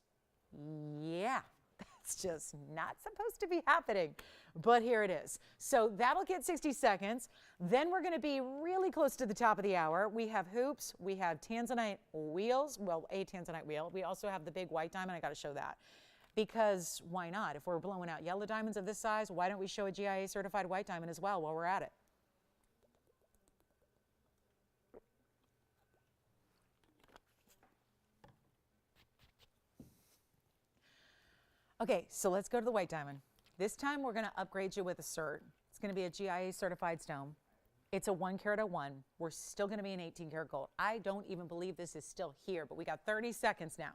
Yeah. It's just not supposed to be happening, but here it is. So that'll get 60 seconds. Then we're going to be really close to the top of the hour. We have hoops. We have tanzanite wheels. Well, a tanzanite wheel. We also have the big white diamond. I got to show that because why not? If we're blowing out yellow diamonds of this size, why don't we show a GIA certified white diamond as well while we're at it? Okay, so let's go to the white diamond. This time we're going to upgrade you with a cert. It's going to be a GIA certified stone. It's a 1 carat 01. We're still going to be an 18 karat gold. I don't even believe this is still here, but we got 30 seconds now.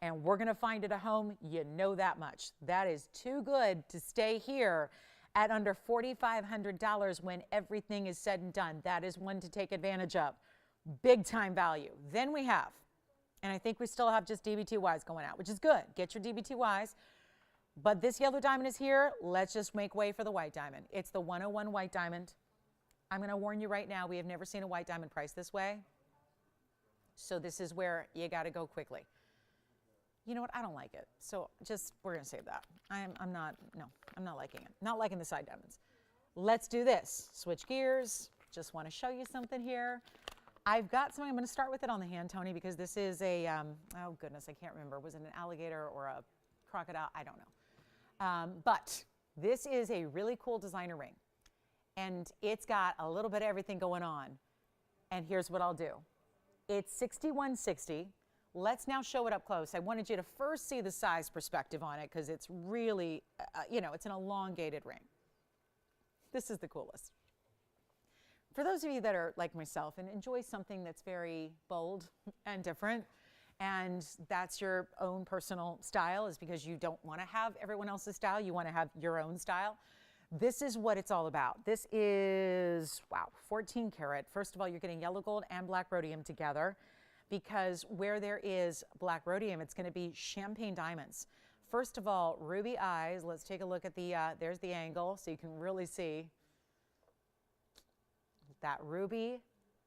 And we're going to find it a home. You know that much. That is too good to stay here at under $4,500 when everything is said and done. That is one to take advantage of. Big time value. Then we have, and I think we still have just DBTYs going out, which is good. Get your DBTYs. But this yellow diamond is here. Let's just make way for the white diamond. It's the 101 white diamond. I'm going to warn you right now, we have never seen a white diamond priced this way. So this is where you got to go quickly. You know what? I don't like it. So just, we're going to save that. I'm not liking it. Not liking the side diamonds. Let's do this. Switch gears. Just want to show you something here. I've got something. I'm going to start with it on the hand, Tony, because this is a, oh goodness, I can't remember. Was it an alligator or a crocodile? I don't know. But this is a really cool designer ring. And it's got a little bit of everything going on. And here's what I'll do. It's $61.60. Let's now show it up close. I wanted you to first see the size perspective on it because it's really, you know, it's an elongated ring. This is the coolest. For those of you that are like myself and enjoy something that's very bold and different, and that's your own personal style, is because you don't want to have everyone else's style, you want to have your own style. This is what it's all about. This is, wow, 14 karat. First of all, you're getting yellow gold and black rhodium together, because where there is black rhodium, it's going to be champagne diamonds. First of all, ruby eyes. Let's take a look at the, there's the angle so you can really see that ruby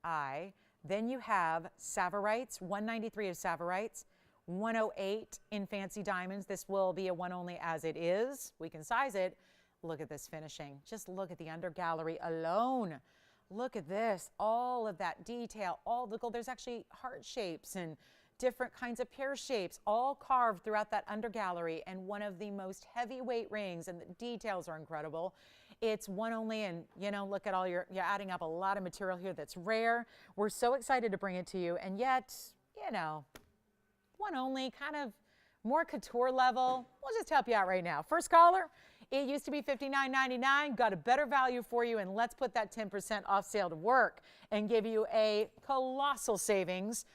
eye. Then you have Savorites, 193 of Savorites, 108 in fancy diamonds. This will be a one only as it is. We can size it. Look at this finishing. Just look at the under gallery alone. Look at this, all of that detail, all the gold. There's actually heart shapes and different kinds of pear shapes, all carved throughout that under gallery, and one of the most heavyweight rings, and the details are incredible. It's one only, and you know, look at all you're adding up a lot of material here that's rare. We're so excited to bring it to you, and yet, you know, one only, kind of more couture level. We'll just help you out right now. First caller. It used to be $59.99, got a better value for you, and let's put that 10% off sale to work and give you a colossal savings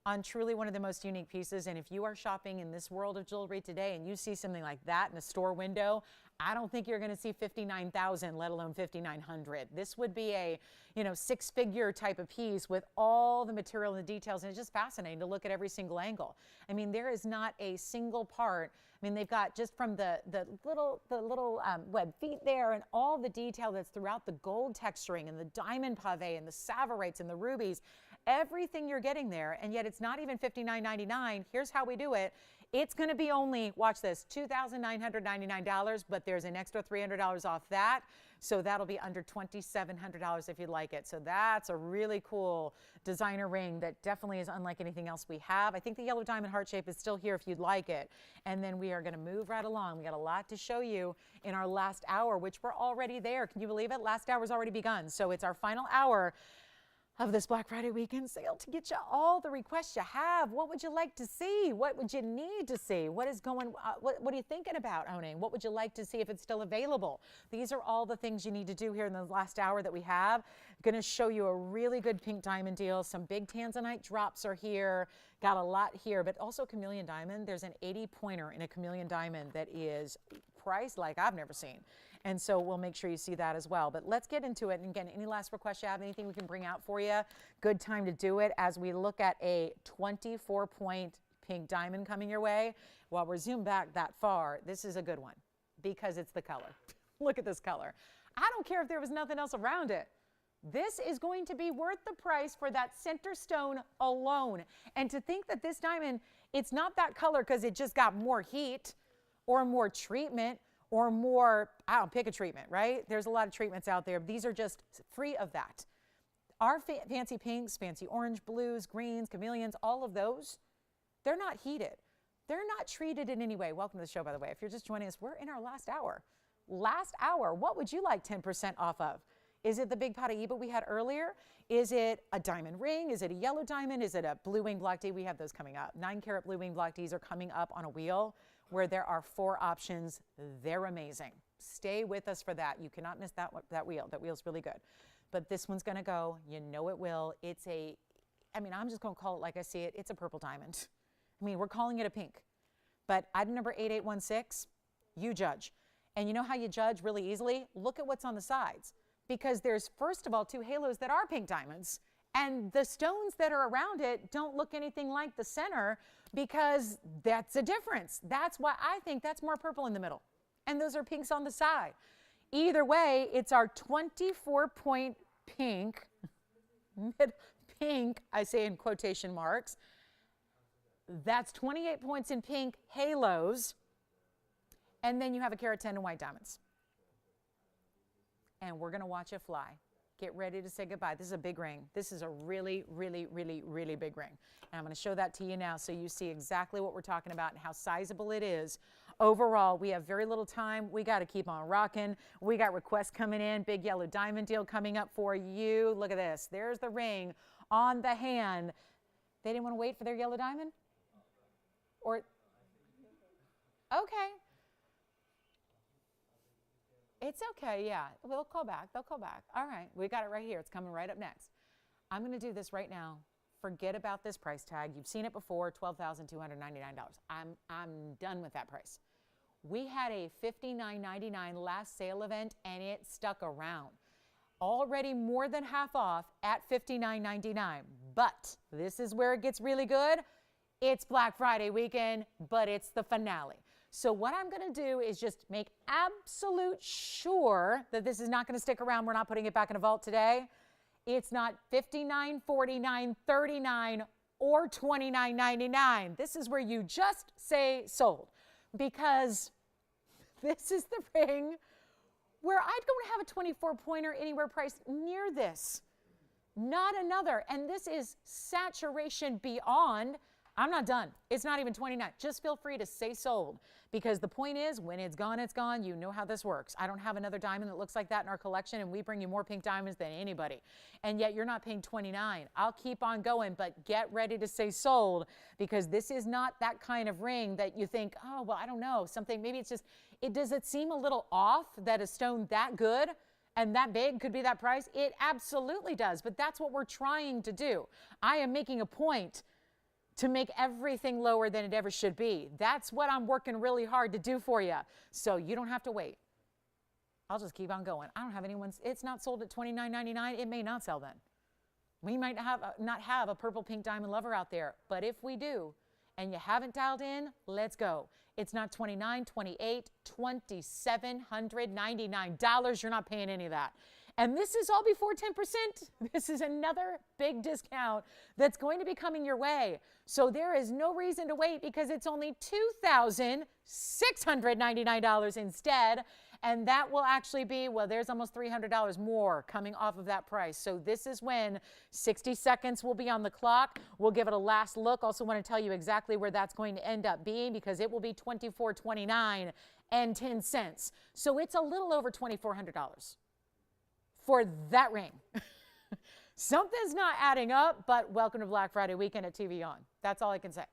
on truly one of the most unique pieces. And if you are shopping in this world of jewelry today and you see something like that in a store window, I don't think you're going to see $59,000, let alone $5,900. This would be a, you know, six-figure type of piece with all the material and the details, and it's just fascinating to look at every single angle. I mean, there is not a single part. I mean, they've got just from the little web feet there, and all the detail that's throughout the gold texturing and the diamond pave and the Savorites and the rubies, everything you're getting there, and yet it's not even $59.99. Here's how we do it. It's going to be only, watch this, $2,999, but there's an extra $300 off that. So that'll be under $2,700 if you'd like it. So that's a really cool designer ring that definitely is unlike anything else we have. I think the yellow diamond heart shape is still here if you'd like it. And then we are going to move right along. We got a lot to show you in our last hour, which we're already there. Can you believe it? Last hour's already begun. So it's our final hour of this Black Friday weekend sale to get you all the requests you have. What would you like to see? What would you need to see? What is going, what are you thinking about owning? What would you like to see if it's still available? These are all the things you need to do here in the last hour that we have. Going to show you a really good pink diamond deal. Some big tanzanite drops are here. Got a lot here, but also chameleon diamond. There's an 80 pointer in a chameleon diamond that is priced like I've never seen. And so we'll make sure you see that as well. But let's get into it. And again, any last requests you have, anything we can bring out for you, good time to do it as we look at a 24-point pink diamond coming your way. While we're zoomed back that far, this is a good one because it's the color. Look at this color. I don't care if there was nothing else around it. This is going to be worth the price for that center stone alone. And to think that this diamond, it's not that color because it just got more heat or more treatment or more, I don't pick a treatment, right? There's a lot of treatments out there. These are just free of that. Our fancy pinks, fancy orange, blues, greens, chameleons, all of those, they're not heated. They're not treated in any way. Welcome to the show, by the way. If you're just joining us, we're in our last hour. Last hour, what would you like 10% off of? Is it the big Paraíba we had earlier? Is it a diamond ring? Is it a yellow diamond? Is it a blue wing block D? We have those coming up. 9 karat blue wing block Ds are coming up on a wheel. where there are 4 options. They're amazing. Stay with us for that. You cannot miss that wheel. That wheel's really good. But this one's going to go. You know it will. It's a, I mean, I'm just going to call it like I see it. It's a purple diamond. I mean, we're calling it a pink. But item number 8816, you judge. And you know how you judge really easily? Look at what's on the sides. Because there's, first of all, 2 halos that are pink diamonds. And the stones that are around it don't look anything like the center, because that's a difference. That's why I think that's more purple in the middle. And those are pinks on the side. Either way, it's our 24-point pink, pink, I say in quotation marks. That's 28 points in pink halos. And then you have a carat 10 in white diamonds. And we're going to watch it fly. Get ready to say goodbye. This is a big ring. This is a really, really, really, really big ring. And I'm going to show that to you now so you see exactly what we're talking about and how sizable it is. Overall, we have very little time. We got to keep on rocking. We got requests coming in. Big yellow diamond deal coming up for you. Look at this. There's the ring on the hand. They didn't want to wait for their yellow diamond? Or, okay. It's okay, yeah. They'll call back. They'll call back. All right, we got it right here. It's coming right up next. I'm going to do this right now. Forget about this price tag. You've seen it before, $12,299. I'm done with that price. We had a $59.99 last sale event, and it stuck around. Already more than half off at $59.99. But this is where it gets really good. It's Black Friday weekend, but it's the finale. So what I'm going to do is just make absolute sure that this is not going to stick around. We're not putting it back in a vault today. It's not $59, $49, $39, or $29.99. This is where you just say sold, because this is the ring where I don't have a 24-pointer anywhere priced near this. Not another. And this is saturation beyond. I'm not done. It's not even 29. Just feel free to say sold, because the point is, when it's gone, it's gone. You know how this works. I don't have another diamond that looks like that in our collection, and we bring you more pink diamonds than anybody. And yet you're not paying 29. I'll keep on going, but get ready to say sold, because this is not that kind of ring that you think, oh, well, I don't know, something, maybe it's just, does it seem a little off that a stone that good and that big could be that price? It absolutely does, but that's what we're trying to do. I am making a point to make everything lower than it ever should be. That's what I'm working really hard to do for you. So you don't have to wait. I'll just keep on going. I don't have anyone's, it's not sold at $29.99. It may not sell then. We might not have a purple pink diamond lover out there, but if we do, and you haven't dialed in, let's go. It's not $29, $28, $2,799. You're not paying any of that. And this is all before 10%. This is another big discount that's going to be coming your way. So there is no reason to wait, because it's only $2,699 instead. And that will actually be, well, there's almost $300 more coming off of that price. So this is when 60 seconds will be on the clock. We'll give it a last look. Also want to tell you exactly where that's going to end up being, because it will be $24.29 and 10 cents. So it's a little over $2,400 for that ring. Something's not adding up, but welcome to Black Friday weekend at TVON. That's all I can say.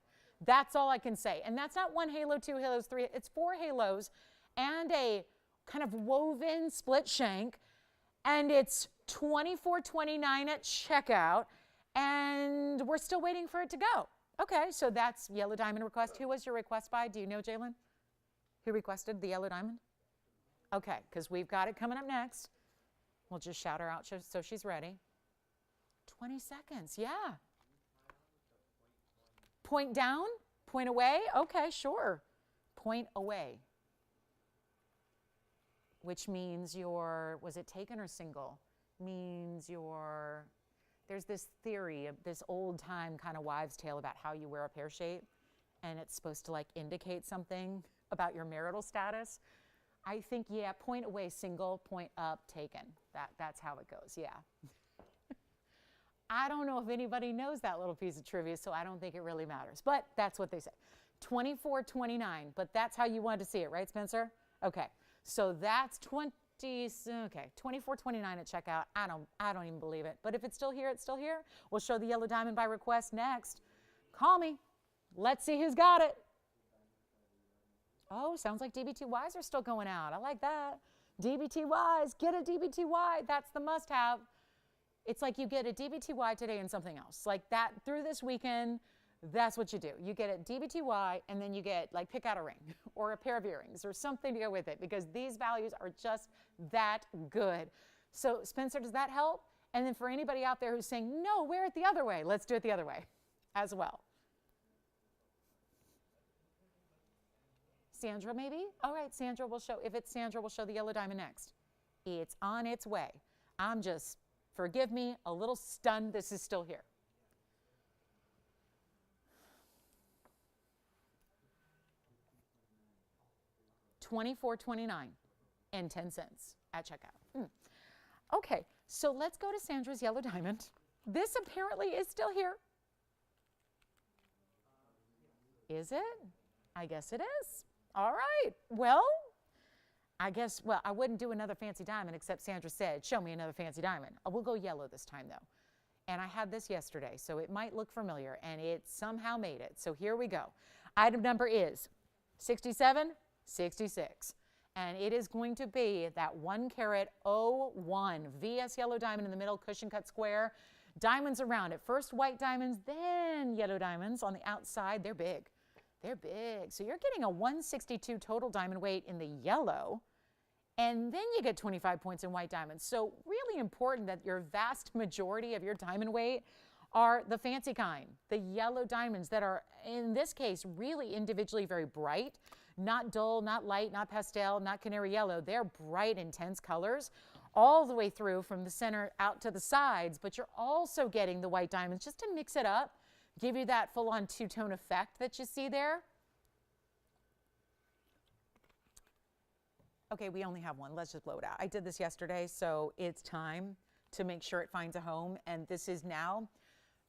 That's all I can say. And that's not 1 halo, 2 halos, 3. It's 4 halos and a kind of woven split shank. And it's $24.29 at checkout. And we're still waiting for it to go. Okay, so that's yellow diamond request. Who was your request by? Do you know, Jalen? Who requested the yellow diamond? Okay, because we've got it coming up next. We'll just shout her out so she's ready. 20 seconds, yeah. Point down, point away. Okay, sure. Point away, which means your, was it taken or single? Means your, there's this theory, this old time kind of wives' tale about how you wear a pear shape, and it's supposed to like indicate something about your marital status. I think, yeah, point away, single, point up, taken. That's how it goes, yeah. I don't know if anybody knows that little piece of trivia, so I don't think it really matters. But that's what they say. $24.29, but that's how you wanted to see it, right, Spencer? Okay, so that's $24.29 at checkout. I don't even believe it. But if it's still here, it's still here. We'll show the yellow diamond by request next. Call me. Let's see who's got it. Oh, sounds like DBTYs are still going out. I like that. DBTYs, get a DBTY. That's the must-have. It's like you get a DBTY today and something else. Like that through this weekend, that's what you do. You get a DBTY and then you get, like, pick out a ring or a pair of earrings or something to go with it, because these values are just that good. So Spencer, does that help? And then for anybody out there who's saying, no, wear it the other way, let's do it the other way as well. Sandra, maybe? All right, Sandra will show, if it's Sandra, we'll show the yellow diamond next. It's on its way. I'm just, forgive me, a little stunned this is still here. $24.29 and 10 cents at checkout. Okay, so let's go to Sandra's yellow diamond. This apparently is still here. Is it? I guess it is. All right, well, I guess, well, I wouldn't do another fancy diamond except Sandra said, show me another fancy diamond. We'll go yellow this time though. And I had this yesterday, so it might look familiar, and it somehow made it. So here we go. Item number is 6766. And it is going to be that 1 carat 01 VS yellow diamond in the middle, cushion cut square. Diamonds around it. First white diamonds, then yellow diamonds on the outside. They're big. They're big. So you're getting a 162 total diamond weight in the yellow, and then you get 25 points in white diamonds. So really important that your vast majority of your diamond weight are the fancy kind, the yellow diamonds that are, in this case, really individually very bright, not dull, not light, not pastel, not canary yellow. They're bright, intense colors all the way through from the center out to the sides, but you're also getting the white diamonds just to mix it up, give you that full-on two-tone effect that you see there. Okay, we only have one. Let's just blow it out. I did this yesterday, so it's time to make sure it finds a home, and this is now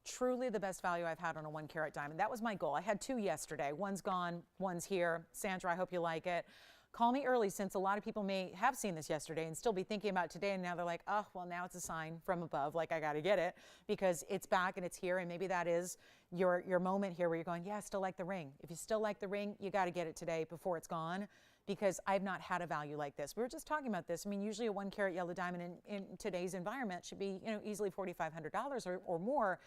truly the best value I've had on a 1 carat diamond. That was my goal. I had 2 yesterday. One's gone, one's here. Sandra, I hope you like it. Call me early, since a lot of people may have seen this yesterday and still be thinking about it today, and now they're like, oh, well, now it's a sign from above, like I got to get it because it's back and it's here, and maybe that is your moment here where you're going, yeah, I still like the ring. If you still like the ring, you got to get it today before it's gone, because I've not had a value like this. We were just talking about this. I mean, usually a 1 carat yellow diamond in today's environment should be, easily $4,500 or more.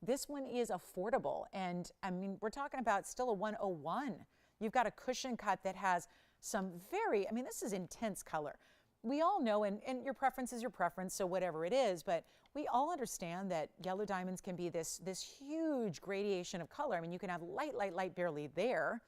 This one is affordable, and I mean, we're talking about still a 101. You've got a cushion cut that has some very, I mean, this is intense color. We all know, and your preference is your preference, so whatever it is, but we all understand that yellow diamonds can be this huge gradation of color. I mean, you can have light, light, light barely there,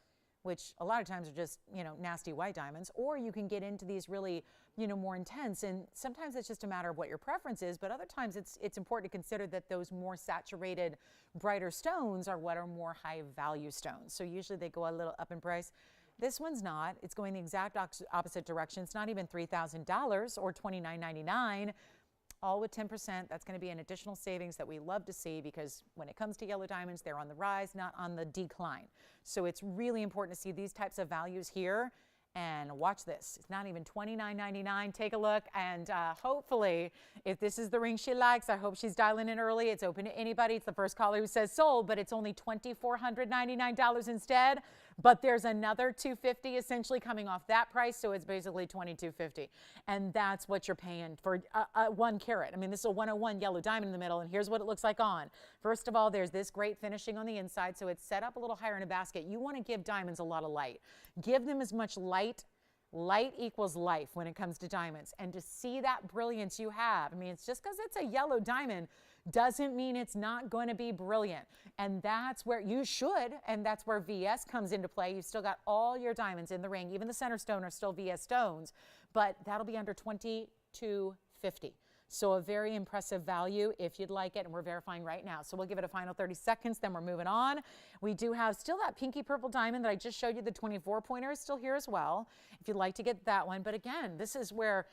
which a lot of times are just, nasty white diamonds, or you can get into these really, more intense, and sometimes it's just a matter of what your preference is, but other times it's important to consider that those more saturated, brighter stones are what are more high value stones. So usually they go a little up in price. This one's not. It's going the exact opposite direction. It's not even $3,000 or $29.99. All with 10%. That's going to be an additional savings that we love to see, because when it comes to yellow diamonds, they're on the rise, not on the decline. So it's really important to see these types of values here. And watch this. It's not even $29.99. Take a look, and hopefully, if this is the ring she likes, I hope she's dialing in early. It's open to anybody. It's the first caller who says sold, but it's only $2,499 instead. But there's another $250 essentially coming off that price, so it's basically $2,250, and that's what you're paying for 1 carat. I mean, this is a 101 yellow diamond in the middle, and here's what it looks like on. First of all, there's this great finishing on the inside, so it's set up a little higher in a basket. You want to give diamonds a lot of light. Give them as much light. Light equals life when it comes to diamonds, and to see that brilliance you have, I mean, it's just because it's a yellow diamond doesn't mean it's not going to be brilliant. And that's where you should, and that's where VS comes into play. You've still got all your diamonds in the ring. Even the center stone are still VS stones, but that'll be under $2,250. So a very impressive value if you'd like it, and we're verifying right now. So we'll give it a final 30 seconds, then we're moving on. We do have still that pinky purple diamond that I just showed you. The 24-pointer is still here as well, if you'd like to get that one. But again, this is where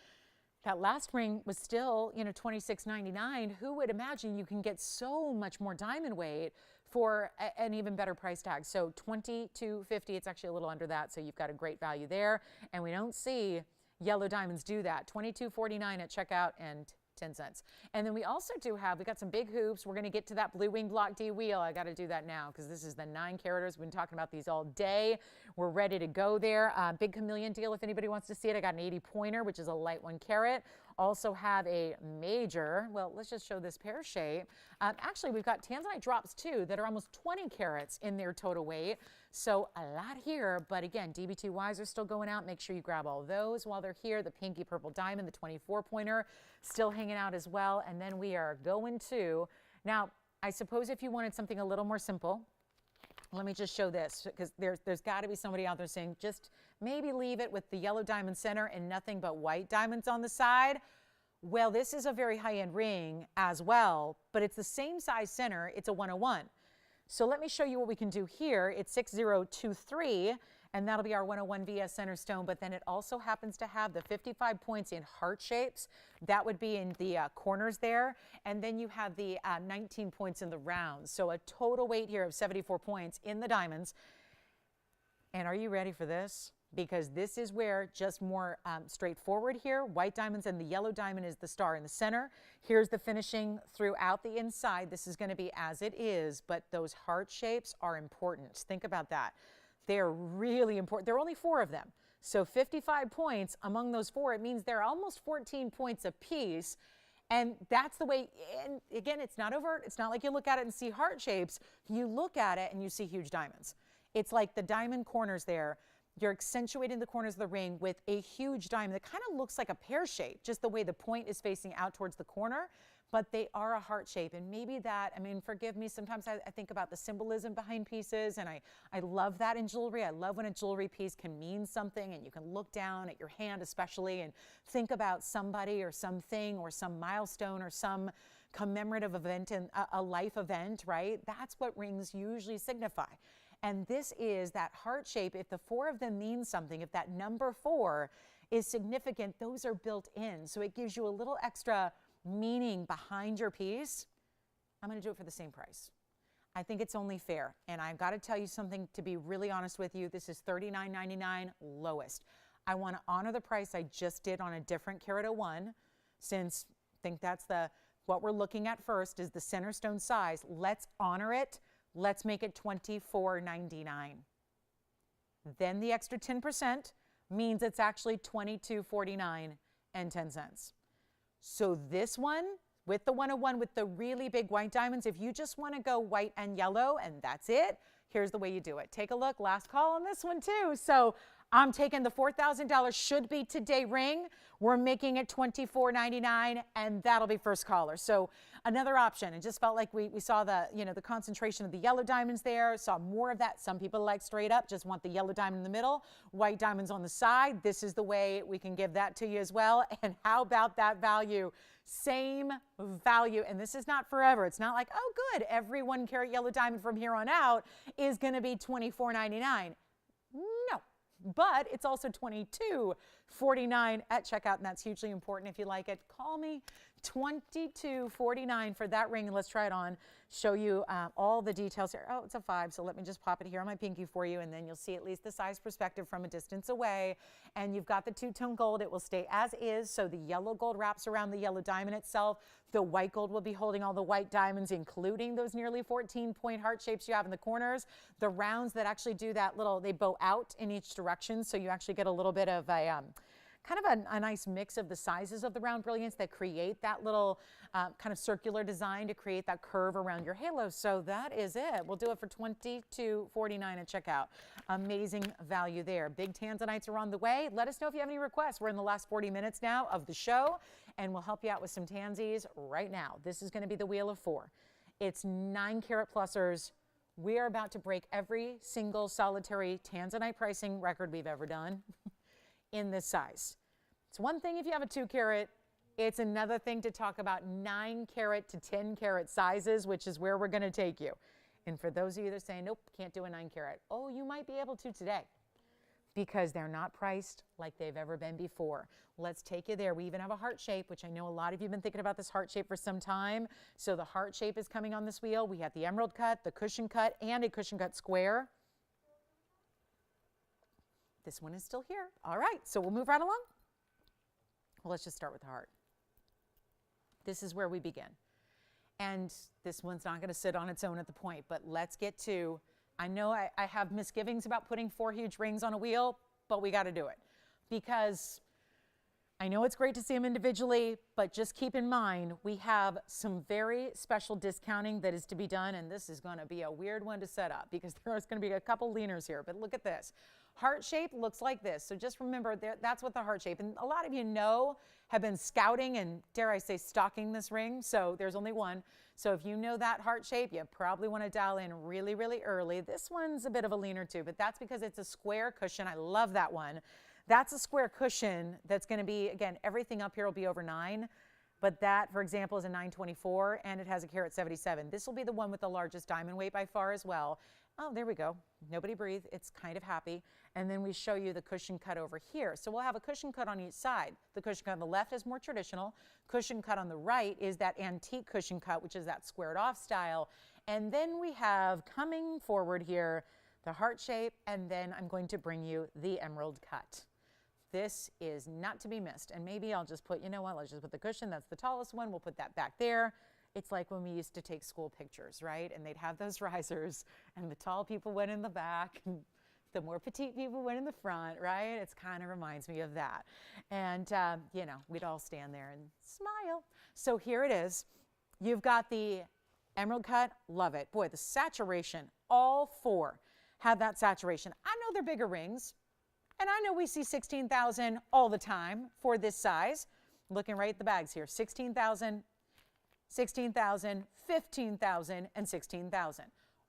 that last ring was still, $26.99. Who would imagine you can get so much more diamond weight for an even better price tag? So $22.50, it's actually a little under that, so you've got a great value there. And we don't see yellow diamonds do that. $22.49 at checkout and 10 cents. And then we also do have, we got some big hoops. We're going to get to that blue wing block D wheel. I got to do that now because this is the 9 caraters. We've been talking about these all day. We're ready to go there. Big chameleon deal if anybody wants to see it. I got an 80 pointer, which is a light 1 carat. Also have a major, well, let's just show this pear shape. Actually, we've got tanzanite drops too that are almost 20 carats in their total weight. So a lot here, but again, DBTYs are still going out. Make sure you grab all those while they're here. The pinky purple diamond, the 24 pointer, still hanging out as well. And then we are going to, now, I suppose if you wanted something a little more simple, let me just show this because there's got to be somebody out there saying just maybe leave it with the yellow diamond center and nothing but white diamonds on the side. Well, this is a very high-end ring as well, but it's the same size center. It's a 101. So let me show you what we can do here. It's 6023, and that'll be our 101 VS center stone, but then it also happens to have the 55 points in heart shapes. That would be in the corners there, and then you have the 19 points in the rounds. So a total weight here of 74 points in the diamonds. And are you ready for this? Because this is where just more straightforward here. White diamonds and the yellow diamond is the star in the center. Here's the finishing throughout the inside. This is going to be as it is, but those heart shapes are important. Think about that. They're really important. There are only 4 of them. So 55 points among those 4, it means they're almost 14 points apiece. And that's the way, and again, it's not overt. It's not like you look at it and see heart shapes. You look at it and you see huge diamonds. It's like the diamond corners there. You're accentuating the corners of the ring with a huge diamond that kind of looks like a pear shape, just the way the point is facing out towards the corner, but they are a heart shape. And maybe that, I mean, forgive me, sometimes I think about the symbolism behind pieces, and I love that in jewelry. I love when a jewelry piece can mean something, and you can look down at your hand especially and think about somebody or something or some milestone or some commemorative event and a life event, right? That's what rings usually signify. And this is that heart shape. If the 4 of them means something, if that number 4 is significant, those are built in. So it gives you a little extra meaning behind your piece. I'm going to do it for the same price. I think it's only fair. And I've got to tell you something, to be really honest with you. This is $39.99 lowest. I want to honor the price I just did on a different carat 01, since I think that's what we're looking at first is the center stone size. Let's honor it. Let's make it $24.99. Then the extra 10% means it's actually $22.49 and 10 cents. So this one with the 101 with the really big white diamonds, if you just want to go white and yellow and that's it, here's the way you do it. Take a look. Last call on this one too. So I'm taking the $4,000 should be today ring. We're making it $24.99 and that'll be first caller. So another option. It just felt like we saw the, the concentration of the yellow diamonds there, saw more of that. Some people like straight up, just want the yellow diamond in the middle, white diamonds on the side. This is the way we can give that to you as well. And how about that value? Same value. And this is not forever. It's not like, oh good, every 1 carat yellow diamond from here on out is going to be $24.99. No. But it's also $22.49 at checkout, and that's hugely important. If you like it, call me. $22.49 for that ring, and let's try it on. Show you all the details here. Oh, it's a 5, so let me just pop it here on my pinky for you, and then you'll see at least the size perspective from a distance away. And you've got the 2-tone gold. It will stay as is, so the yellow gold wraps around the yellow diamond itself. The white gold will be holding all the white diamonds, including those nearly 14-point heart shapes you have in the corners. The rounds that actually do that little, they bow out in each direction, so you actually get a little bit of a kind of a nice mix of the sizes of the round brilliants that create that little kind of circular design to create that curve around your halo. So that is it. We'll do it for $22.49 at checkout. Amazing value there. Big tanzanites are on the way. Let us know if you have any requests. We're in the last 40 minutes now of the show, and we'll help you out with some tansies right now. This is going to be the wheel of 4. It's 9 carat plusers. We are about to break every single solitary tanzanite pricing record we've ever done in this size. It's one thing if you have a 2 carat, it's another thing to talk about 9 carat to 10 carat sizes, which is where we're going to take you. And for those of you that are saying, nope, can't do a 9 carat, oh, you might be able to today because they're not priced like they've ever been before. Let's take you there. We even have a heart shape, which I know a lot of you have been thinking about this heart shape for some time. So the heart shape is coming on this wheel. We have the emerald cut, the cushion cut, and a cushion cut square. This one is still here. All right, so we'll move right along. Well, let's just start with the heart. this is where we begin. And this one's not going to sit on its own at the point, but let's get to, I know I have misgivings about putting 4 huge rings on a wheel, but we got to do it. Because I know it's great to see them individually, but just keep in mind, we have some very special discounting that is to be done, and this is going to be a weird one to set up because there's going to be a couple leaners here, but look at this. Heart shape looks like this, so just remember that's what the heart shape, and a lot of you know, have been scouting and, dare I say, stalking this ring, so there's only one. So if you know that heart shape, you probably want to dial in really, really early. This one's a bit of a leaner too, but that's because it's a square cushion. I love that one. That's a square cushion that's going to be, again, everything up here will be over 9, but that, for example, is a 924, and it has a carat 77. This will be the one with the largest diamond weight by far as well. Oh, there we go. Nobody breathe. It's kind of happy. And then we show you the cushion cut over here. So we'll have a cushion cut on each side. The cushion cut on the left is more traditional. Cushion cut on the right is that antique cushion cut, which is that squared off style. And then we have coming forward here, the heart shape, and then I'm going to bring you the emerald cut. This is not to be missed. And maybe I'll just put, you know what, let's just put the cushion. That's the tallest one. We'll put that back there. It's like when we used to take school pictures, right? And they'd have those risers, and the tall people went in the back, and the more petite people went in the front, right? It kind of reminds me of that. And, you know, we'd all stand there and smile. So here it is. You've got the emerald cut. Love it. Boy, the saturation, all 4 have that saturation. I know they're bigger rings. And I know we see 16,000 all the time for this size. Looking right at the bags here, 16,000, 16,000, 15,000, and 16,000.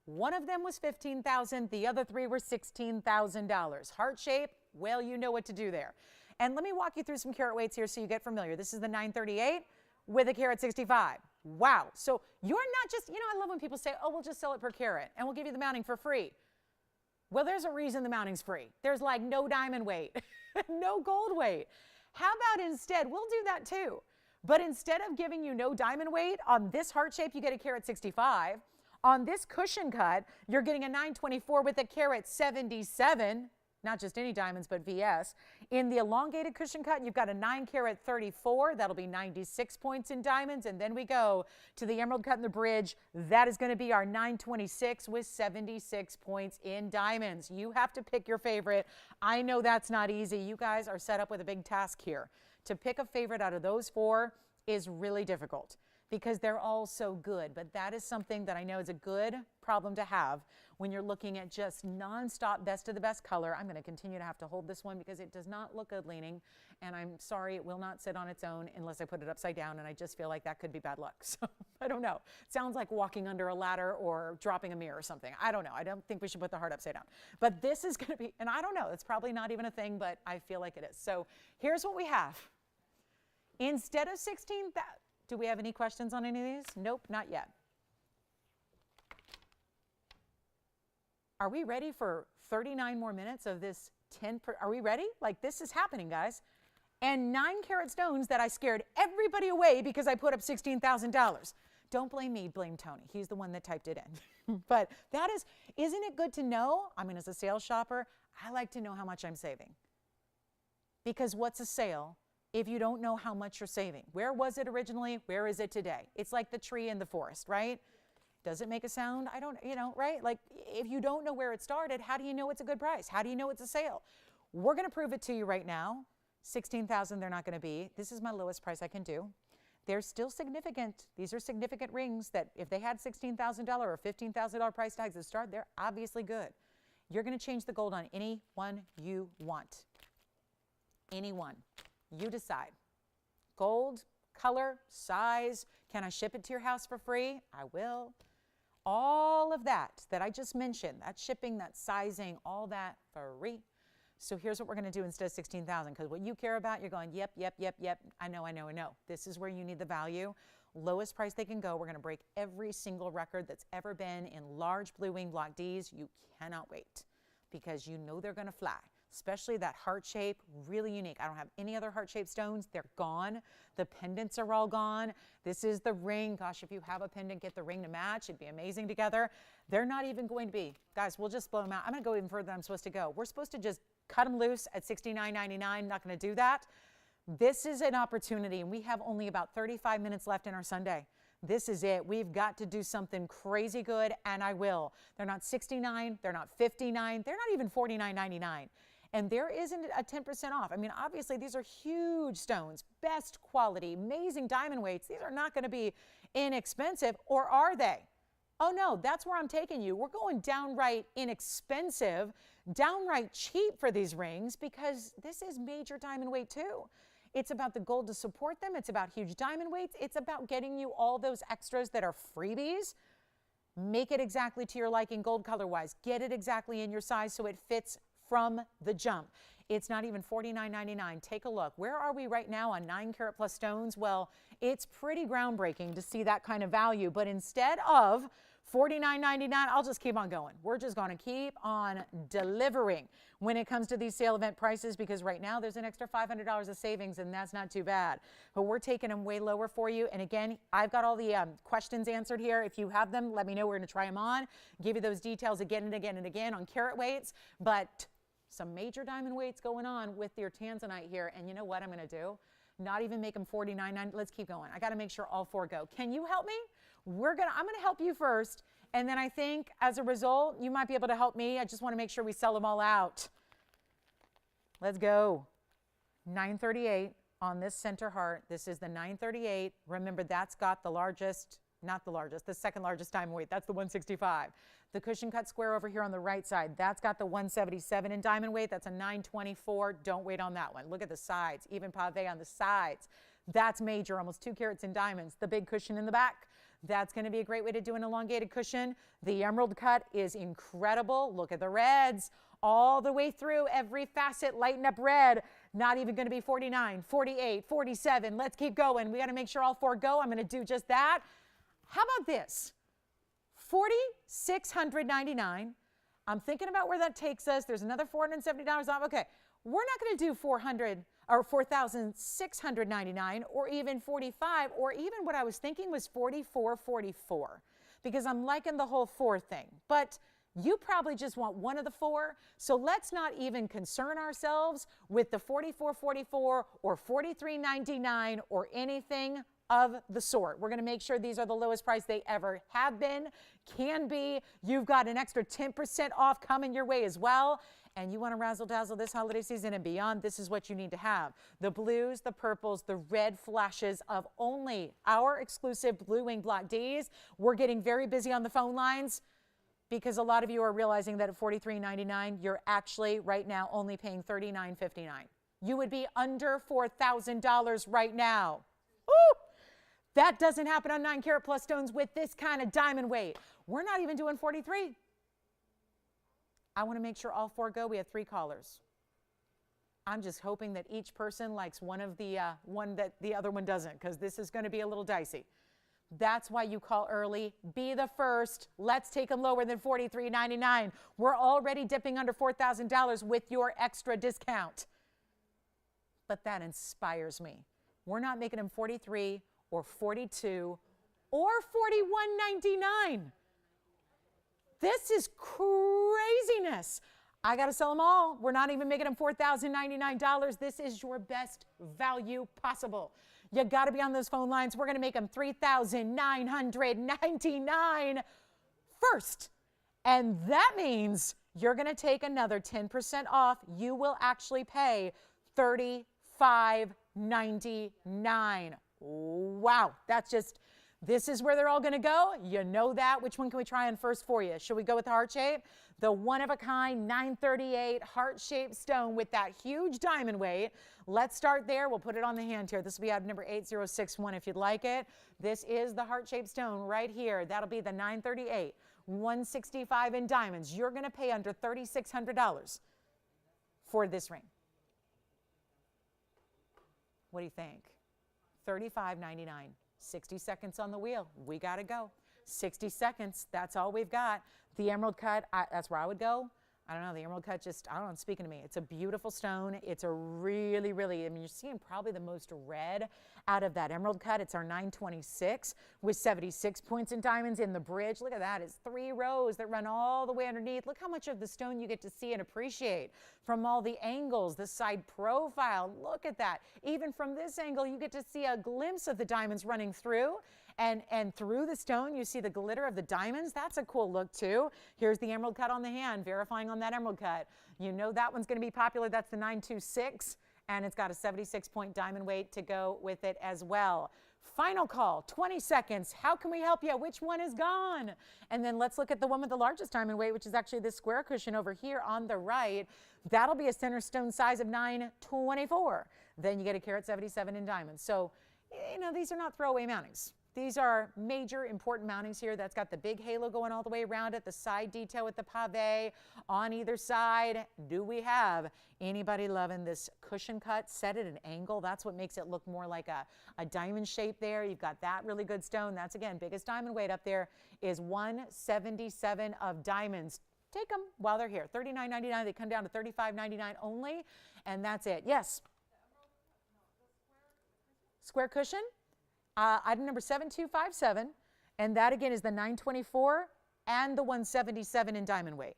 One of them was 15,000, the other 3 were $16,000. Heart shape, well, you know what to do there. And let me walk you through some carat weights here so you get familiar. This is the 938 with a carat 65. Wow. So you're not just, you know, I love when people say, oh, we'll just sell it per carat and we'll give you the mounting for free. Well, there's a reason the mounting's free. There's like no diamond weight, no gold weight. How about instead, we'll do that too. But instead of giving you no diamond weight, on this heart shape, you get a carat 65. On this cushion cut, you're getting a 924 with a carat 77. Not just any diamonds, but VS. In the elongated cushion cut, you've got a 9 carat 34. That'll be 96 points in diamonds. And then we go to the emerald cut in the bridge. That is going to be our 926 with 76 points in diamonds. You have to pick your favorite. I know that's not easy. You guys are set up with a big task here. To pick a favorite out of those 4 is really difficult because they're all so good. But that is something that I know is a good problem to have when you're looking at just nonstop best of the best color. I'm going to continue to have to hold this one because it does not look good leaning. And I'm sorry, it will not sit on its own unless I put it upside down. And I just feel like that could be bad luck. So I don't know. It sounds like walking under a ladder or dropping a mirror or something. I don't know. I don't think we should put the heart upside down. But this is going to be, and I don't know. It's probably not even a thing, but I feel like it is. So here's what we have. Instead of 16,000, do we have any questions on any of these? Nope, not yet. Are we ready for 39 more minutes of this 10? Are we ready? Like, this is happening, guys. And 9 carat stones that I scared everybody away because I put up $16,000. Don't blame me, blame Tony. He's the one that typed it in. But that is, isn't it good to know? I mean, as a sales shopper, I like to know how much I'm saving. Because what's a sale if you don't know how much you're saving? Where was it originally? Where is it today? It's like the tree in the forest, right? Does it make a sound? I don't, you know, right? Like, if you don't know where it started, how do you know it's a good price? How do you know it's a sale? We're going to prove it to you right now. 16,000 they're not going to be. This is my lowest price I can do. They're still significant. These are significant rings that if they had $16,000 or $15,000 price tags at start, they're obviously good. You're going to change the gold on any one you want. Any one. You decide. Gold, color, size. Can I ship it to your house for free? I will. All of that I just mentioned, that shipping, that sizing, all that free. So here's what we're going to do instead of 16,000, because what you care about, you're going, yep, yep, yep, yep. I know. This is where you need the value. Lowest price they can go. We're going to break every single record that's ever been in large blue wing block Ds. You cannot wait because you know they're going to fly. Especially that heart shape, really unique. I don't have any other heart-shaped stones. They're gone. The pendants are all gone. This is the ring. Gosh, if you have a pendant, get the ring to match. It'd be amazing together. They're not even going to be. Guys, we'll just blow them out. I'm going to go even further than I'm supposed to go. We're supposed to just cut them loose at $69.99. Not going to do that. This is an opportunity, and we have only about 35 minutes left in our Sunday. This is it. We've got to do something crazy good, and I will. They're not $69, they're not $59, they're not even $49.99. And there isn't a 10% off. I mean, obviously, these are huge stones, best quality, amazing diamond weights. These are not going to be inexpensive, or are they? Oh, no, that's where I'm taking you. We're going downright inexpensive, downright cheap for these rings, because this is major diamond weight, too. It's about the gold to support them. It's about huge diamond weights. It's about getting you all those extras that are freebies. Make it exactly to your liking gold color-wise. Get it exactly in your size so it fits from the jump. It's not even $49.99. Take a look. Where are we right now on 9 karat plus stones? Well, it's pretty groundbreaking to see that kind of value, but instead of $49.99, I'll just keep on going. We're just going to keep on delivering when it comes to these sale event prices, because right now there's an extra $500 of savings, and that's not too bad. But we're taking them way lower for you. And again, I've got all the questions answered here. If you have them, let me know. We're going to try them on, give you those details again and again and again on carat weights. But some major diamond weights going on with your tanzanite here. And you know what I'm going to do? Not even make them $49.99. Let's keep going. I got to make sure all 4 go. Can you help me? I'm going to help you first. And then I think as a result, you might be able to help me. I just want to make sure we sell them all out. Let's go. 938 on this center heart. This is the 938. Remember, that's got the largest, not the largest, the second largest diamond weight. That's the 165. The cushion cut square over here on the right side, that's got the 177 in diamond weight. That's a 924. Don't wait on that one. Look at the sides, even pave on the sides. That's major, almost 2 carats in diamonds. The big cushion in the back, that's going to be a great way to do an elongated cushion. The emerald cut is incredible. Look at the reds all the way through. Every facet, lighten up red. Not even going to be 49, 48, 47. Let's keep going. We got to make sure all 4 go. I'm going to do just that. How about this? $4,699. I'm thinking about where that takes us. There's another $470 off. Okay, we're not going to do $4,699 or even $45, or even what I was thinking was $44.44, because I'm liking the whole 4 thing. But you probably just want one of the 4, so let's not even concern ourselves with the $44.44 or $43.99 or anything of the sort. We're going to make sure these are the lowest price they ever have been, can be. You've got an extra 10% off coming your way as well. And you want to razzle dazzle this holiday season and beyond, this is what you need to have. The blues, the purples, the red flashes of only our exclusive Blue Wing Block Ds. We're getting very busy on the phone lines, because a lot of you are realizing that at $43.99, you're actually right now only paying $39.59. You would be under $4,000 right now. Woo! That doesn't happen on 9 karat plus stones with this kind of diamond weight. We're not even doing 43. I want to make sure all 4 go. We have 3 callers. I'm just hoping that each person likes one of the one that the other one doesn't, because this is going to be a little dicey. That's why you call early. Be the first. Let's take them lower than $43.99. We're already dipping under $4,000 with your extra discount. But that inspires me. We're not making them 43 or 42 or $41.99. This is craziness. I got to sell them all. We're not even making them $4,099. This is your best value possible. You got to be on those phone lines. We're going to make them $3,999 first. And that means you're going to take another 10% off. You will actually pay $35.99. Wow, that's just, this is where they're all going to go. You know that. Which one can we try on first for you? Should we go with the heart shape? The one-of-a-kind 938 heart-shaped stone with that huge diamond weight. Let's start there. We'll put it on the hand here. This will be item number 8061 if you'd like it. This is the heart-shaped stone right here. That'll be the 938, 165 in diamonds. You're going to pay under $3,600 for this ring. What do you think? $35.99. 60 seconds on the wheel. We got to go. 60 seconds. That's all we've got. The emerald cut, that's where I would go. I don't know, the emerald cut just, I don't know, it's speaking to me. It's a beautiful stone. It's a really, really, I mean, you're seeing probably the most red out of that emerald cut. It's our 926 with 76 points in diamonds in the bridge. Look at that. It's 3 rows that run all the way underneath. Look how much of the stone you get to see and appreciate from all the angles, the side profile. Look at that. Even from this angle, you get to see a glimpse of the diamonds running through. And through the stone, you see the glitter of the diamonds. That's a cool look, too. Here's the emerald cut on the hand, verifying on that emerald cut. You know that one's going to be popular. That's the 926, and it's got a 76-point diamond weight to go with it as well. Final call, 20 seconds. How can we help you? Which one is gone? And then let's look at the one with the largest diamond weight, which is actually this square cushion over here on the right. That'll be a center stone size of 924. Then you get a carat 77 in diamonds. So, you know, these are not throwaway mountings. These are major important mountings here. That's got the big halo going all the way around it, the side detail with the pave on either side. Do we have anybody loving this cushion cut set at an angle? That's what makes it look more like a diamond shape there. You've got that really good stone. That's, again, biggest diamond weight up there is 177 of diamonds. Take them while they're here. $39.99. They come down to $35.99 only, and that's it. Yes? Square cushion? Item number 7257, and that again is the 924 and the 177 in diamond weight.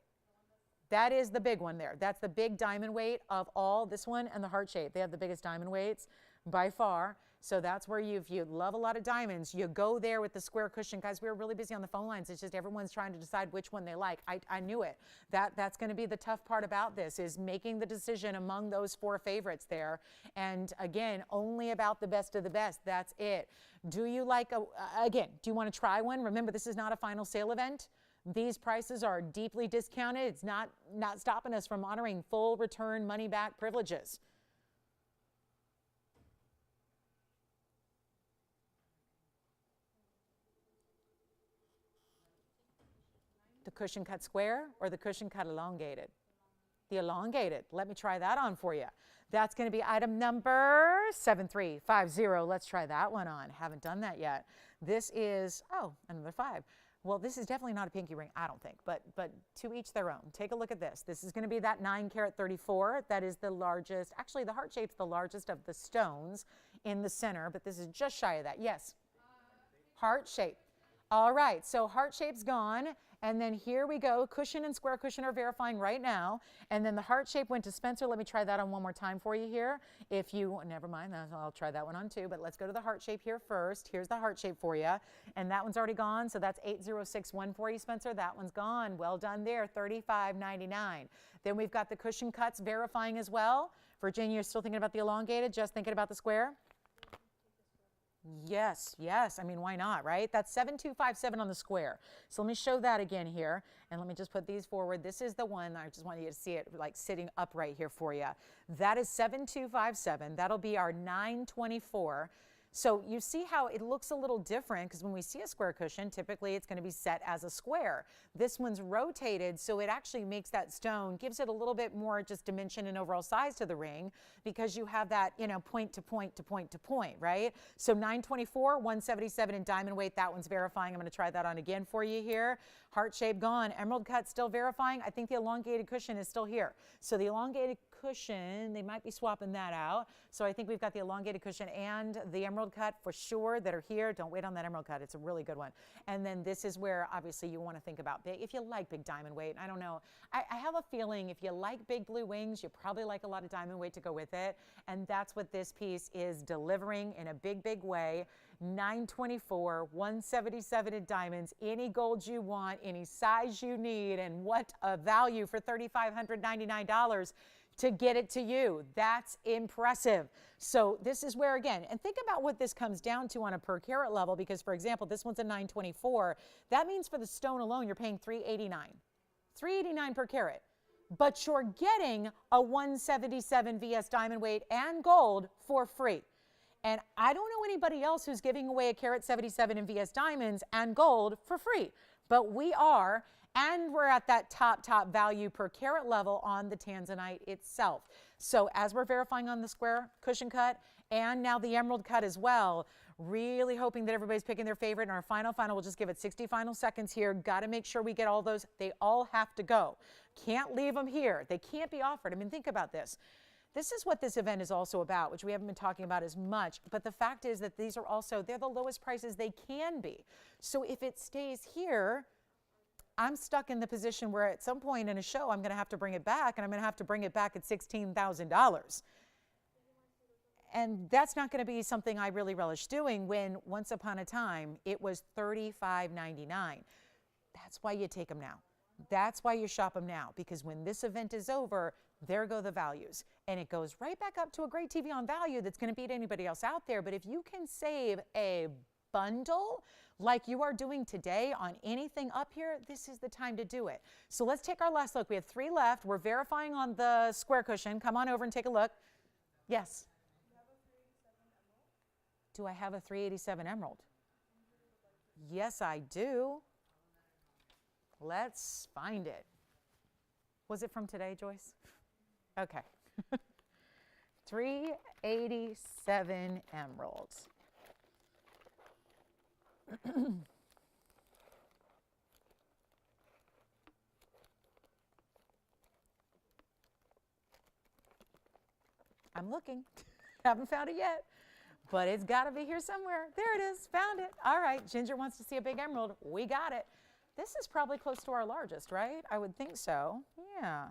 That is the big one there. That's the big diamond weight of all, this one and the heart shape. They have the biggest diamond weights by far. So that's where if you love a lot of diamonds, you go there with the square cushion. Guys, we were really busy on the phone lines. It's just everyone's trying to decide which one they like. I knew it. That's going to be the tough part about this, is making the decision among those 4 favorites there. And again, only about the best of the best. That's it. Do you like, again, do you want to try one? Remember, this is not a final sale event. These prices are deeply discounted. It's not stopping us from honoring full return money back privileges. The cushion cut square or the cushion cut elongated? The elongated. Let me try that on for you. That's going to be item number 7350. Let's try that one on. Haven't done that yet. This is, oh, another 5. Well, this is definitely not a pinky ring, I don't think, but to each their own. Take a look at this. This is going to be that 9 carat 34. That is the largest. Actually, the heart shape's the largest of the stones in the center, but this is just shy of that. Yes? Heart shape. All right, so heart shape's gone. And then here we go. Cushion and square cushion are verifying right now. And then the heart shape went to Spencer. Let me try that on one more time for you here. If you, never mind, I'll try that one on too. But let's go to the heart shape here first. Here's the heart shape for you. And that one's already gone. So that's 8061 for you, Spencer. That one's gone. Well done there, $35.99. Then we've got the cushion cuts verifying as well. Virginia, you're still thinking about the elongated, just thinking about the square? Yes, yes. I mean, why not, right? That's 7257 on the square. So let me show that again here. And let me just put these forward. This is the one. I just want you to see it like sitting upright here for you. That is 7257. That'll be our 924. So you see how it looks a little different, because when we see a square cushion, typically it's going to be set as a square. This one's rotated, so it actually makes that stone, gives it a little bit more just dimension and overall size to the ring, because you have that, you know, point to point to point to point, right? So 924, 177 in diamond weight. That one's verifying. I'm going to try that on again for you here. Heart shape gone. Emerald cut still verifying. I think the elongated cushion is still here. So the elongated cushion, they might be swapping that out. So I think we've got the elongated cushion and the emerald cut for sure that are here. Don't wait on that emerald cut. It's a really good one. And then this is where obviously you want to think about big. If you like big diamond weight, I don't know. I have a feeling if you like big blue wings, you probably like a lot of diamond weight to go with it. And that's what this piece is delivering in a big, big way. 924, 177 in diamonds, any gold you want, any size you need, and what a value for $3,599 to get it to you. That's impressive. So this is where, again, and think about what this comes down to on a per carat level, because for example, this one's a 924. That means for the stone alone, you're paying $389. $389 per carat. But you're getting a 177 VS diamond weight and gold for free. And I don't know anybody else who's giving away a carat 77 in VS diamonds and gold for free, but we are, and we're at that top value per carat level on the tanzanite itself. So as we're verifying on the square cushion cut and now the emerald cut as well. Really hoping that everybody's picking their favorite. And our final, we'll just give it 60 final seconds here. Got to make sure we get all those. They all have to go. Can't leave them here. They can't be offered. I mean, think about this. This is what this event is also about, which we haven't been talking about as much. But the fact is that these are also, they're the lowest prices they can be. So if it stays here, I'm stuck in the position where at some point in a show, I'm going to have to bring it back, and I'm going to have to bring it back at $16,000. And that's not going to be something I really relish doing when once upon a time it was $35.99. That's why you take them now. That's why you shop them now, because when this event is over, there go the values. And it goes right back up to a great TVON value that's going to beat anybody else out there. But if you can save a bundle like you are doing today on anything up here, this is the time to do it. So let's take our last look. We have 3 left. We're verifying on the square cushion. Come on over and take a look. Yes. Do I have a 387 emerald? Yes, I do. Let's find it. Was it from today, Joyce? Okay. 387 emeralds. I'm looking. Haven't found it yet. But it's got to be here somewhere. There it is. Found it. All right. Ginger wants to see a big emerald. We got it. This is probably close to our largest, right? I would think so. Yeah.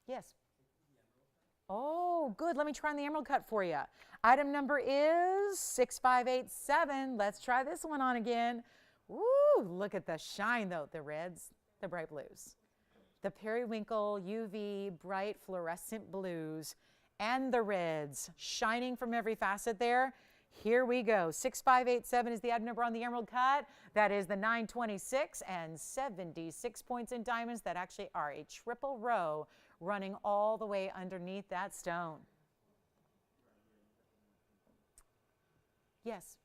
Yes. Oh, good. Let me try on the emerald cut for you. Item number is 6587. Let's try this one on again. Woo, look at the shine, though. The reds, the bright blues. The periwinkle, UV, bright fluorescent blues, and the reds shining from every facet there. Here we go. 6587 is the item number on the emerald cut. That is the 926 and 76 points in diamonds that actually are a triple row running all the way underneath that stone. Yes.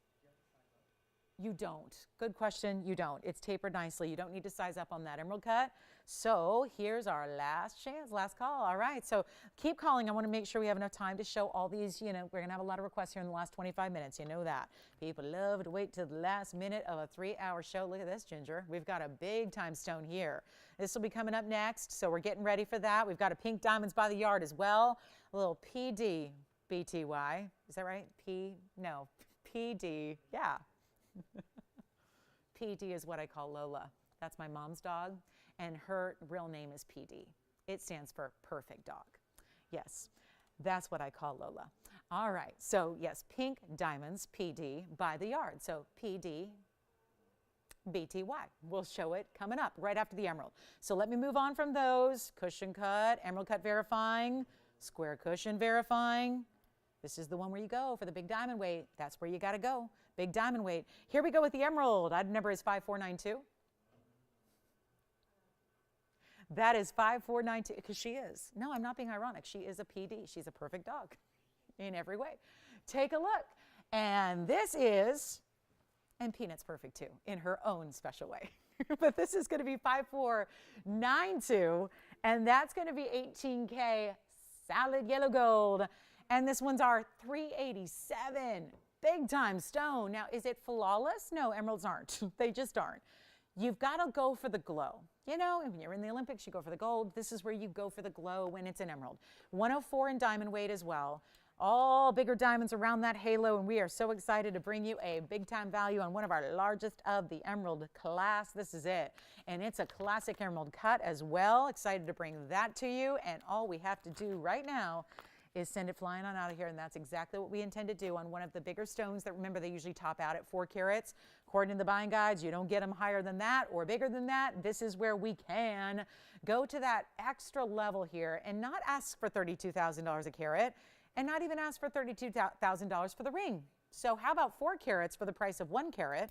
You don't. Good question. You don't. It's tapered nicely. You don't need to size up on that emerald cut. So here's our last chance, last call. All right. So keep calling. I want to make sure we have enough time to show all these. You know, we're going to have a lot of requests here in the last 25 minutes. You know that. People love to wait till the last minute of a 3-hour show. Look at this, Ginger. We've got a big time stone here. This will be coming up next. So we're getting ready for that. We've got a pink diamonds by the yard as well. A little PD, BTY. Is that right? No, PD. Yeah. PD is what I call Lola. That's my mom's dog, and her real name is PD. It stands for perfect dog. Yes, that's what I call Lola. All right, so yes, pink diamonds, PD, by the yard. So PD, BTY. We'll show it coming up right after the emerald. So let me move on from those. Cushion cut, emerald cut verifying, square cushion verifying. This is the one where you go for the big diamond weight. That's where you got to go. Big diamond weight. Here we go with the emerald. Item number is 5492. That is 5492, because she is. No, I'm not being ironic. She is a PD. She's a perfect dog in every way. Take a look. And this is, and Peanut's perfect too, in her own special way. But this is going to be 5492, and that's going to be 18K solid yellow gold. And this one's our 387. Big time stone. Now, is it flawless? No, emeralds aren't. They just aren't. You've got to go for the glow. You know, when you're in the Olympics, you go for the gold. This is where you go for the glow when it's an emerald. 104 in diamond weight as well. All bigger diamonds around that halo, and we are so excited to bring you a big time value on one of our largest of the emerald class. This is it. And it's a classic emerald cut as well. Excited to bring that to you. And all we have to do right now is send it flying on out of here, and that's exactly what we intend to do on one of the bigger stones that, remember, they usually top out at 4 carats. According to the buying guides, you don't get them higher than that or bigger than that. This is where we can go to that extra level here and not ask for $32,000 a carat and not even ask for $32,000 for the ring. So how about 4 carats for the price of 1 carat?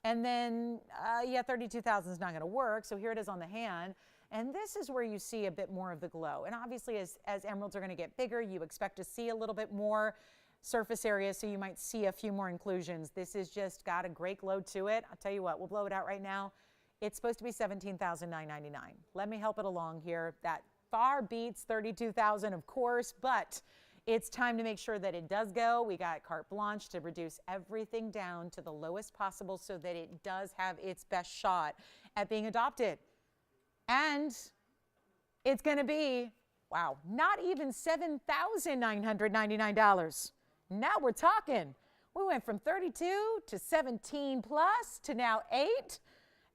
And then, yeah, 32,000 is not going to work. So here it is on the hand. And this is where you see a bit more of the glow. And obviously, as emeralds are going to get bigger, you expect to see a little bit more surface area, so you might see a few more inclusions. This has just got a great glow to it. I'll tell you what, we'll blow it out right now. It's supposed to be $17,999. Let me help it along here. That far beats 32,000, of course, but it's time to make sure that it does go. We got carte blanche to reduce everything down to the lowest possible so that it does have its best shot at being adopted. And it's going to be, wow, not even $7,999. Now we're talking. We went from 32 to 17 plus to now 8.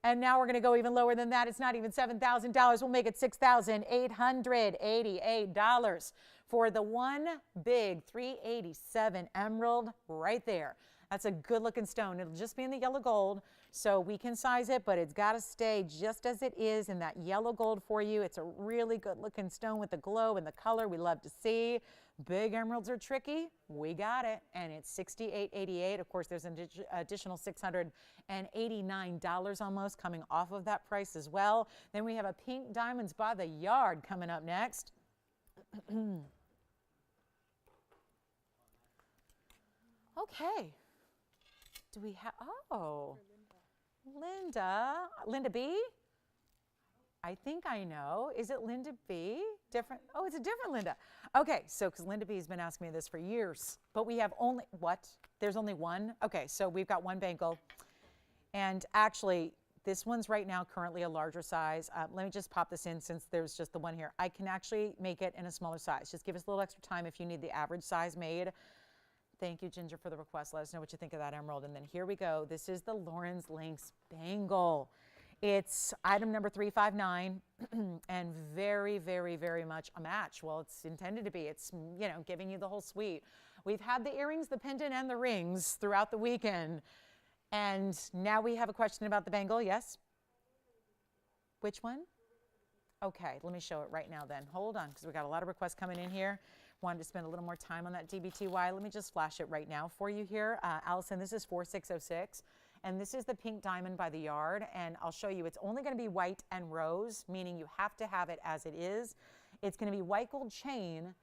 And now we're going to go even lower than that. It's not even $7,000. We'll make it $6,888 for the one big 387 emerald right there. That's a good looking stone. It'll just be in the yellow gold, so we can size it, but it's got to stay just as it is in that yellow gold for you. It's a really good looking stone with the glow and the color we love to see. Big emeralds are tricky. We got it, and it's $68.88. Of course, there's an additional $689 almost coming off of that price as well. Then we have a pink diamonds by the yard coming up next. Okay. Do we have, oh, Linda B? I think I know. Is it Linda B? Different? Oh, it's a different Linda. Okay, so because Linda B has been asking me this for years, but we have only, what? There's only one? Okay, so we've got one bangle. And actually, this one's right now currently a larger size. Let me just pop this in since there's just the one here. I can actually make it in a smaller size. Just give us a little extra time if you need the average size made. Thank you, Ginger, for the request. Let us know what you think of that emerald. And then here we go. This is the Lauren's Lynx bangle. It's item number 359 and very, very, very much a match. Well, it's intended to be. It's, you know, giving you the whole suite. We've had the earrings, the pendant, and the rings throughout the weekend. And now we have a question about the bangle. Yes? Which one? Okay, let me show it right now then. Hold on, because we got a lot of requests coming in here. Wanted to spend a little more time on that DBTY. Let me just flash it right now for you here. Allison, this is 4606, and this is the pink diamond by the yard, and I'll show you. It's only going to be white and rose, meaning you have to have it as it is. It's going to be white gold chain,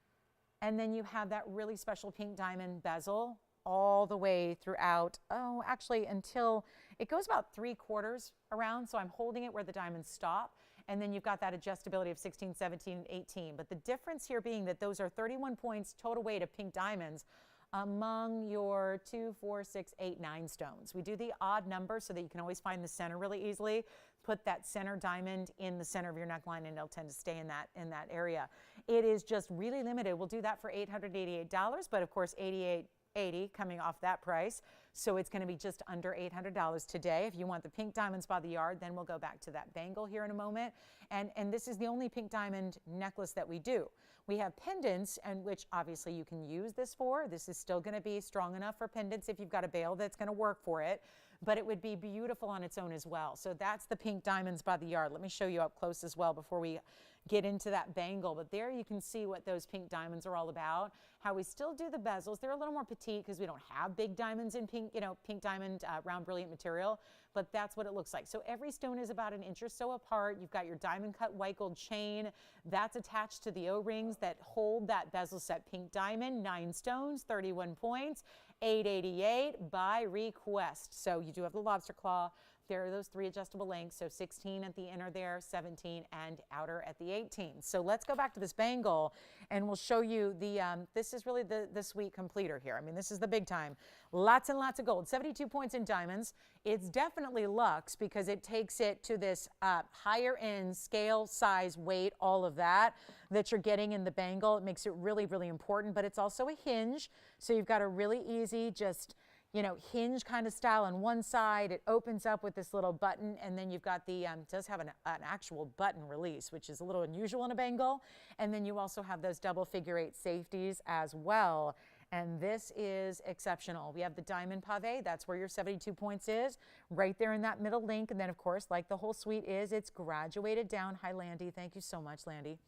and then you have that really special pink diamond bezel all the way throughout. Oh, actually, until it goes about 3/4 around, so I'm holding it where the diamonds stop. And then you've got that adjustability of 16, 17, 18. But the difference here being that those are 31 points total weight of pink diamonds among your 2, 4, 6, 8, 9 stones. We do the odd number so that you can always find the center really easily. Put that center diamond in the center of your neckline and it'll tend to stay in that area. It is just really limited. We'll do that for $888, but of course $88.80 coming off that price. So it's going to be just under $800 today. If you want the pink diamonds by the yard, then we'll go back to that bangle here in a moment. And this is the only pink diamond necklace that we do. We have pendants, and which obviously you can use this for. This is still going to be strong enough for pendants if you've got a bail that's going to work for it. But it would be beautiful on its own as well. So that's the pink diamonds by the yard. Let me show you up close as well before we get into that bangle. But there you can see what those pink diamonds are all about. How we still do the bezels. They're a little more petite because we don't have big diamonds in pink, you know, pink diamond round brilliant material. But that's what it looks like. So every stone is about 1 inch or so apart. You've got your diamond cut white gold chain. That's attached to the O-rings that hold that bezel set pink diamond. 9 stones, 31 points, $888 by request. So you do have the lobster claw. There are those 3 adjustable lengths, so 16 at the inner there, 17 and outer at the 18. So let's go back to this bangle and we'll show you the, this is really the sweet completer here. I mean, this is the big time. Lots and lots of gold, 72 points in diamonds. It's definitely luxe because it takes it to this higher end scale, size, weight, all of that you're getting in the bangle. It makes it really, really important, but it's also a hinge. So you've got a really easy, just, you know, hinge kind of style on one side. It opens up with this little button, and then you've got the, does have an actual button release, which is a little unusual in a bangle. And then you also have those double figure 8 safeties as well. And this is exceptional. We have the diamond pave. That's where your 72 points is, right there in that middle link. And then, of course, like the whole suite is, it's graduated down. Hi, Landy. Thank you so much, Landy.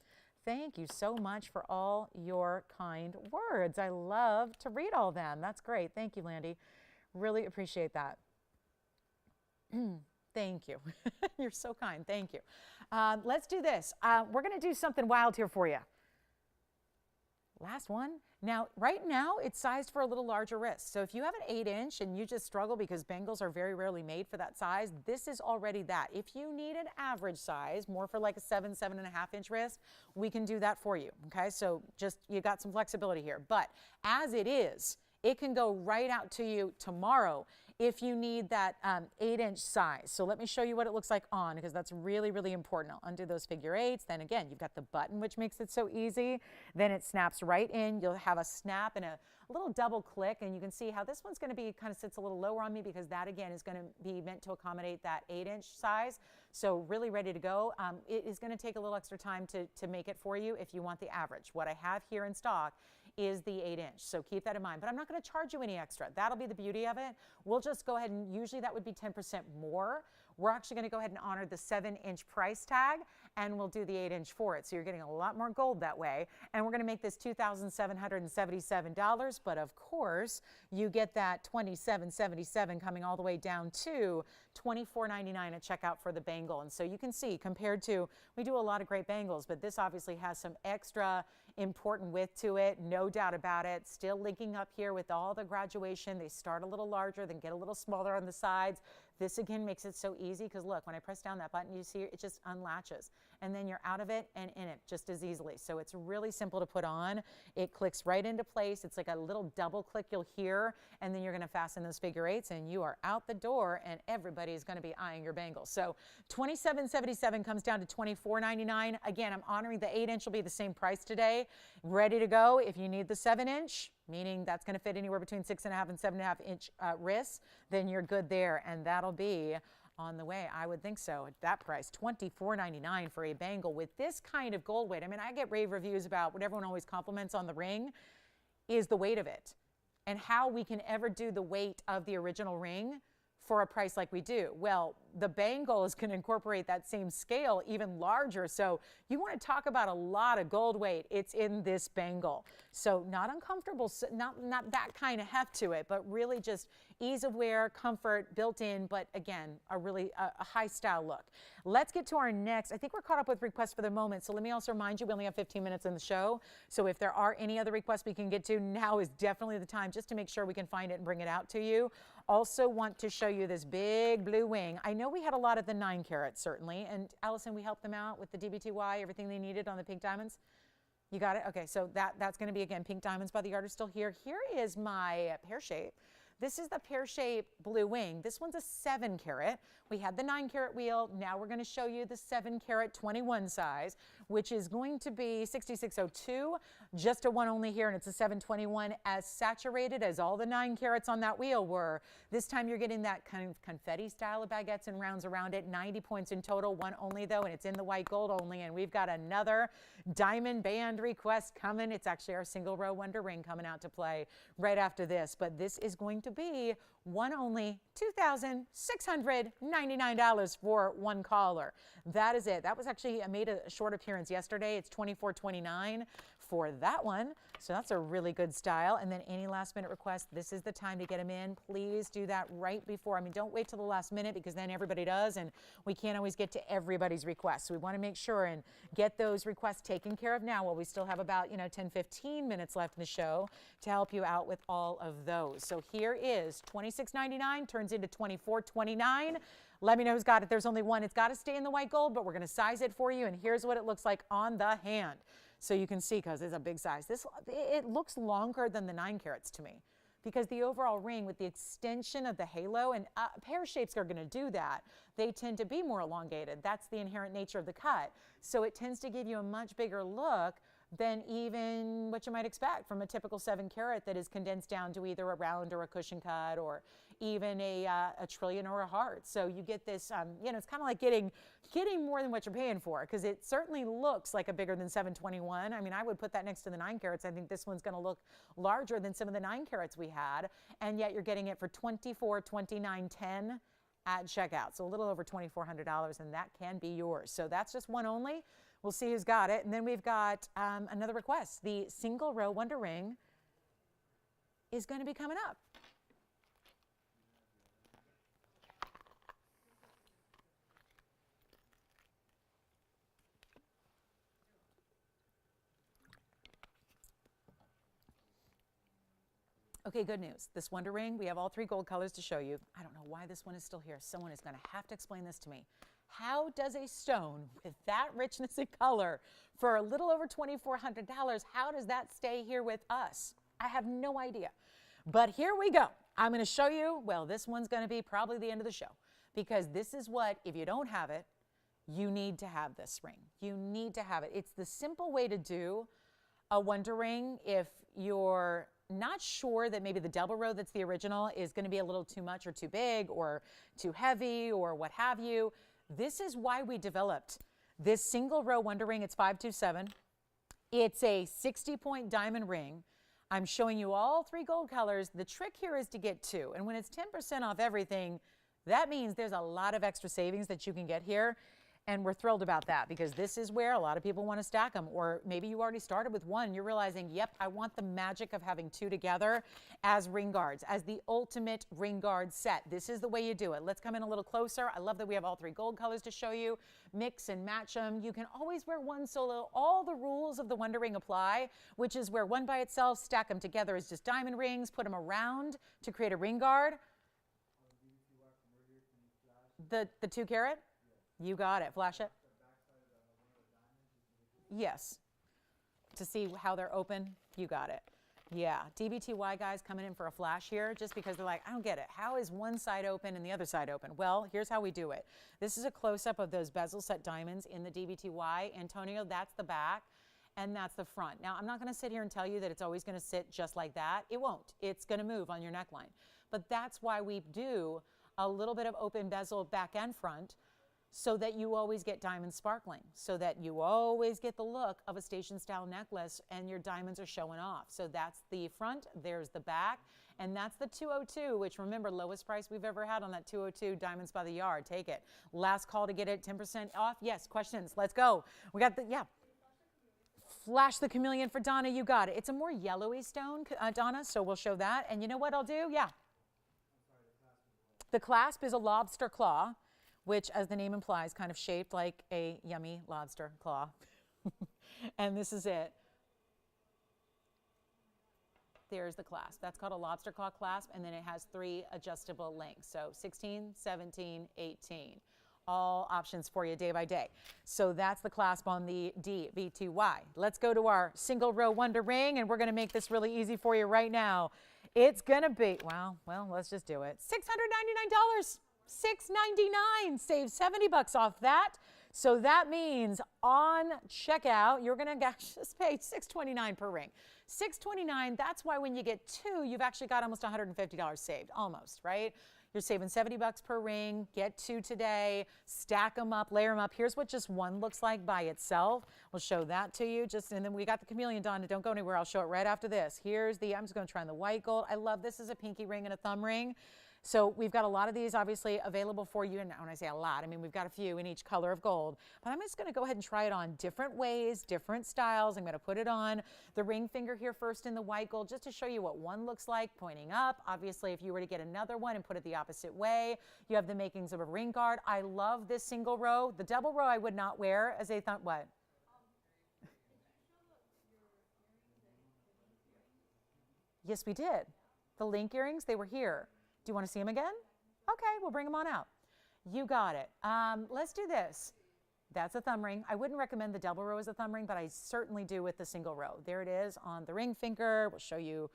Thank you so much for all your kind words. I love to read all them. That's great. Thank you, Landy. Really appreciate that. Thank you. You're so kind. Thank you. Let's do this. We're going to do something wild here for you. Last one. Now, right now, it's sized for a little larger wrist. So if you have an 8-inch and you just struggle because bangles are very rarely made for that size, this is already that. If you need an average size, more for like a 7.5-inch wrist, we can do that for you, okay? So just, you got some flexibility here. But as it is, it can go right out to you tomorrow if you need that 8-inch size. So let me show you what it looks like on, because that's really, really important. I'll undo those figure eights. Then again, you've got the button, which makes it so easy. Then it snaps right in. You'll have a snap and a little double click, and you can see how this one's going to be, kind of sits a little lower on me, because that again is going to be meant to accommodate that 8-inch size. So really ready to go. It is going to take a little extra time to make it for you if you want the average. What I have here in stock is the 8-inch. So keep that in mind. But I'm not going to charge you any extra. That'll be the beauty of it. We'll just go ahead and usually that would be 10% more. We're actually going to go ahead and honor the 7-inch price tag, and we'll do the 8-inch for it. So you're getting a lot more gold that way. And we're going to make this $2,777. But of course, you get that $2,777 coming all the way down to $2,499 at checkout for the bangle. And so you can see, compared to, we do a lot of great bangles, but this obviously has some extra important width to it, no doubt about it. Still linking up here with all the graduation. They start a little larger, then get a little smaller on the sides. This again makes it so easy, because look, when I press down that button, you see it just unlatches, and then you're out of it and in it just as easily. So it's really simple to put on. It clicks right into place. It's like a little double click you'll hear, and then you're going to fasten those figure eights, and you are out the door, and everybody's going to be eyeing your bangles. So $2,777 comes down to $2,499. Again, I'm honoring the 8-inch will be the same price today. Ready to go. If you need the 7-inch, meaning that's going to fit anywhere between 6.5 and 7.5-inch wrists, then you're good there, and that'll be on the way. I would think so at that price, $24.99 for a bangle with this kind of gold weight. I mean, I get rave reviews about what everyone always compliments on the ring is the weight of it, and how we can ever do the weight of the original ring for a price like we do. Well, the bangle is going to incorporate that same scale even larger. So you want to talk about a lot of gold weight. It's in this bangle. So not uncomfortable, not that kind of heft to it, but really just ease of wear, comfort built in, but again, a really a high style look. Let's get to our next. I think we're caught up with requests for the moment. So let me also remind you, we only have 15 minutes in the show. So if there are any other requests we can get to, now is definitely the time, just to make sure we can find it and bring it out to you. Also want to show you this big blue wing. I know we had a lot of the 9 carats, certainly. And Allison, we helped them out with the DBTY, everything they needed on the pink diamonds. You got it? Okay, so that's going to be, again, pink diamonds by the yard are still here. Here is my pear shape. This is the pear-shaped blue wing. This one's a 7 carat. We had the 9 carat wheel. Now we're going to show you the 7 carat 21 size, which is going to be 6602, just a one only here, and it's a 721, as saturated as all the 9 carats on that wheel were. This time you're getting that kind of confetti style of baguettes and rounds around it. 90 points in total, one only though, and it's in the white gold only. And we've got another diamond band request coming. It's actually our single row wonder ring coming out to play right after this, but this is going to be one only, $2,699 for one caller. That is it. That was actually, I made a short appearance yesterday. It's $24.29 for that one. So that's a really good style. And then any last minute requests, this is the time to get them in. Please do that right before. I mean, don't wait till the last minute, because then everybody does, and we can't always get to everybody's requests. So we want to make sure and get those requests taken care of now, while we still have about 10, 15 minutes left in the show to help you out with all of those. So here is $26.99 turns into $24.29. Let me know who's got it. There's only one. It's got to stay in the white gold, but we're going to size it for you. And here's what it looks like on the hand. So you can see, because it's a big size. It looks longer than the 9 carats to me, because the overall ring with the extension of the halo, and pear shapes are going to do that. They tend to be more elongated. That's the inherent nature of the cut. So it tends to give you a much bigger look than even what you might expect from a typical 7 carat that is condensed down to either a round or a cushion cut, or even a trillion or a heart. So you get this, it's kind of like getting more than what you're paying for, because it certainly looks like a bigger than 721. I mean, I would put that next to the 9 carats. I think this one's going to look larger than some of the 9 carats we had, and yet you're getting it for $24.29.10 at checkout. So a little over $2,400, and that can be yours. So that's just one only. We'll see who's got it. And then we've got another request. The single row wonder ring is going to be coming up. Okay, good news. This Wonder Ring, we have all 3 gold colors to show you. I don't know why this one is still here. Someone is going to have to explain this to me. How does a stone with that richness in color for a little over $2,400, how does that stay here with us? I have no idea. But here we go. I'm going to show you, well, this one's going to be probably the end of the show, because this is what, if you don't have it, you need to have this ring. You need to have it. It's the simple way to do a Wonder Ring if you're not sure that maybe the double row that's the original is going to be a little too much or too big or too heavy or what have you. This is why we developed this single row Wonder Ring. It's 527. It's a 60-point diamond ring. I'm showing you all 3 gold colors. The trick here is to get 2. And when it's 10% off everything, that means there's a lot of extra savings that you can get here. And we're thrilled about that, because this is where a lot of people want to stack them. Or maybe you already started with 1. You're realizing, yep, I want the magic of having 2 together as ring guards, as the ultimate ring guard set. This is the way you do it. Let's come in a little closer. I love that we have all 3 gold colors to show you. Mix and match them. You can always wear one solo. All the rules of the Wonder Ring apply, which is where one by itself, stack them together as just diamond rings, put them around to create a ring guard. The 2 carat? You got it. Flash it. Yes. To see how they're open. You got it. Yeah. DBTY guys coming in for a flash here just because they're like, I don't get it. How is one side open and the other side open? Well, here's how we do it. This is a close-up of those bezel set diamonds in the DBTY. Antonio, that's the back and that's the front. Now, I'm not going to sit here and tell you that it's always going to sit just like that. It won't. It's going to move on your neckline. But that's why we do a little bit of open bezel back and front, so that you always get diamonds sparkling, so that you always get the look of a station style necklace and your diamonds are showing off. So that's the front, there's the back, and that's the 202, which remember, lowest price we've ever had on that 202, diamonds by the yard. Take it. Last call to get it 10% off. Yes, questions. Let's go. We got the, yeah. Flash the chameleon for Donna. You got it. It's a more yellowy stone, Donna, so we'll show that. And you know what I'll do? Yeah. The clasp is a lobster claw, which, as the name implies, kind of shaped like a yummy lobster claw. And this is it. There's the clasp. That's called a lobster claw clasp, and then it has 3 adjustable lengths. So 16, 17, 18. All options for you day by day. So that's the clasp on the DBTY. Let's go to our single row Wonder Ring, and we're going to make this really easy for you right now. It's going to be, well, let's just do it. $699. $699, save $70 off that. So that means on checkout, you're going to just pay $629 per ring. $629, that's why when you get 2, you've actually got almost $150 saved, almost, right? You're saving $70 per ring, get 2 today, stack them up, layer them up. Here's what just 1 looks like by itself. We'll show that to you. And then we got the chameleon, Donna. Don't go anywhere. I'll show it right after this. Here's the, I'm just going to try on the white gold. I love this is a pinky ring and a thumb ring. So we've got a lot of these obviously available for you. And when I say a lot, I mean we've got a few in each color of gold. But I'm just going to go ahead and try it on different ways, different styles. I'm going to put it on the ring finger here first in the white gold just to show you what one looks like pointing up. Obviously, if you were to get another one and put it the opposite way, you have the makings of a ring guard. I love this single row. The double row I would not wear as a thumb. What? Yes, we did. The link earrings, they were here. Do you want to see them again? Okay, we'll bring them on out. You got it. Let's do this. That's a thumb ring. I wouldn't recommend the double row as a thumb ring, but I certainly do with the single row. There it is on the ring finger. We'll show you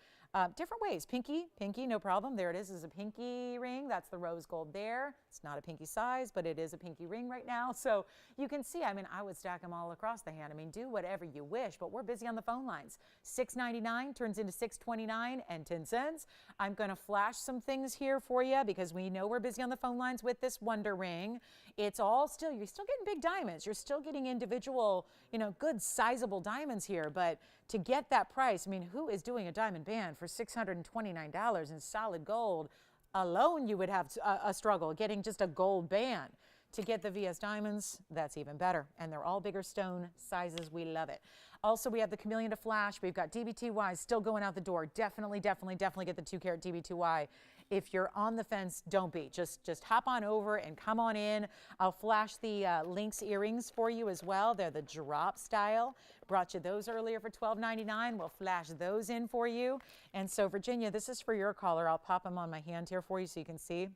different ways. Pinky, no problem. There it is a pinky ring. That's the rose gold there. It's not a pinky size, but it is a pinky ring right now. So you can see, I mean, I would stack them all across the hand. I mean, do whatever you wish, but we're busy on the phone lines. $6.99 turns into $6.29 and 10 cents. I'm going to flash some things here for you because we know we're busy on the phone lines with this Wonder Ring. It's all still, you're still getting big diamonds. You're still getting individual, you know, good sizable diamonds here, but to get that price, I mean, who is doing a diamond band for $629 in solid gold? Alone, you would have a struggle getting just a gold band. to get the VS diamonds, that's even better. And they're all bigger stone sizes. We love it. Also, we have the chameleon to flash. We've got DBTY still going out the door. Definitely get the 2 carat DBTY. If you're on the fence, don't be. Just hop on over and come on in. I'll flash the Lynx earrings for you as well. They're the drop style. Brought you those earlier for $12.99. We'll flash those in for you. And so, Virginia, this is for your caller. I'll pop them on my hand here for you so you can see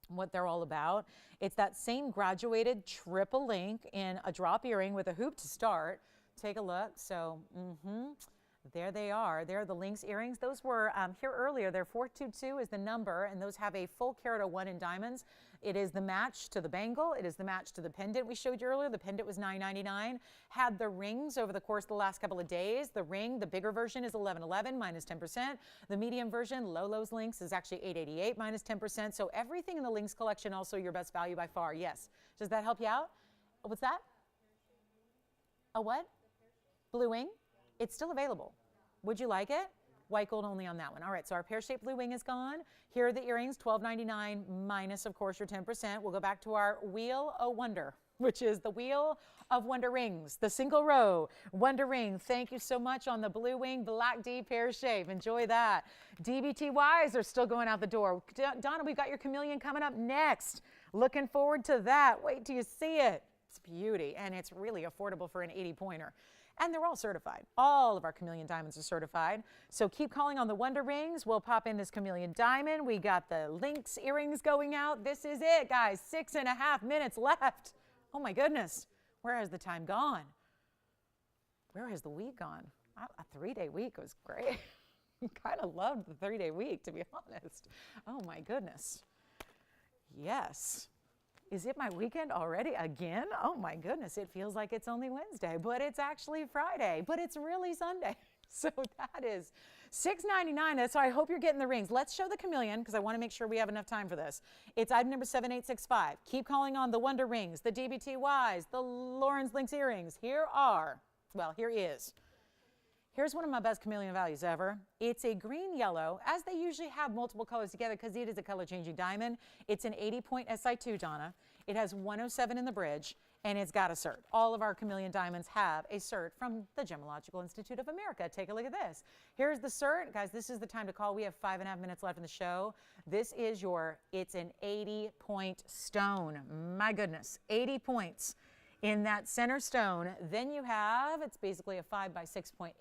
what they're all about. It's that same graduated triple link in a drop earring with a hoop to start. Take a look. So, there they are. They're the Lynx earrings. Those were here earlier. They're 422 is the number, and those have a full carat of 1 in diamonds. It is the match to the bangle. It is the match to the pendant we showed you earlier. The pendant was $9.99. Had the rings over the course of the last couple of days. The ring, the bigger version, is $11.11 minus 10%. The medium version, Lolo's Lynx, is actually $8.88 minus 10%. So everything in the Lynx collection, also your best value by far. Yes. Does that help you out? What's that? A what? Blue wing? It's still available. Would you like it? White gold only on that one. All right, so our pear-shaped blue wing is gone. Here are the earrings, $12.99 minus, of course, your 10%. We'll go back to our Wheel of Wonder, which is the Wheel of Wonder rings, the single row Wonder ring. Thank you so much on the blue wing, black D pear shape. Enjoy that. DBTYs are still going out the door. Donna, we've got your chameleon coming up next. Looking forward to that. Wait till you see it. It's beauty, and it's really affordable for an 80-pointer. And they're all certified. All of our chameleon diamonds are certified. So keep calling on the Wonder rings. We'll pop in this chameleon diamond. We got the Lynx earrings going out. This is it, guys. 6.5 minutes left. Oh my goodness. Where has the time gone? Where has the week gone? A 3-day week was great. Kind of loved the 3-day week, to be honest. Oh my goodness. Yes. Is it my weekend already again? Oh my goodness, it feels like it's only Wednesday, but it's actually Friday, but it's really Sunday. So that is $6.99. So I hope you're getting the rings. Let's show the chameleon because I want to make sure we have enough time for this. It's item number 7865. Keep calling on the Wonder rings, the DBTYs, the Lauren's Lynx earrings. Here is. Here's one of my best chameleon values ever. It's a green yellow, as they usually have multiple colors together because it is a color changing diamond. It's an 80-point SI2, Donna. It has 107 in the bridge, and it's got a cert. All of our chameleon diamonds have a cert from the Gemological Institute of America. Take a look at this. Here's the cert. Guys, this is the time to call. We have 5.5 minutes left in the show. This is it's an 80-point stone. My goodness, 80 points. In that center stone, then you have, it's basically a 5 by 6.8.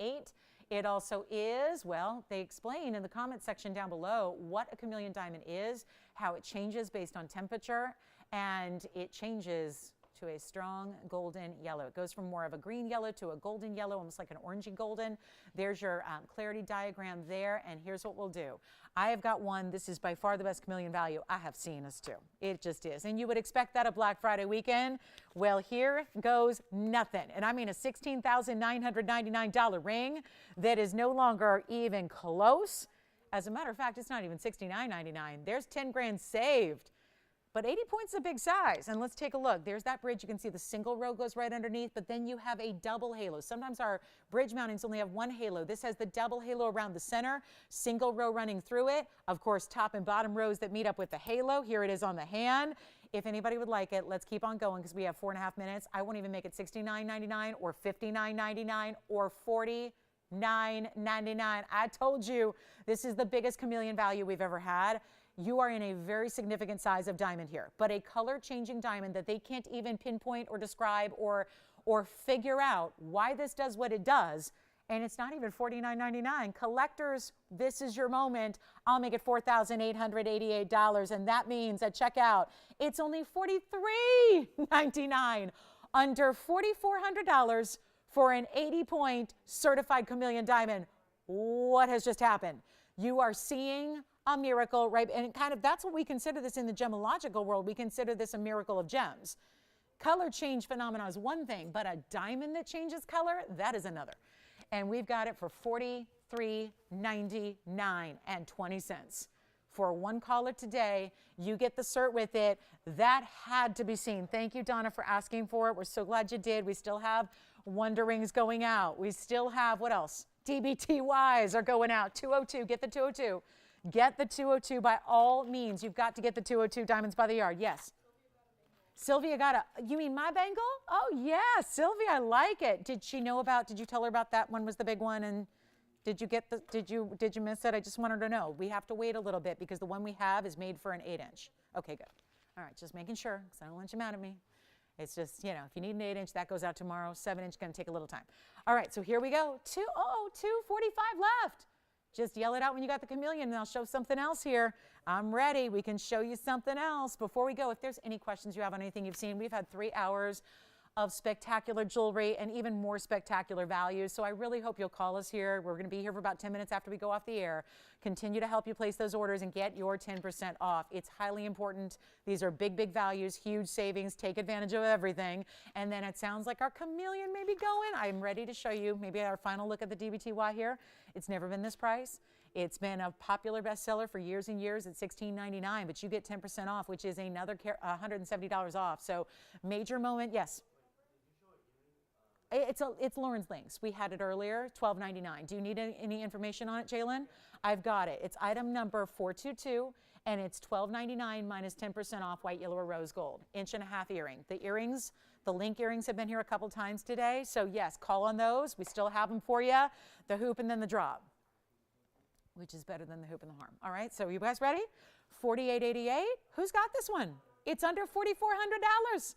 It also is, well, they explain in the comment section down below what a chameleon diamond is, how it changes based on temperature, and it changes to a strong golden yellow. It goes from more of a green yellow to a golden yellow, almost like an orangey golden. There's your clarity diagram there, and here's what we'll do. I have got one. This is by far the best chameleon value I have seen as to. It just is. And you would expect that a Black Friday weekend. Well, here goes nothing. And I mean a $16,999 ring that is no longer even close. As a matter of fact, it's not even $69.99. There's 10 grand saved. But 80 points is a big size. And let's take a look. There's that bridge. You can see the single row goes right underneath, but then you have a double halo. Sometimes our bridge mountings only have one halo. This has the double halo around the center, single row running through it. Of course, top and bottom rows that meet up with the halo. Here it is on the hand. If anybody would like it, let's keep on going because we have 4.5 minutes. I won't even make it $69.99 or $59.99 or $49.99. I told you this is the biggest chameleon value we've ever had. You are in a very significant size of diamond here, but a color-changing diamond that they can't even pinpoint or describe or figure out why this does what it does, and it's not even $49.99. Collectors, this is your moment. I'll make it $4,888, and that means at checkout, it's only $43.99, under $4,400 for an 80-point certified chameleon diamond. What has just happened? You are seeing a miracle, right? And kind of that's what we consider this in the gemological world. We consider this a miracle of gems. Color change phenomena is one thing, but a diamond that changes color, that is another. And we've got it for $43.99. For one caller today, you get the cert with it. That had to be seen. Thank you, Donna, for asking for it. We're so glad you did. We still have Wonder rings going out. We still have, what else? DBTYs are going out. 202, get the 202. Get the 202 by all means. You've got to get the 202 diamonds by the yard. Yes. Sylvia got a, you mean my bangle? Oh yeah, Sylvia, I like it. Did she know about, did you tell her about that one was the big one? And did you get the, did you miss it? I just wanted to know. We have to wait a little bit because the one we have is made for an 8-inch. Okay, good. All right, just making sure because I don't want you mad at me. It's just, you know, if you need an 8-inch, that goes out tomorrow. 7-inch going to take a little time. All right, so here we go. 2:45 left. Just yell it out when you got the chameleon, and I'll show something else here. I'm ready. We can show you something else. Before we go, if there's any questions you have on anything you've seen, we've had 3 hours of spectacular jewelry and even more spectacular values. So I really hope you'll call us here. We're going to be here for about 10 minutes after we go off the air. Continue to help you place those orders and get your 10% off. It's highly important. These are big, big values, huge savings. Take advantage of everything. And then it sounds like our chameleon may be going. I'm ready to show you maybe our final look at the DBTY here. It's never been this price. It's been a popular bestseller for years and years at $16.99, but you get 10% off, which is another $170 off. So major moment, yes. It's Lauren's links. We had it earlier, $12.99. Do you need any information on it, Jalen? I've got it. It's item number 422, and it's $12.99 minus 10% off white, yellow, or rose gold. 1.5-inch earring. The earrings, the link earrings have been here a couple times today. So yes, call on those. We still have them for you. The hoop and then the drop, which is better than the hoop and the harm. All right, so you guys ready? $48.88. Who's got this one? It's under $4,400.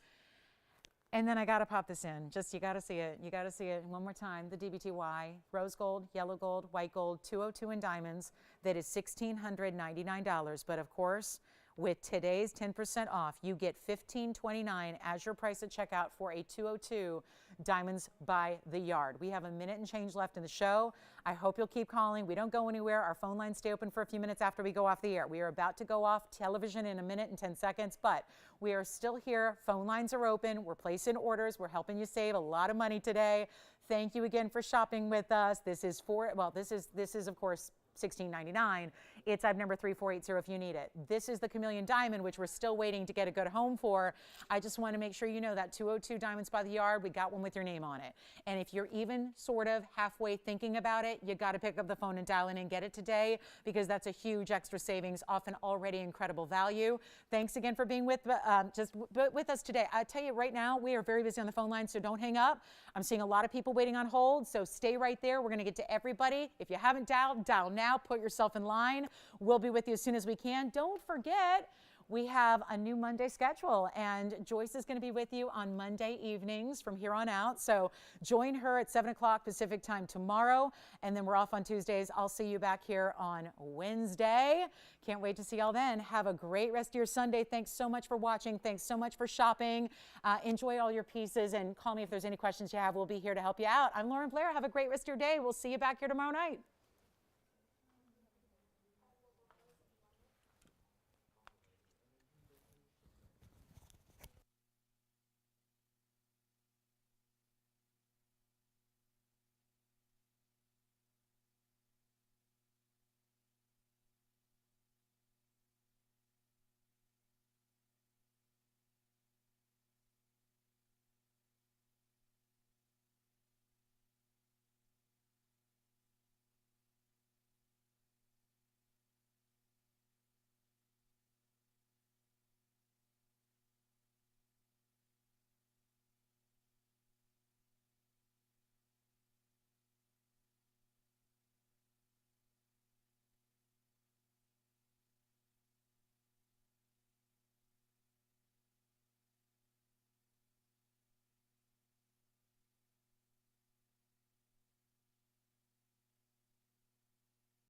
And then I got to pop this in. Just, you got to see it. You got to see it one more time. The DBTY, rose gold, yellow gold, white gold, 202 in diamonds. That is $1,699. But of course, with today's 10% off, you get $1,529 as your price at checkout for a 202 diamonds by the yard. We have a minute and change left in the show. I hope you'll keep calling. We don't go anywhere. Our phone lines stay open for a few minutes after we go off the air. We are about to go off television in a minute and 10 seconds, but we are still here. Phone lines are open. We're placing orders. We're helping you save a lot of money today. Thank you again for shopping with us. This is this is of course $16.99. It's item number 3480 if you need it. This is the chameleon diamond, which we're still waiting to get a good home for. I just want to make sure you know that 202 diamonds by the yard, we got one with your name on it. And if you're even sort of halfway thinking about it, you got to pick up the phone and dial in and get it today because that's a huge extra savings, often already incredible value. Thanks again for being with us today. I tell you right now, we are very busy on the phone line, so don't hang up. I'm seeing a lot of people waiting on hold, so stay right there. We're going to get to everybody. If you haven't dialed, dial now. Put yourself in line. We'll be with you as soon as we can. Don't forget, we have a new Monday schedule, and Joyce is going to be with you on Monday evenings from here on out. So join her at 7 o'clock Pacific time tomorrow, and then we're off on Tuesdays. I'll see you back here on Wednesday. Can't wait to see y'all then. Have a great rest of your Sunday. Thanks so much for watching. Thanks so much for shopping. Enjoy all your pieces, and call me if there's any questions you have. We'll be here to help you out. I'm Lauren Blair. Have a great rest of your day. We'll see you back here tomorrow night.